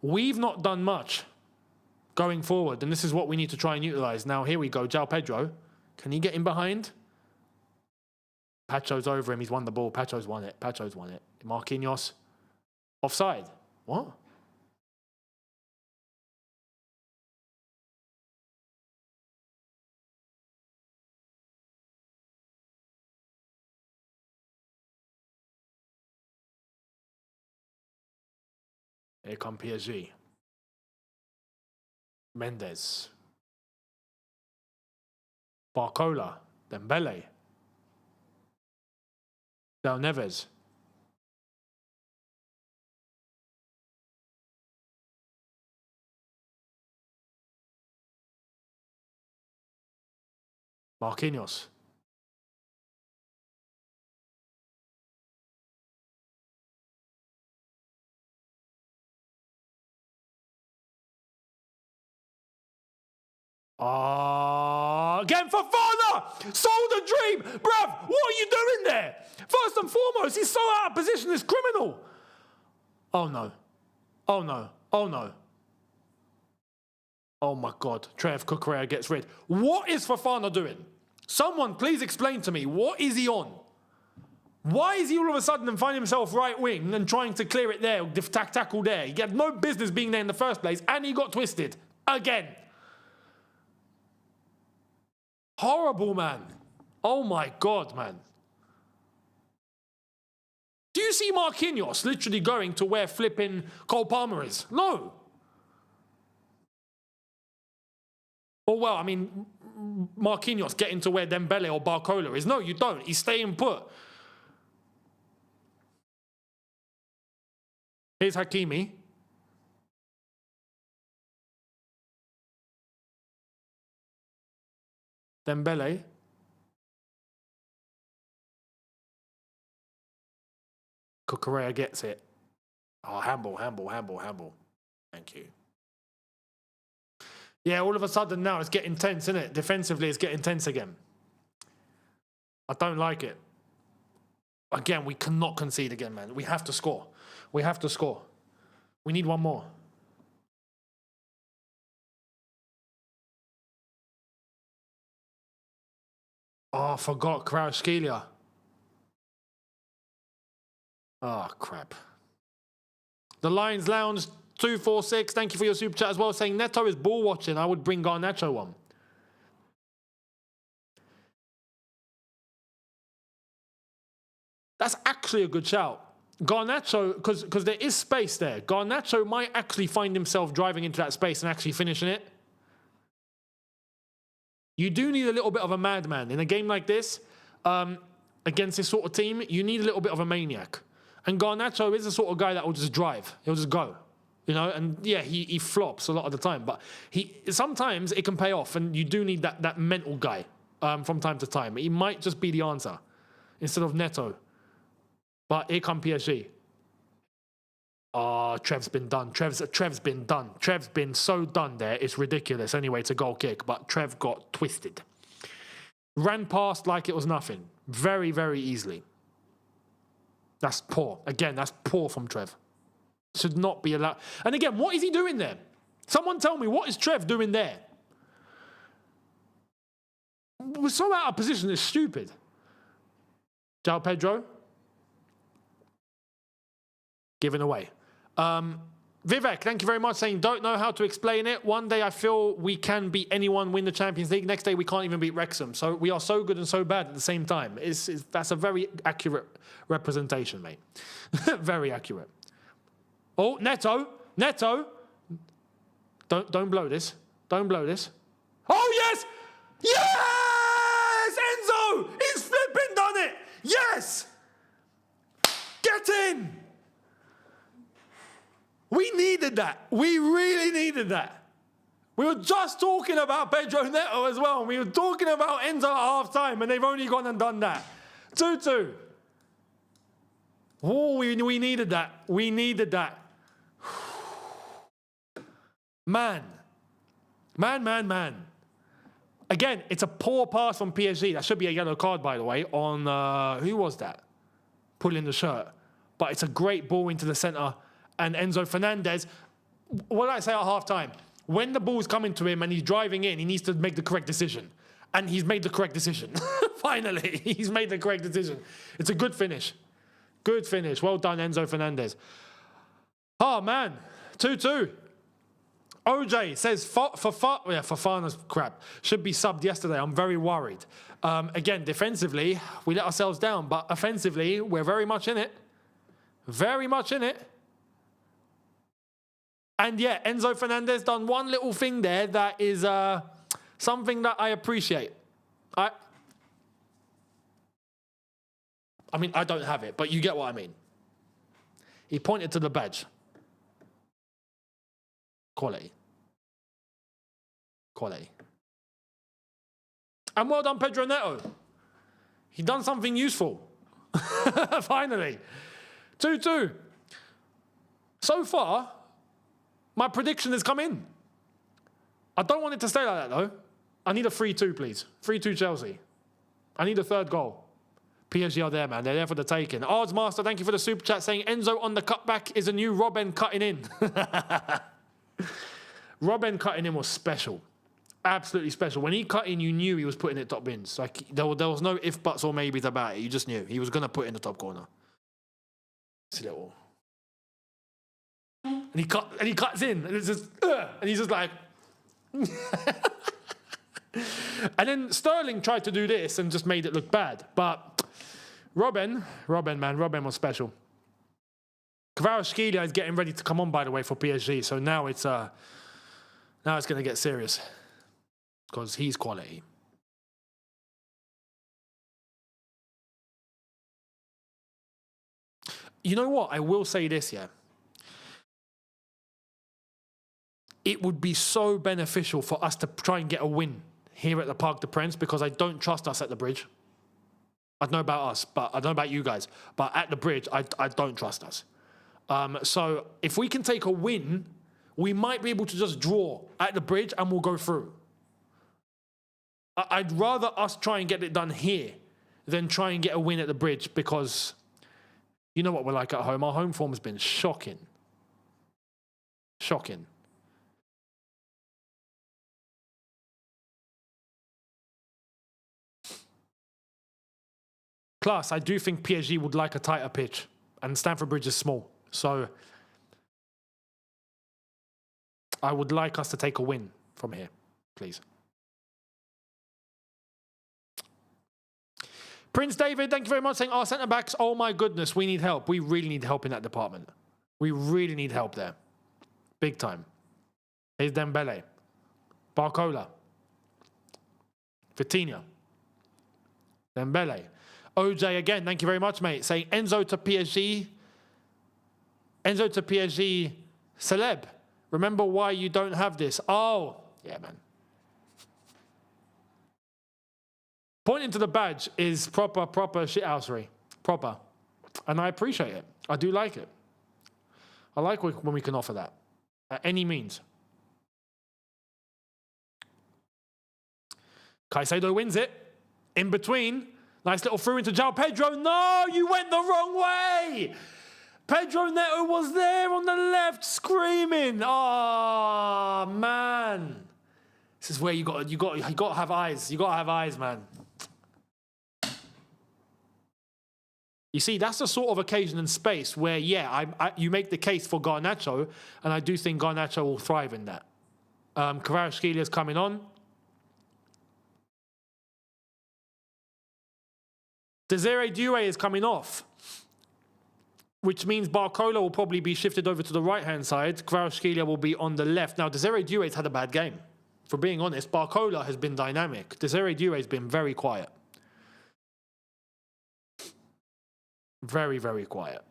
We've not done much going forward, and this is what we need to try and utilise. Now, here we go. João Pedro. Can he get in behind? Pacho's over him. He's won the ball. Pacho's won it. Pacho's won it. Marquinhos. Offside. What? Here come PSG. Mendes. Barcola. Dembele. Del Neves. Marquinhos. Again for Fofana! Sold a dream! Bruv, what are you doing there? First and foremost, he's so out of position, it's criminal. Oh no. Oh no. Oh no. Oh my God. Trev Cucurella gets rid. What is Fofana doing? Someone please explain to me, what is he on? Why is he all of a sudden finding himself right wing and trying to clear it there, tackle there? He had no business being there in the first place, and he got twisted. Again. Horrible, man. Oh my God, man. Do you see Marquinhos literally going to where flipping Cole Palmer is? No. Or well, I mean, Marquinhos getting to where Dembele or Barcola is. No, you don't. He's staying put. Here's Hakimi. Dembele. Cucurella gets it. Oh, handball. Thank you. Yeah, all of a sudden now it's getting tense, isn't it? Defensively, it's getting tense again. I don't like it. Again, we cannot concede again, man. We have to score. We need one more. Oh, I forgot Kvaratskhelia. Oh, crap. The Lions Lounge 246, thank you for your super chat as well, saying Neto is ball watching. I would bring Garnacho on. That's actually a good shout. Garnacho, because there is space there. Garnacho might actually find himself driving into that space and actually finishing it. You do need a little bit of a madman. In a game like this, against this sort of team, you need a little bit of a maniac. And Garnacho is the sort of guy that will just drive. He'll just go. You know, and yeah, he flops a lot of the time. But sometimes it can pay off, and you do need that mental guy from time to time. He might just be the answer instead of Neto. But here come PSG. Oh, Trev's been done. Trev's been done. Trev's been so done there. It's ridiculous. Anyway, it's a goal kick, but Trev got twisted. Ran past like it was nothing. Very, very easily. That's poor. Again, that's poor from Trev. Should not be allowed. And again, what is he doing there? Someone tell me, what is Trev doing there? We're so out of position, it's stupid. João Pedro. Given away. Vivek, thank you very much, saying, don't know how to explain it. One day I feel we can beat anyone, win the Champions League. Next day we can't even beat Wrexham. So we are so good and so bad at the same time. That's a very accurate representation, mate. Very accurate. Oh, Neto. Don't blow this. Don't blow this. Oh, yes! Yes! Enzo! He's flipping done it! Yes! Get in! We needed that. We really needed that. We were just talking about Pedro Neto as well. We were talking about Enzo at half-time, and they've only gone and done that. 2-2. Oh, we needed that. We needed that. Man. Again, it's a poor pass from PSG. That should be a yellow card, by the way, on, who was that? Pulling the shirt. But it's a great ball into the centre. And Enzo Fernandez, what did I say at half-time? When the ball's coming to him and he's driving in, he needs to make the correct decision. And he's made the correct decision. Finally, he's made the correct decision. It's a good finish. Good finish. Well done, Enzo Fernandez. Oh, man. 2-2. OJ says, Fofana's crap. Should be subbed yesterday. I'm very worried. Again, defensively, we let ourselves down. But offensively, we're very much in it. Very much in it. And yeah, Enzo Fernandez done one little thing there that is something that I appreciate. I mean, I don't have it, but you get what I mean. He pointed to the badge. Quality. And well done, Pedro Neto. He done something useful. Finally. 2-2. So far, my prediction has come in. I don't want it to stay like that, though. I need a 3-2, please. 3-2 Chelsea. I need a third goal. PSG are there, man. They're there for the taking. Odds Master, thank you for the super chat, saying Enzo on the cutback is a new Robben cutting in. Robben cutting in was special. Absolutely special. When he cut in, you knew he was putting it top bins. Like, there was no if, buts, or maybes about it. You just knew. He was going to put it in the top corner. It's a little... And he cuts in, and it's just, and he's just like, and then Sterling tried to do this and just made it look bad. But Robben was special. Kvaratskhelia is getting ready to come on, by the way, for PSG. So now it's going to get serious because he's quality. You know what? I will say this, yeah. It would be so beneficial for us to try and get a win here at the Parc des Princes because I don't trust us at the bridge. I don't know about us, but I don't know about you guys. But at the bridge, I don't trust us. So if we can take a win, we might be able to just draw at the bridge and we'll go through. I'd rather us try and get it done here than try and get a win at the bridge because you know what we're like at home. Our home form has been shocking. Shocking. Plus, I do think PSG would like a tighter pitch and Stamford Bridge is small. So I would like us to take a win from here, please. Prince David, thank you very much, saying our centre-backs, oh my goodness, we need help. We really need help in that department. We really need help there. Big time. Here's Dembele. Barcola. Vitinha. Dembele. OJ again, thank you very much, mate. Saying Enzo to PSG. Enzo to PSG. Celeb. Remember why you don't have this. Oh, yeah, man. Pointing to the badge is proper shithousery. Proper. And I appreciate it. I do like it. I like when we can offer that. At any means. Caicedo wins it. In between. Nice little through into João Pedro. No, you went the wrong way. Pedro Neto was there on the left screaming. Oh, man. This is where you got to have eyes. You got to have eyes, man. You see, that's the sort of occasion and space where, yeah, you make the case for Garnacho, and I do think Garnacho will thrive in that. Kvaratskhelia is coming on. Desiree Doué is coming off, which means Barcola will probably be shifted over to the right-hand side. Kvaratskhelia will be on the left. Now, Desiree Doué's had a bad game. For being honest, Barcola has been dynamic. Desiree Doué's been very quiet. Very, very quiet.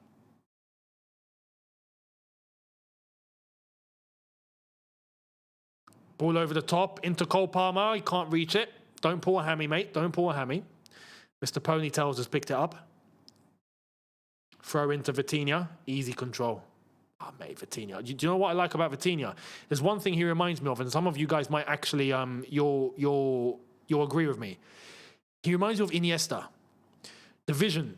Ball over the top into Cole Palmer. He can't reach it. Don't pull a hammy, mate. Don't pull a hammy. Mr. Ponytails has picked it up. Throw into Vitinha. Easy control. Oh, mate, Vitinha. Do you know what I like about Vitinha? There's one thing he reminds me of, and some of you guys might actually, you'll agree with me. He reminds you of Iniesta. The vision.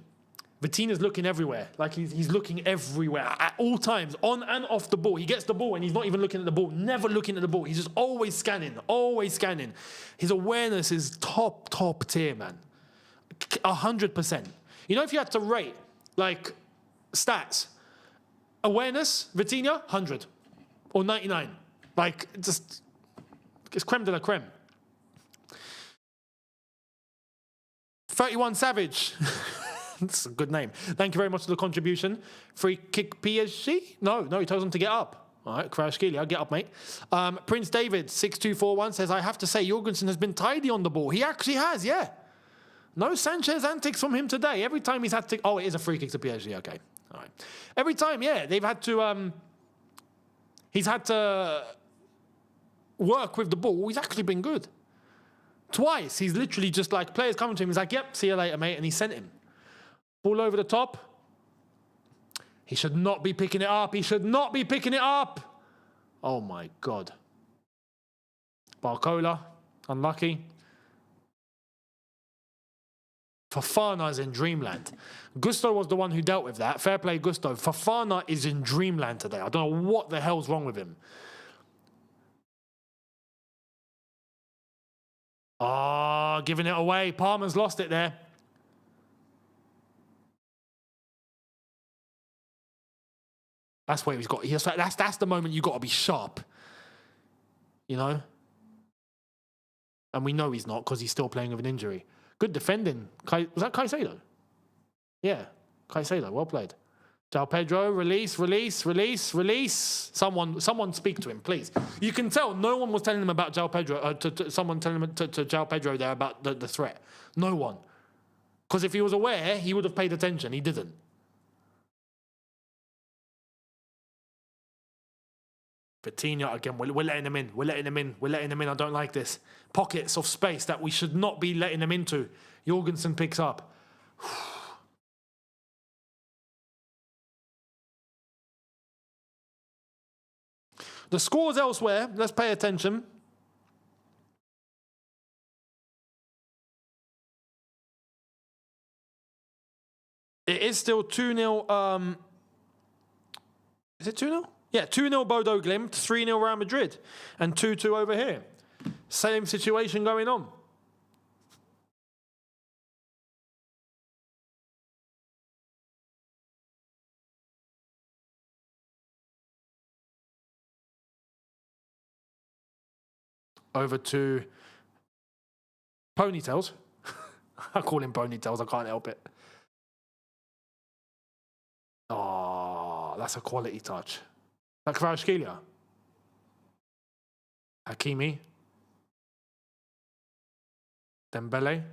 Vitinha's looking everywhere. Like he's looking everywhere at all times, on and off the ball. He gets the ball and he's not even looking at the ball, never looking at the ball. He's just always scanning, always scanning. His awareness is top tier, man. 100%. You know, if you had to rate, like, stats, awareness, Vitinha, 100 or 99. Like, just, it's creme de la creme. 31 Savage. That's a good name. Thank you very much for the contribution. Free kick PSG? No, he tells them to get up. All right, Kvaratskhelia, get up, mate. Prince David, 6241, says, I have to say, Jorgensen has been tidy on the ball. He actually has, yeah. No Sanchez antics from him today. Every time he's had to... Oh, it is a free kick to PSG. Okay. All right. Every time, yeah, they've had to... he's had to work with the ball. He's actually been good. Twice, he's literally just like... Players coming to him, he's like, yep, see you later, mate. And he sent him. Ball over the top. He should not be picking it up. He should not be picking it up. Oh, my God. Barcola, unlucky. Fofana's in dreamland. Gusto was the one who dealt with that. Fair play, Gusto. Fofana is in dreamland today. I don't know what the hell's wrong with him. Ah, giving it away. Palmer's lost it there. That's where he's got. That's the moment you got to be sharp. You know? And we know he's not because he's still playing with an injury. Good defending. Was that Caicedo? Yeah, Caicedo. Well played. João Pedro, release. Someone speak to him, please. You can tell no one was telling him about João Pedro. Someone telling him to João Pedro there about the threat. No one. Because if he was aware, he would have paid attention. He didn't. Vitinha again. We're letting him in. We're letting him in. We're letting him in. I don't like this. Pockets of space that we should not be letting him into. Jorgensen picks up. The scores elsewhere. Let's pay attention. It is still 2-0. Is it 2-0? Yeah, 2-0 Bodo Glimt, 3-0 Real Madrid, and 2-2 over here. Same situation going on. Over to Ponytails. I call him Ponytails, I can't help it. Oh, that's a quality touch. That Kvaratskhelia. Hakimi. Dembele.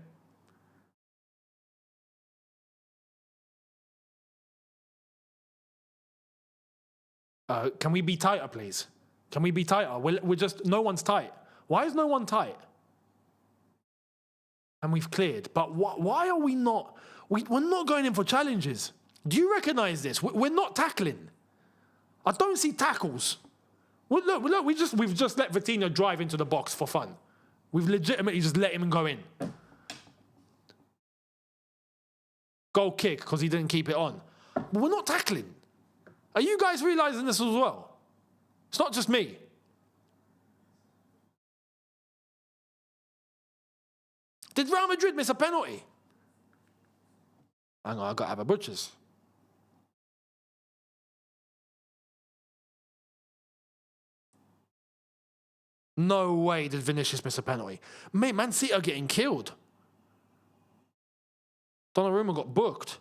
Can we be tighter, please? Can we be tighter? We're just, no one's tight. Why is no one tight? And we've cleared. But why are we not? We're not going in for challenges. Do you recognise this? We're not tackling. I don't see tackles. Well, look, we've just let Vitinha drive into the box for fun. We've legitimately just let him go in. Goal kick because he didn't keep it on. But we're not tackling. Are you guys realising this as well? It's not just me. Did Real Madrid miss a penalty? Hang on, I've got to have a butcher's. No way did Vinicius miss a penalty. Mate, Man City are getting killed. Donnarumma got booked.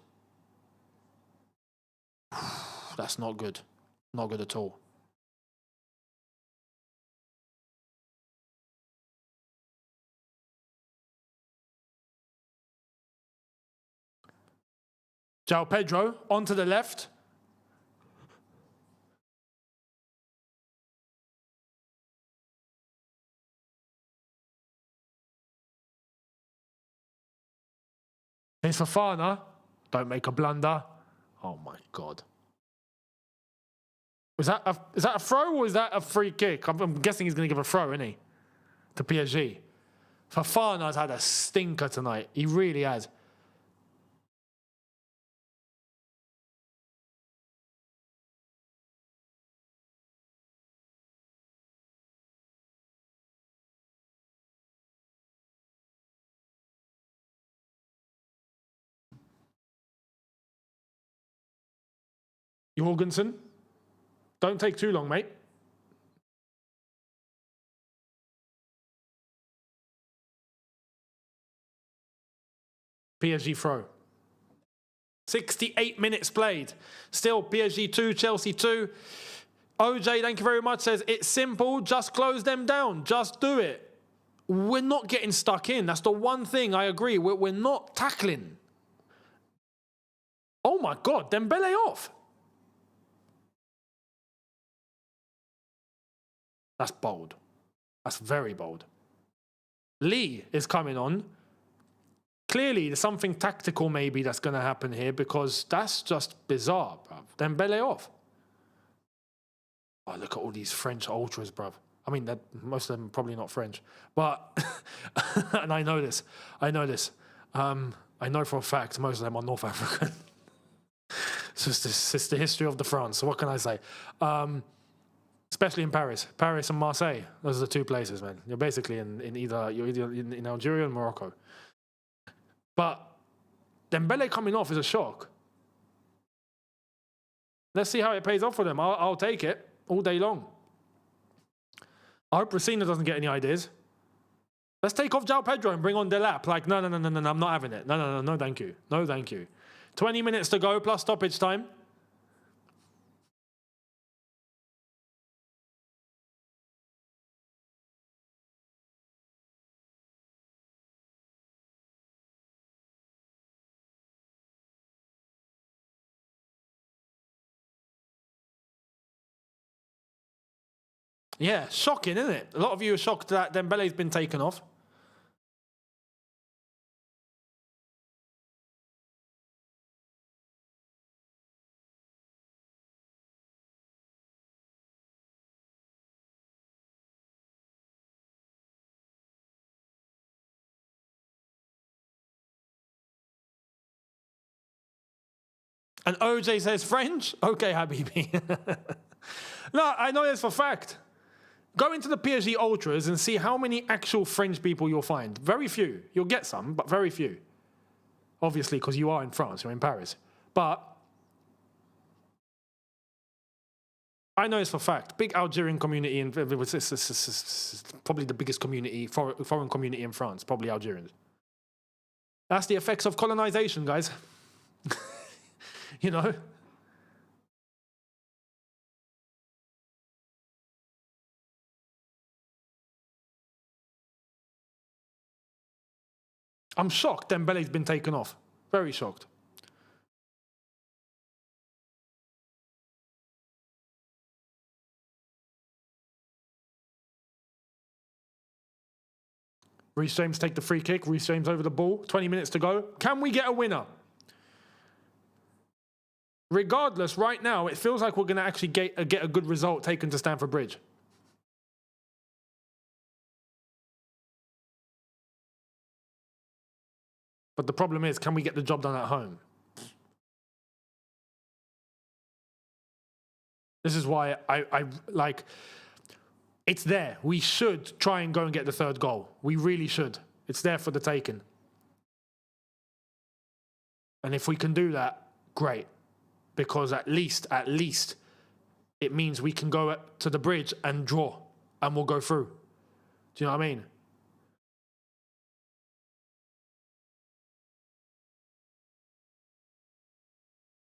That's not good. Not good at all. João Pedro onto the left. It's Fofana. Don't make a blunder. Oh my God. Is that a throw or is that a free kick? I'm guessing he's going to give a throw, isn't he? To PSG. Fofana's had a stinker tonight. He really has. Jorgensen. Don't take too long, mate. PSG throw. 68 minutes played. Still PSG 2, Chelsea 2. OJ, thank you very much, says, it's simple. Just close them down. Just do it. We're not getting stuck in. That's the one thing I agree. We're not tackling. Oh my God, Dembele off. That's bold. That's very bold. Lee is coming on. Clearly, there's something tactical maybe that's going to happen here because that's just bizarre, bruv. Dembele off. Oh, look at all these French ultras, bruv. I mean, most of them are probably not French. But, and I know this. I know this. I know for a fact most of them are North African. It's the history of the France. So what can I say? Especially in Paris. Paris and Marseille. Those are the two places, man. You're basically you're either in Algeria and Morocco. But Dembele coming off is a shock. Let's see how it pays off for them. I'll take it all day long. I hope Racina doesn't get any ideas. Let's take off João Pedro and bring on Delap. Like, no, I'm not having it. No, thank you. No, thank you. 20 minutes to go plus stoppage time. Yeah, shocking, isn't it? A lot of you are shocked that Dembele's been taken off. And OJ says French? Okay, Habibi. No, I know this for a fact. Go into the PSG Ultras and see how many actual French people you'll find. Very few. You'll get some, but very few. Obviously, because you are in France, you're in Paris. But I know it's for a fact. Big Algerian community, and it's probably the biggest community, foreign community in France, probably Algerians. That's the effects of colonization, guys. You know? I'm shocked Dembele's been taken off. Very shocked. Reece James take the free kick. Reece James over the ball. 20 minutes to go. Can we get a winner? Regardless, right now, it feels like we're going to actually get a good result taken to Stamford Bridge. But the problem is, can we get the job done at home? This is why I like... It's there. We should try and go and get the third goal. We really should. It's there for the taking. And if we can do that, great. Because at least, it means we can go to the bridge and draw. And we'll go through. Do you know what I mean?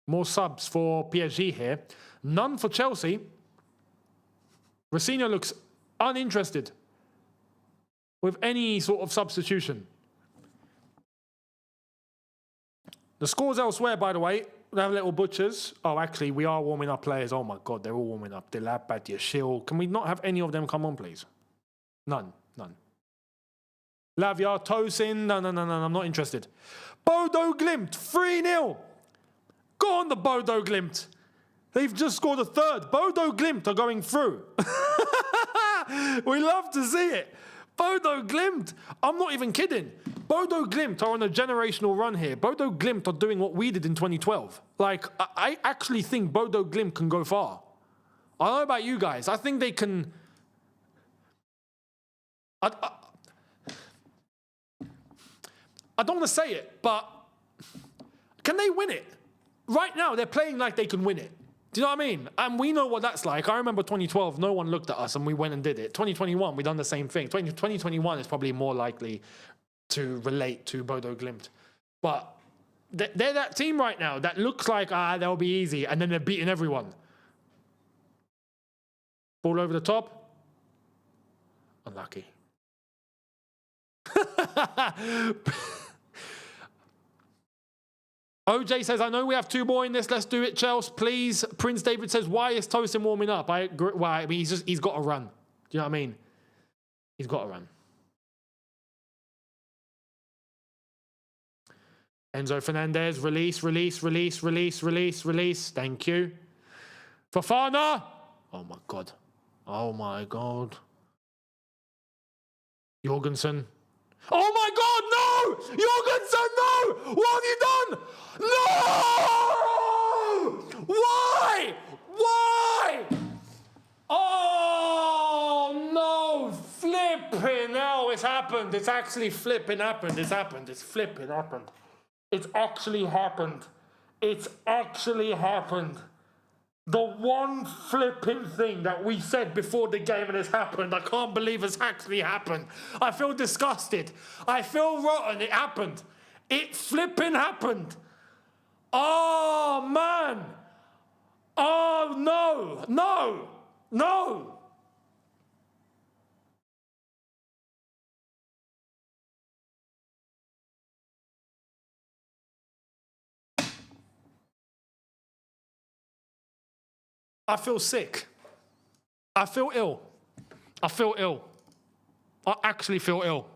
More subs for PSG here. None for Chelsea. Rafinha looks uninterested with any sort of substitution. The scores elsewhere, by the way, we have little butchers. Oh, actually, we are warming up players. Oh, my God, they're all warming up. Delap, Badia, Shill. Can we not have any of them come on, please? None. Lavia, Tosin. No, I'm not interested. Bodo Glimt, 3-0. Go on, the Bodo Glimt. They've just scored a third. Bodo Glimt are going through. We love to see it. Bodo Glimt. I'm not even kidding. Bodo Glimt are on a generational run here. Bodo Glimt are doing what we did in 2012. Like, I actually think Bodo Glimt can go far. I don't know about you guys. I think they can... I don't want to say it, but can they win it? Right now, they're playing like they can win it. Do you know what I mean? And we know what that's like. I remember 2012, no one looked at us and we went and did it. 2021, we done the same thing. 2021 is probably more likely to relate to Bodo Glimt. But they're that team right now that looks like, they'll be easy. And then they're beating everyone. Ball over the top. Unlucky. OJ says, I know we have two more in this. Let's do it, Chelsea, please. Prince David says, why is Tosin warming up? I agree. Why? I mean, he's got to run. Do you know what I mean? He's got to run. Enzo Fernandez, release. Thank you. Fofana. Oh, my God. Jorgensen. Oh my God, no! Jorgensen, no! What have you done? No! Why? Oh no! Flipping hell, it's happened. It's actually flipping happened. It's happened. It's flipping happened. It's actually happened. It's actually happened. The one flipping thing that we said before the game and it's happened, I can't believe it's actually happened. I feel disgusted. I feel rotten. It happened. It flipping happened. Oh, man. Oh, no. I feel sick. I feel ill. I feel ill. I actually feel ill.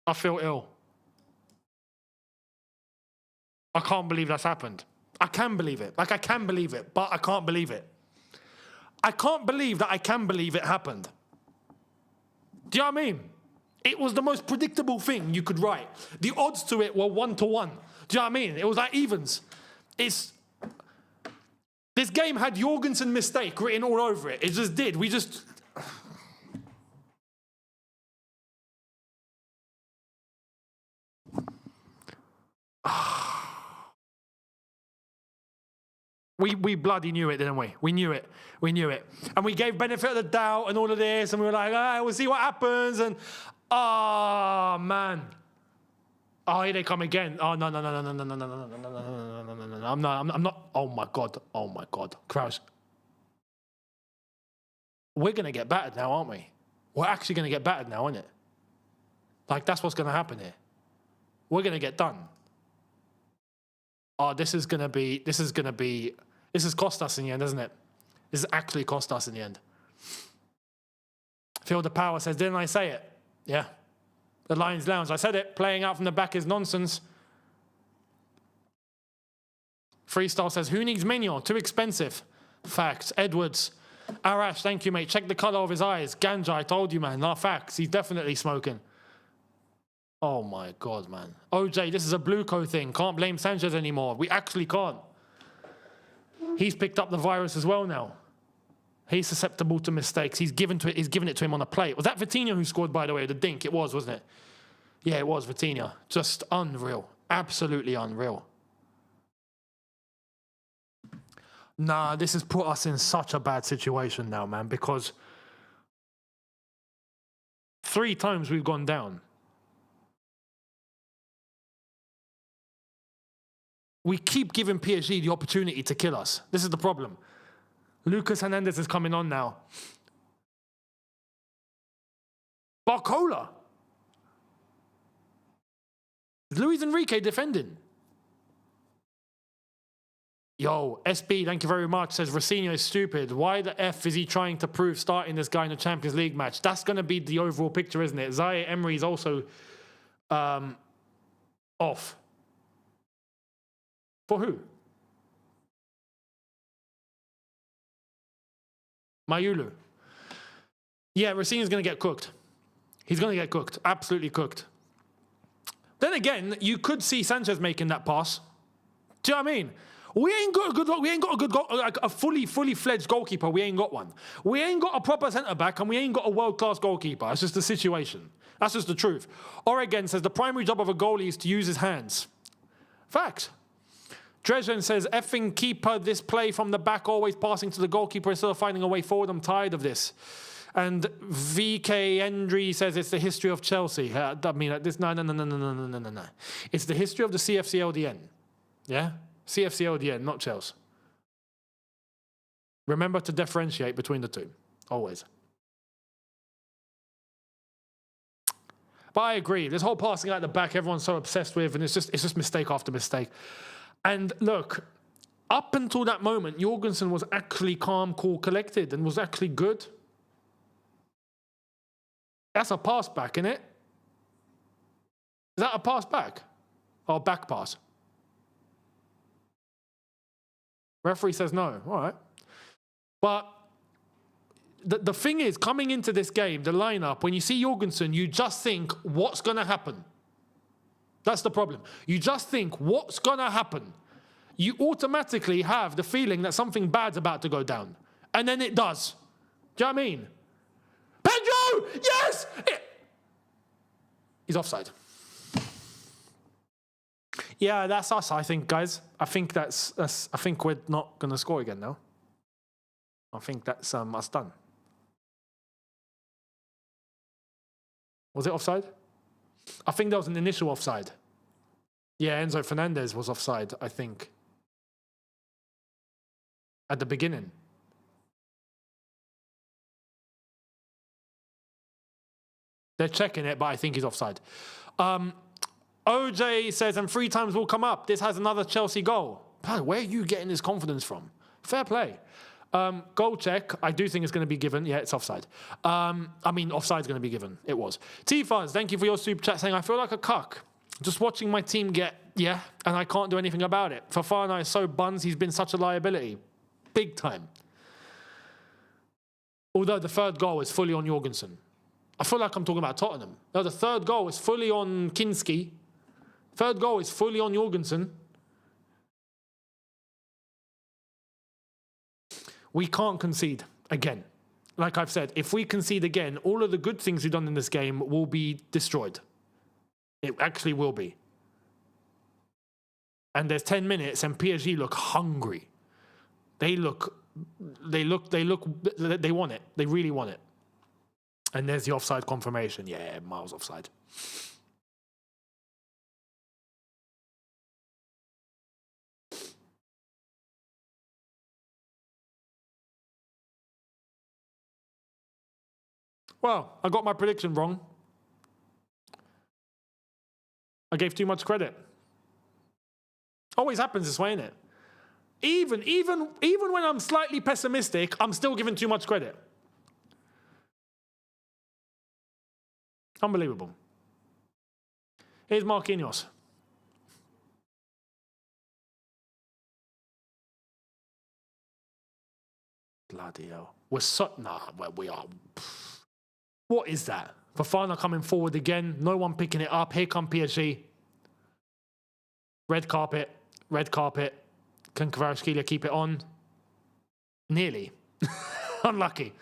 I feel ill. I can't believe that's happened. I can believe it. Like, I can believe it, but I can't believe it. I can't believe that I can believe it happened. Do you know what I mean? It was the most predictable thing you could write. The odds to it were 1-1. Do you know what I mean? It was like evens. This game had Jorgensen mistake written all over it. It just did. We just... We bloody knew it, didn't we? We knew it. We knew it. And we gave benefit of the doubt and all of this, and we were like, we'll see what happens. And, man. Oh, here they come again. Oh, no. I'm not. Oh, my God. Kraus. We're going to get battered now, aren't we? We're actually going to get battered now, aren't it? Like, that's what's going to happen here. We're going to get done. Oh, this has cost us in the end, isn't it? This has actually cost us in the end. Feel the Power says, didn't I say it? Yeah. The Lions Lounge, I said it. Playing out from the back is nonsense. Freestyle says, who needs Mignon? Too expensive. Facts. Edwards. Arash, thank you, mate. Check the colour of his eyes. Ganja, I told you, man. Not facts. He's definitely smoking. Oh, my God, man. OJ, this is a Blueco thing. Can't blame Sanchez anymore. We actually can't. He's picked up the virus as well now. He's susceptible to mistakes. He's given it to him on a plate. Was that Vitinha who scored, by the way? The dink. It was, wasn't it? Yeah, it was Vitinha. Just unreal. Absolutely unreal. Nah, this has put us in such a bad situation now, man, because 3 times we've gone down. We keep giving PSG the opportunity to kill us. This is the problem. Lucas Hernandez is coming on now. Barcola. Luis Enrique defending. Yo, SB, thank you very much, says Rossinho is stupid. Why the F is he trying to prove starting this guy in a Champions League match? That's going to be the overall picture, isn't it? Zaire Emery is also off. For who? Mayulu. Yeah, Rossinho's going to get cooked. He's going to get cooked. Absolutely cooked. Then again, you could see Sanchez making that pass. Do you know what I mean? We ain't got a good like a fully fledged goalkeeper. We ain't got one. We ain't got a proper centre back, and we ain't got a world-class goalkeeper. That's just the situation. That's just the truth. Oregon says the primary job of a goalie is to use his hands. Facts. Dresden says, effing keeper, this play from the back, always passing to the goalkeeper instead of finding a way forward. I'm tired of this. And VK Endry says it's the history of Chelsea. I mean, this, no. It's the history of the CFCLDN. Yeah? CFCLDN, not Chelsea. Remember to differentiate between the two. Always. But I agree. This whole passing out the back, everyone's so obsessed with, and it's just mistake after mistake. And look, up until that moment, Jorgensen was actually calm, cool, collected, and was actually good. That's a pass back, isn't it? Is that a pass back? Or a back pass? Referee says no. All right. But the thing is, coming into this game, the lineup, when you see Jorgensen, you just think, what's going to happen? That's the problem. You just think, what's going to happen? You automatically have the feeling that something bad's about to go down. And then it does. Do you know what I mean? Pedro! Yes! He's offside. Yeah, that's us, I think, guys. I think I think we're not going to score again now. I think that's us done. Was it offside? I think there was an initial offside. Yeah, Enzo Fernandez was offside, I think. At the beginning. They're checking it, but I think he's offside. OJ says, and 3 times will come up. This has another Chelsea goal. Where are you getting this confidence from? Fair play. Goal check, I do think it's going to be given. Yeah, it's offside. Offside's going to be given. It was. T-Fuzz, thank you for your super chat saying, I feel like a cuck. Just watching my team and I can't do anything about it. Fofana is so buns, he's been such a liability. Big time. Although the third goal is fully on Jorgensen. I feel like I'm talking about Tottenham. No, the third goal is fully on Kinski. Third goal is fully on Jorgensen. We can't concede again. Like I've said, if we concede again, all of the good things we've done in this game will be destroyed. It actually will be. And there's 10 minutes and PSG look hungry. They want it. They really want it. And there's the offside confirmation. Yeah, miles offside. Well, I got my prediction wrong. I gave too much credit. Always happens this way, innit? Even when I'm slightly pessimistic, I'm still giving too much credit. Unbelievable. Here's Marquinhos. Bloody hell. We are. What is that? Fofana coming forward again. No one picking it up. Here come PSG. Red carpet. Red carpet. Can Kvaratskhelia keep it on? Nearly. Unlucky.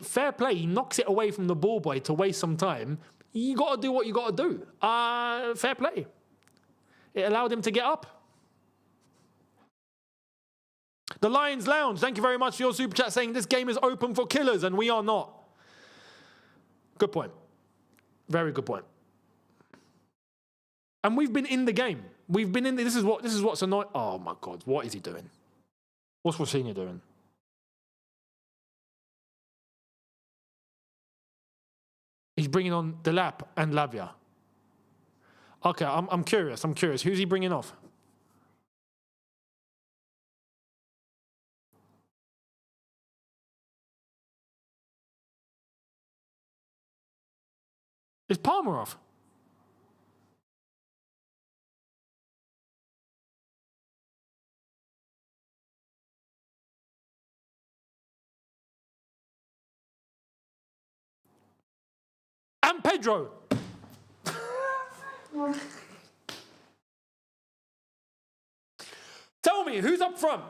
Fair play. He knocks it away from the ball boy to waste some time. You got to do what you got to do. Fair play. It allowed him to get up. The Lions Lounge, thank you very much for your super chat saying this game is open for killers and we are not. Good point. Very good point. And we've been in the game. We've been in this is what's annoying. Oh my God, what is he doing? What's Rossini doing? He's bringing on Delap and Lavia. Okay, I'm curious. Who's he bringing off? Is Palmer off? And Pedro. Tell me who's up front.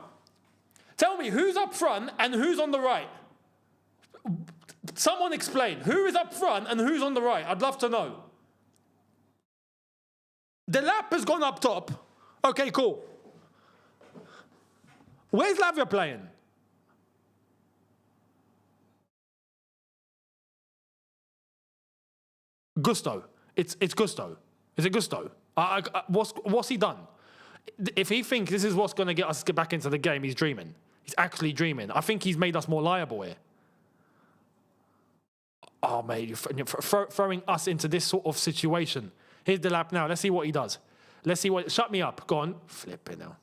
Tell me who's up front and who's on the right. Someone explain. Who is up front and who's on the right? I'd love to know. Delap has gone up top. Okay, cool. Where's Lavia playing? Gusto. It's Gusto. Is it Gusto? What's he done? If he thinks this is what's going to get us back into the game, he's dreaming. He's actually dreaming. I think he's made us more liable here. Oh, mate, you're throwing us into this sort of situation. Here's the lap now. Let's see what he does. Let's see what... Shut me up. Go on. Flip it now.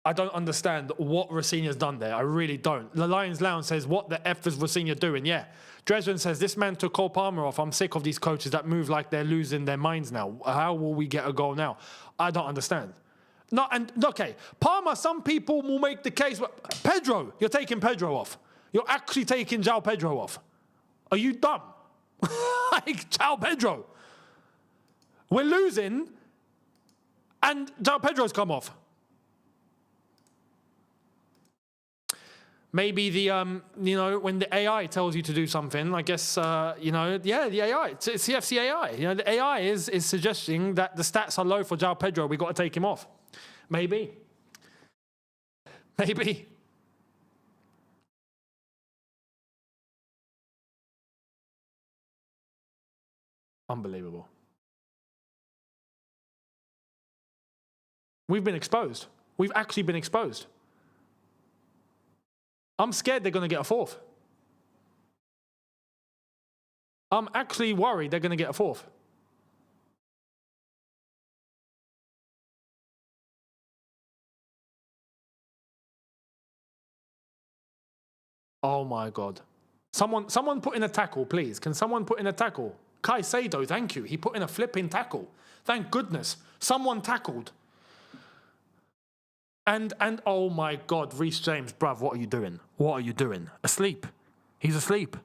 I don't understand what Rossini's done there. I really don't. The Lions Lounge says, what the F is Rossini doing? Yeah. Dresden says, this man took Cole Palmer off. I'm sick of these coaches that move like they're losing their minds now. How will we get a goal now? I don't understand. No, and okay, Palmer, some people will make the case, but Pedro, you're taking Pedro off. You're actually taking João Pedro off. Are you dumb? Like, João Pedro. We're losing, and João Pedro's come off. Maybe the, when the AI tells you to do something, I guess, the AI, it's CFC AI. The AI is suggesting that the stats are low for João Pedro. We've got to take him off. Maybe. Unbelievable. We've been exposed. We've actually been exposed. I'm scared they're going to get a fourth. I'm actually worried they're going to get a fourth. Oh my God. Someone put in a tackle, please. Can someone put in a tackle? Caicedo, thank you. He put in a flipping tackle. Thank goodness. Someone tackled. And oh my God, Reece James, bruv, what are you doing? What are you doing? Asleep. He's asleep.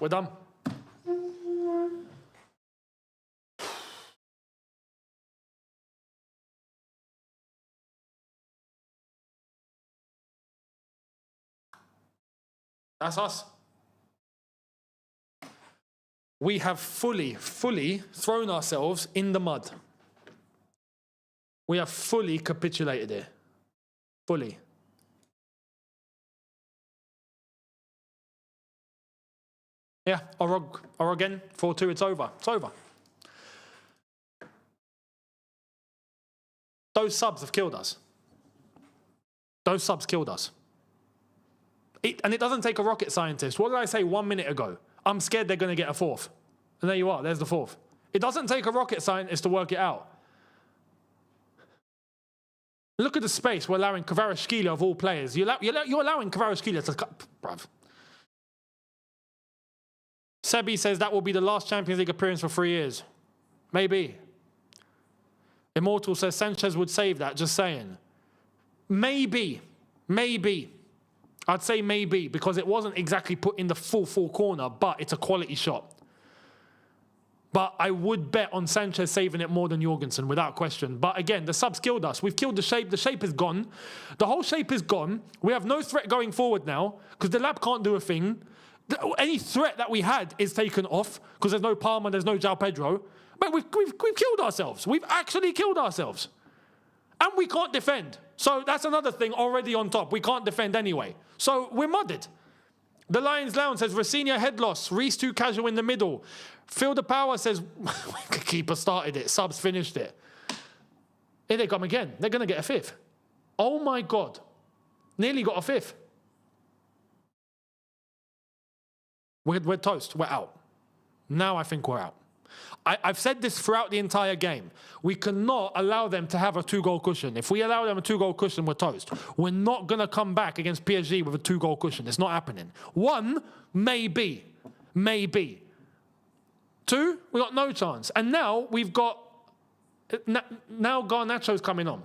We're done. That's us. We have fully thrown ourselves in the mud. We have fully capitulated here. Fully. Yeah, or again, 4-2, it's over. It's over. Those subs have killed us. Those subs killed us. And it doesn't take a rocket scientist. What did I say 1 minute ago? I'm scared they're going to get a fourth. And there you are. There's the fourth. It doesn't take a rocket scientist to work it out. Look at the space we're allowing Kvaratskhelia of all players. You're allowing Kvaratskhelia to cut. Bruv. Sebi says that will be the last Champions League appearance for 3 years. Maybe. Immortal says Sanchez would save that. Just saying. Maybe. Maybe. I'd say maybe, because it wasn't exactly put in the full corner, but it's a quality shot. But I would bet on Sanchez saving it more than Jorgensen, without question. But again, the subs killed us. We've killed the shape. The shape is gone. The whole shape is gone. We have no threat going forward now, because the lab can't do a thing. Any threat that we had is taken off, because there's no Palmer, there's no João Pedro. But we've killed ourselves. We've actually killed ourselves. And we can't defend. So that's another thing already on top. We can't defend anyway. So we're mudded. The Lions Lounge says, Racina head loss. Reece too casual in the middle. Phil the Power says, keeper started it. Subs finished it. Here they come again. They're going to get a fifth. Oh my God. Nearly got a fifth. We're toast. We're out. Now I think we're out. I've said this throughout the entire game. We cannot allow them to have a 2-goal cushion. If we allow them a 2-goal cushion, we're toast. We're not going to come back against PSG with a 2-goal cushion. It's not happening. 1, maybe. Maybe. 2, we got no chance. And now we've got... Now Garnacho's coming on.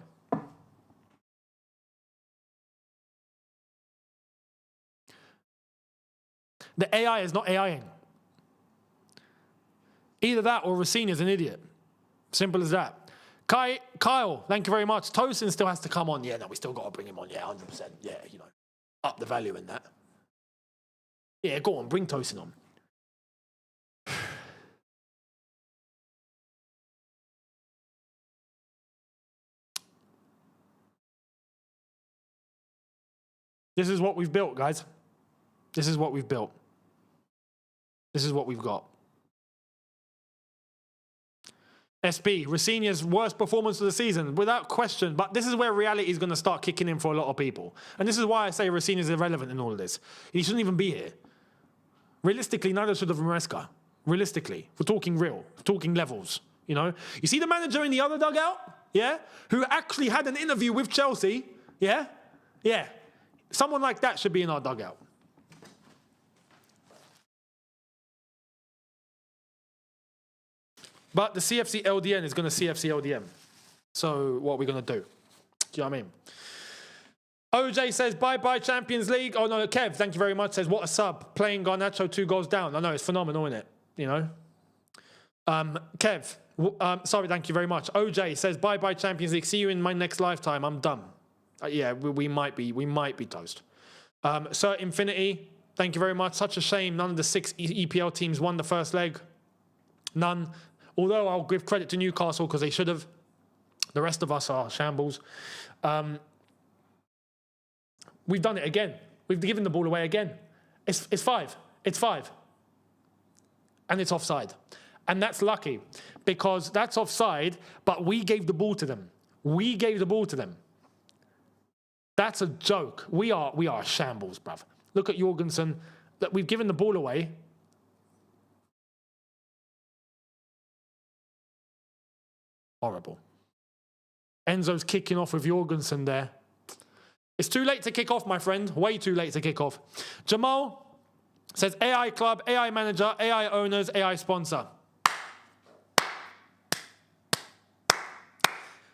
The AI is not AIing. Either that or Racina's an idiot. Simple as that. Kyle, thank you very much. Tosin still has to come on. Yeah, no, we still got to bring him on. Yeah, 100%. Yeah, you know, up the value in that. Yeah, go on, bring Tosin on. This is what we've built, guys. This is what we've built. This is what we've got. SB, Racina's worst performance of the season, without question. But this is where reality is going to start kicking in for a lot of people. And this is why I say Racina's irrelevant in all of this. He shouldn't even be here. Realistically, neither should have Maresca. Realistically. We're talking real. We're talking levels. You know? You see the manager in the other dugout? Yeah? Who actually had an interview with Chelsea? Yeah? Yeah. Someone like that should be in our dugout. But the CFC LDN is going to CFC LDM. So what are we going to do? Do you know what I mean? OJ says, bye-bye Champions League. Oh, no, Kev, thank you very much, says, what a sub. Playing Garnacho 2 goals down. I know, it's phenomenal, isn't it? You know? Kev, sorry, thank you very much. OJ says, bye-bye Champions League. See you in my next lifetime. I'm done. Yeah, we might be toast. Sir Infinity, thank you very much. Such a shame none of the 6 EPL teams won the first leg. None. Although I'll give credit to Newcastle because they should have. The rest of us are shambles. We've done it again. We've given the ball away again. It's 5. It's 5. And it's offside. And that's lucky because that's offside, but we gave the ball to them. We gave the ball to them. That's a joke. We are shambles, bruv. Look at Jorgensen. That we've given the ball away. Horrible. Enzo's kicking off with Jorgensen there. It's too late to kick off, my friend. Way too late to kick off. Jamal says AI club, AI manager, AI owners, AI sponsor.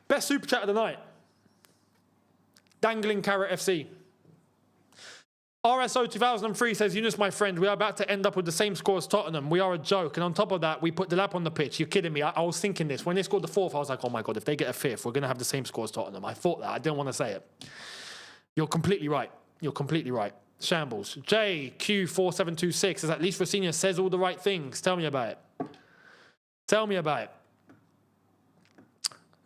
Best super chat of the night. Dangling Carrot FC. RSO 2003 says, Younes, my friend, we are about to end up with the same score as Tottenham. We are a joke. And on top of that, we put the lap on the pitch. You're kidding me. I was thinking this. When they scored the fourth, I was like, oh my God, if they get a fifth, we're going to have the same score as Tottenham. I thought that. I didn't want to say it. You're completely right. You're completely right. Shambles. JQ4726 says, at least Rosenior says all the right things. Tell me about it. Tell me about it.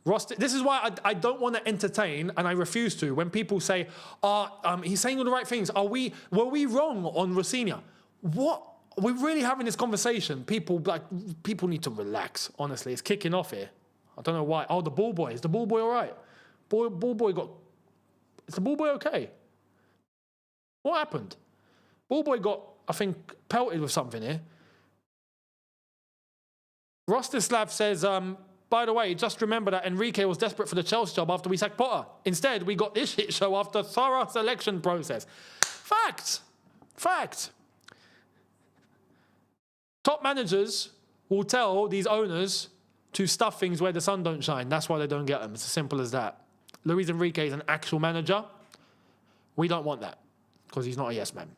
Ross, this is why I don't want to entertain, and I refuse to, when people say, he's saying all the right things. Were we wrong on Rosenior? What? We're really having this conversation. People need to relax, honestly. It's kicking off here. I don't know why. Oh, the ball boy. Is the ball boy all right? Ball boy is the ball boy okay? What happened? Ball boy got, I think, pelted with something here. Rostislav says, by the way, just remember that Enrique was desperate for the Chelsea job after we sacked Potter. Instead, we got this shit show after thorough selection process. Fact. Fact. Top managers will tell these owners to stuff things where the sun don't shine. That's why they don't get them. It's as simple as that. Luis Enrique is an actual manager. We don't want that because he's not a yes man.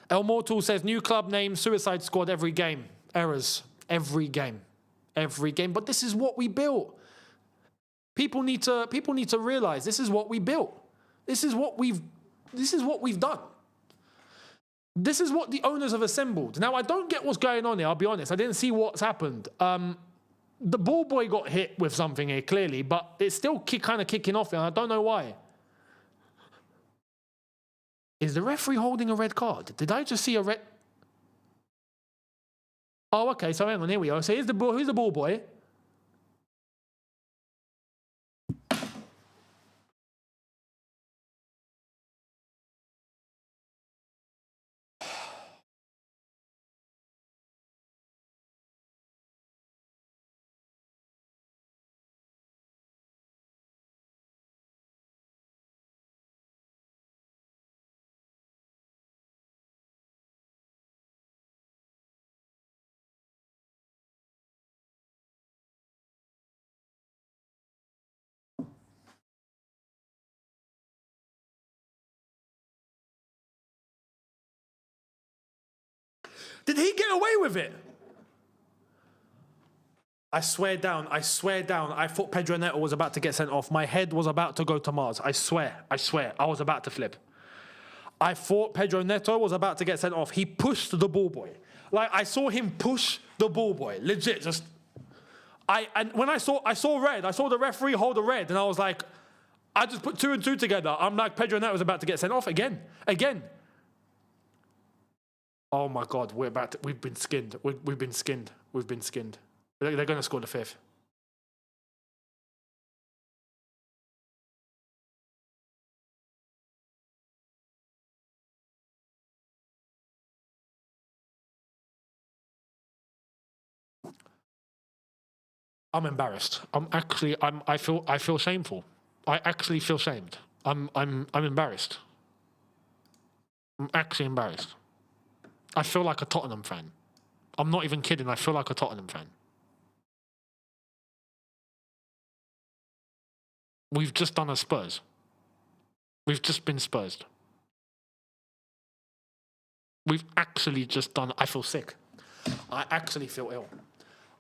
El Mortal says, new club name, Suicide Squad every game. Errors. Every game. Every game. But this is what we built. People need to realize this is what we built. This is what we've done. This is what the owners have assembled. Now, I don't get what's going on here, I'll be honest. I didn't see what's happened. The ball boy got hit with something here, clearly, but it's still kind of kicking off, and I don't know why. Is the referee holding a red card? Did I just see a red... Oh, okay, so hang on, here we go. So who's the ball boy? Did he get away with it? I swear down. I thought Pedro Neto was about to get sent off. My head was about to go to Mars. I swear. I was about to flip. I thought Pedro Neto was about to get sent off. He pushed the ball boy. Like, I saw him push the ball boy. Legit, just... And when I saw red, I saw the referee hold a red, and I was like, I just put two and two together. I'm like, Pedro Neto was about to get sent off again. Oh my God, we've been skinned. We've been skinned. They're going to score the fifth. I'm embarrassed. I feel shameful. I actually feel shamed. I'm embarrassed. I'm actually embarrassed. I feel like a Tottenham fan. I'm not even kidding. I feel like a Tottenham fan. We've just done a Spurs. We've just been Spursed. We've actually just done... I feel sick. I actually feel ill.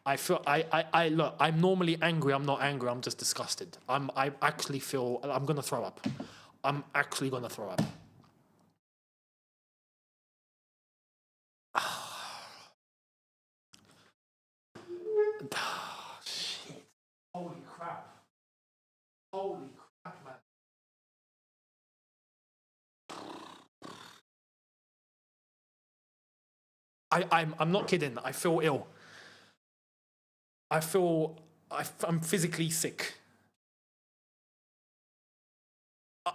Look, I'm normally angry. I'm not angry. I'm just disgusted. I actually feel... I'm going to throw up. I'm actually going to throw up. Shit. Holy crap, man. I'm not kidding. I feel ill. I'm physically sick.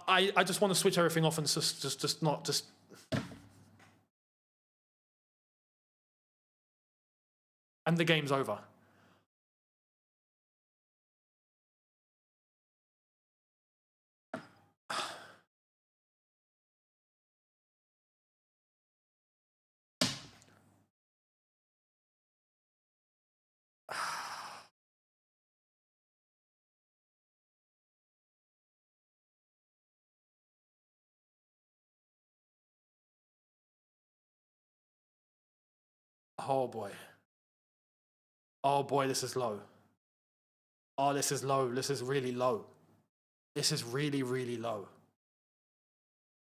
I just want to switch everything off and just and the game's over. Oh boy. Oh boy, this is low. Oh, this is low. This is really low. This is really, really low.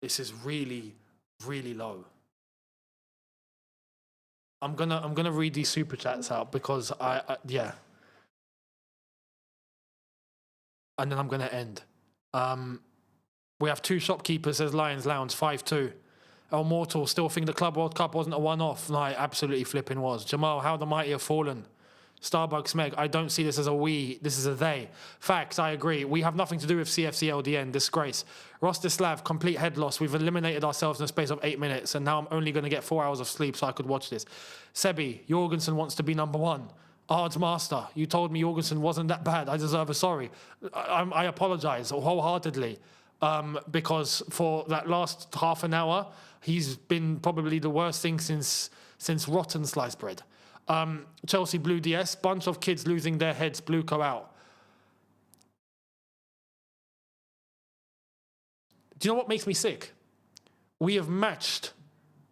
This is really, really low. I'm gonna read these super chats out because yeah. And then I'm gonna end. We have 2 shopkeepers, says Lions Lounge, 5-2. El Mortal, still think the Club World Cup wasn't a one-off. No, it absolutely flipping was. Jamal, how the mighty have fallen. Starbucks Meg, I don't see this as a we, this is a they. Facts, I agree. We have nothing to do with CFC LDN, disgrace. Rostislav, complete head loss. We've eliminated ourselves in the space of 8 minutes, and now I'm only going to get 4 hours of sleep so I could watch this. Sebi, Jorgensen wants to be number 1. Ards Master, you told me Jorgensen wasn't that bad. I deserve a sorry. I apologise wholeheartedly because for that last half an hour, he's been probably the worst thing since rotten sliced bread. Chelsea Blue DS, bunch of kids losing their heads, Blue Co out. Do you know what makes me sick? We have matched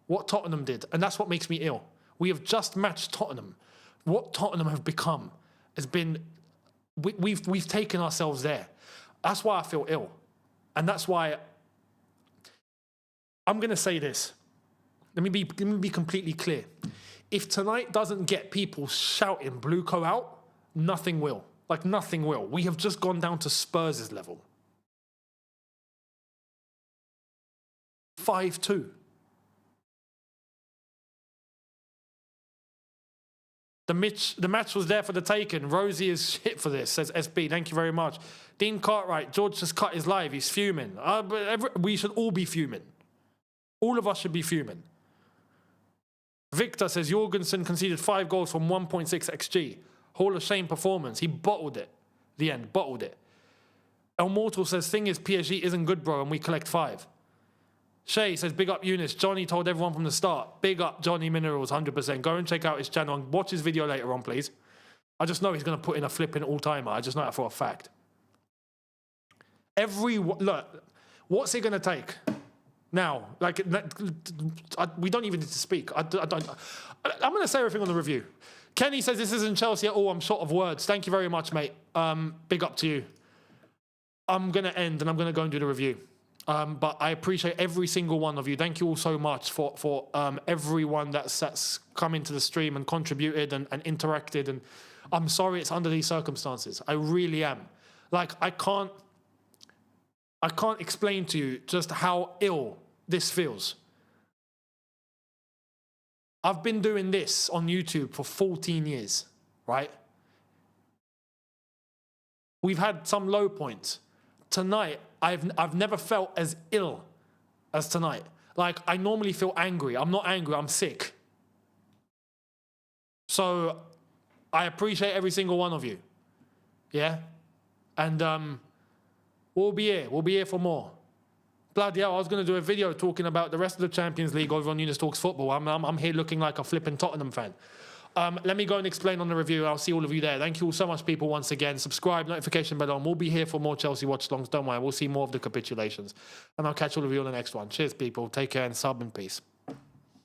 what Tottenham did, and that's what makes me ill. We have just matched Tottenham. What Tottenham have become has been, we've taken ourselves there. That's why I feel ill. And that's why I'm going to say this. Let me be completely clear. If tonight doesn't get people shouting Blue Co out, nothing will. Like, nothing will. We have just gone down to Spurs' level. 5-2. The match was there for the taking. Rosie is shit for this, says SB. Thank you very much. Dean Cartwright, George just cut his live. He's fuming. We should all be fuming. All of us should be fuming. Victor says Jorgensen conceded 5 goals from 1.6 XG. Hall of Shame performance. He bottled it. The end. Bottled it. El Mortal says, thing is, PSG isn't good, bro, and we collect 5. Shay says, big up Younes. Johnny told everyone from the start. Big up Johnny Minerals, 100%. Go and check out his channel and watch his video later on, please. I just know he's going to put in a flipping all-timer. I just know that for a fact. Look, what's it going to take? Now, like, we don't even need to speak. I'm going to say everything on the review. Kenny says, this isn't Chelsea at all. I'm short of words. Thank you very much, mate. Big up to you. I'm going to end and I'm going to go and do the review. But I appreciate every single one of you. Thank you all so much for everyone that's come into the stream and contributed and interacted. And I'm sorry it's under these circumstances. I really am. Like, I can't explain to you just how ill this feels. I've been doing this on YouTube for 14 years, right? We've had some low points. Tonight, I've never felt as ill as tonight. Like, I normally feel angry. I'm not angry, I'm sick. So, I appreciate every single one of you. Yeah? And we'll be here. We'll be here for more. Bloody hell, I was going to do a video talking about the rest of the Champions League over on Younes Talks Football. I'm here looking like a flipping Tottenham fan. Let me go and explain on the review. I'll see all of you there. Thank you all so much, people, once again. Subscribe, notification bell on. We'll be here for more Chelsea watch-alongs. Don't worry, we'll see more of the capitulations. And I'll catch all of you on the next one. Cheers, people. Take care and sub and peace.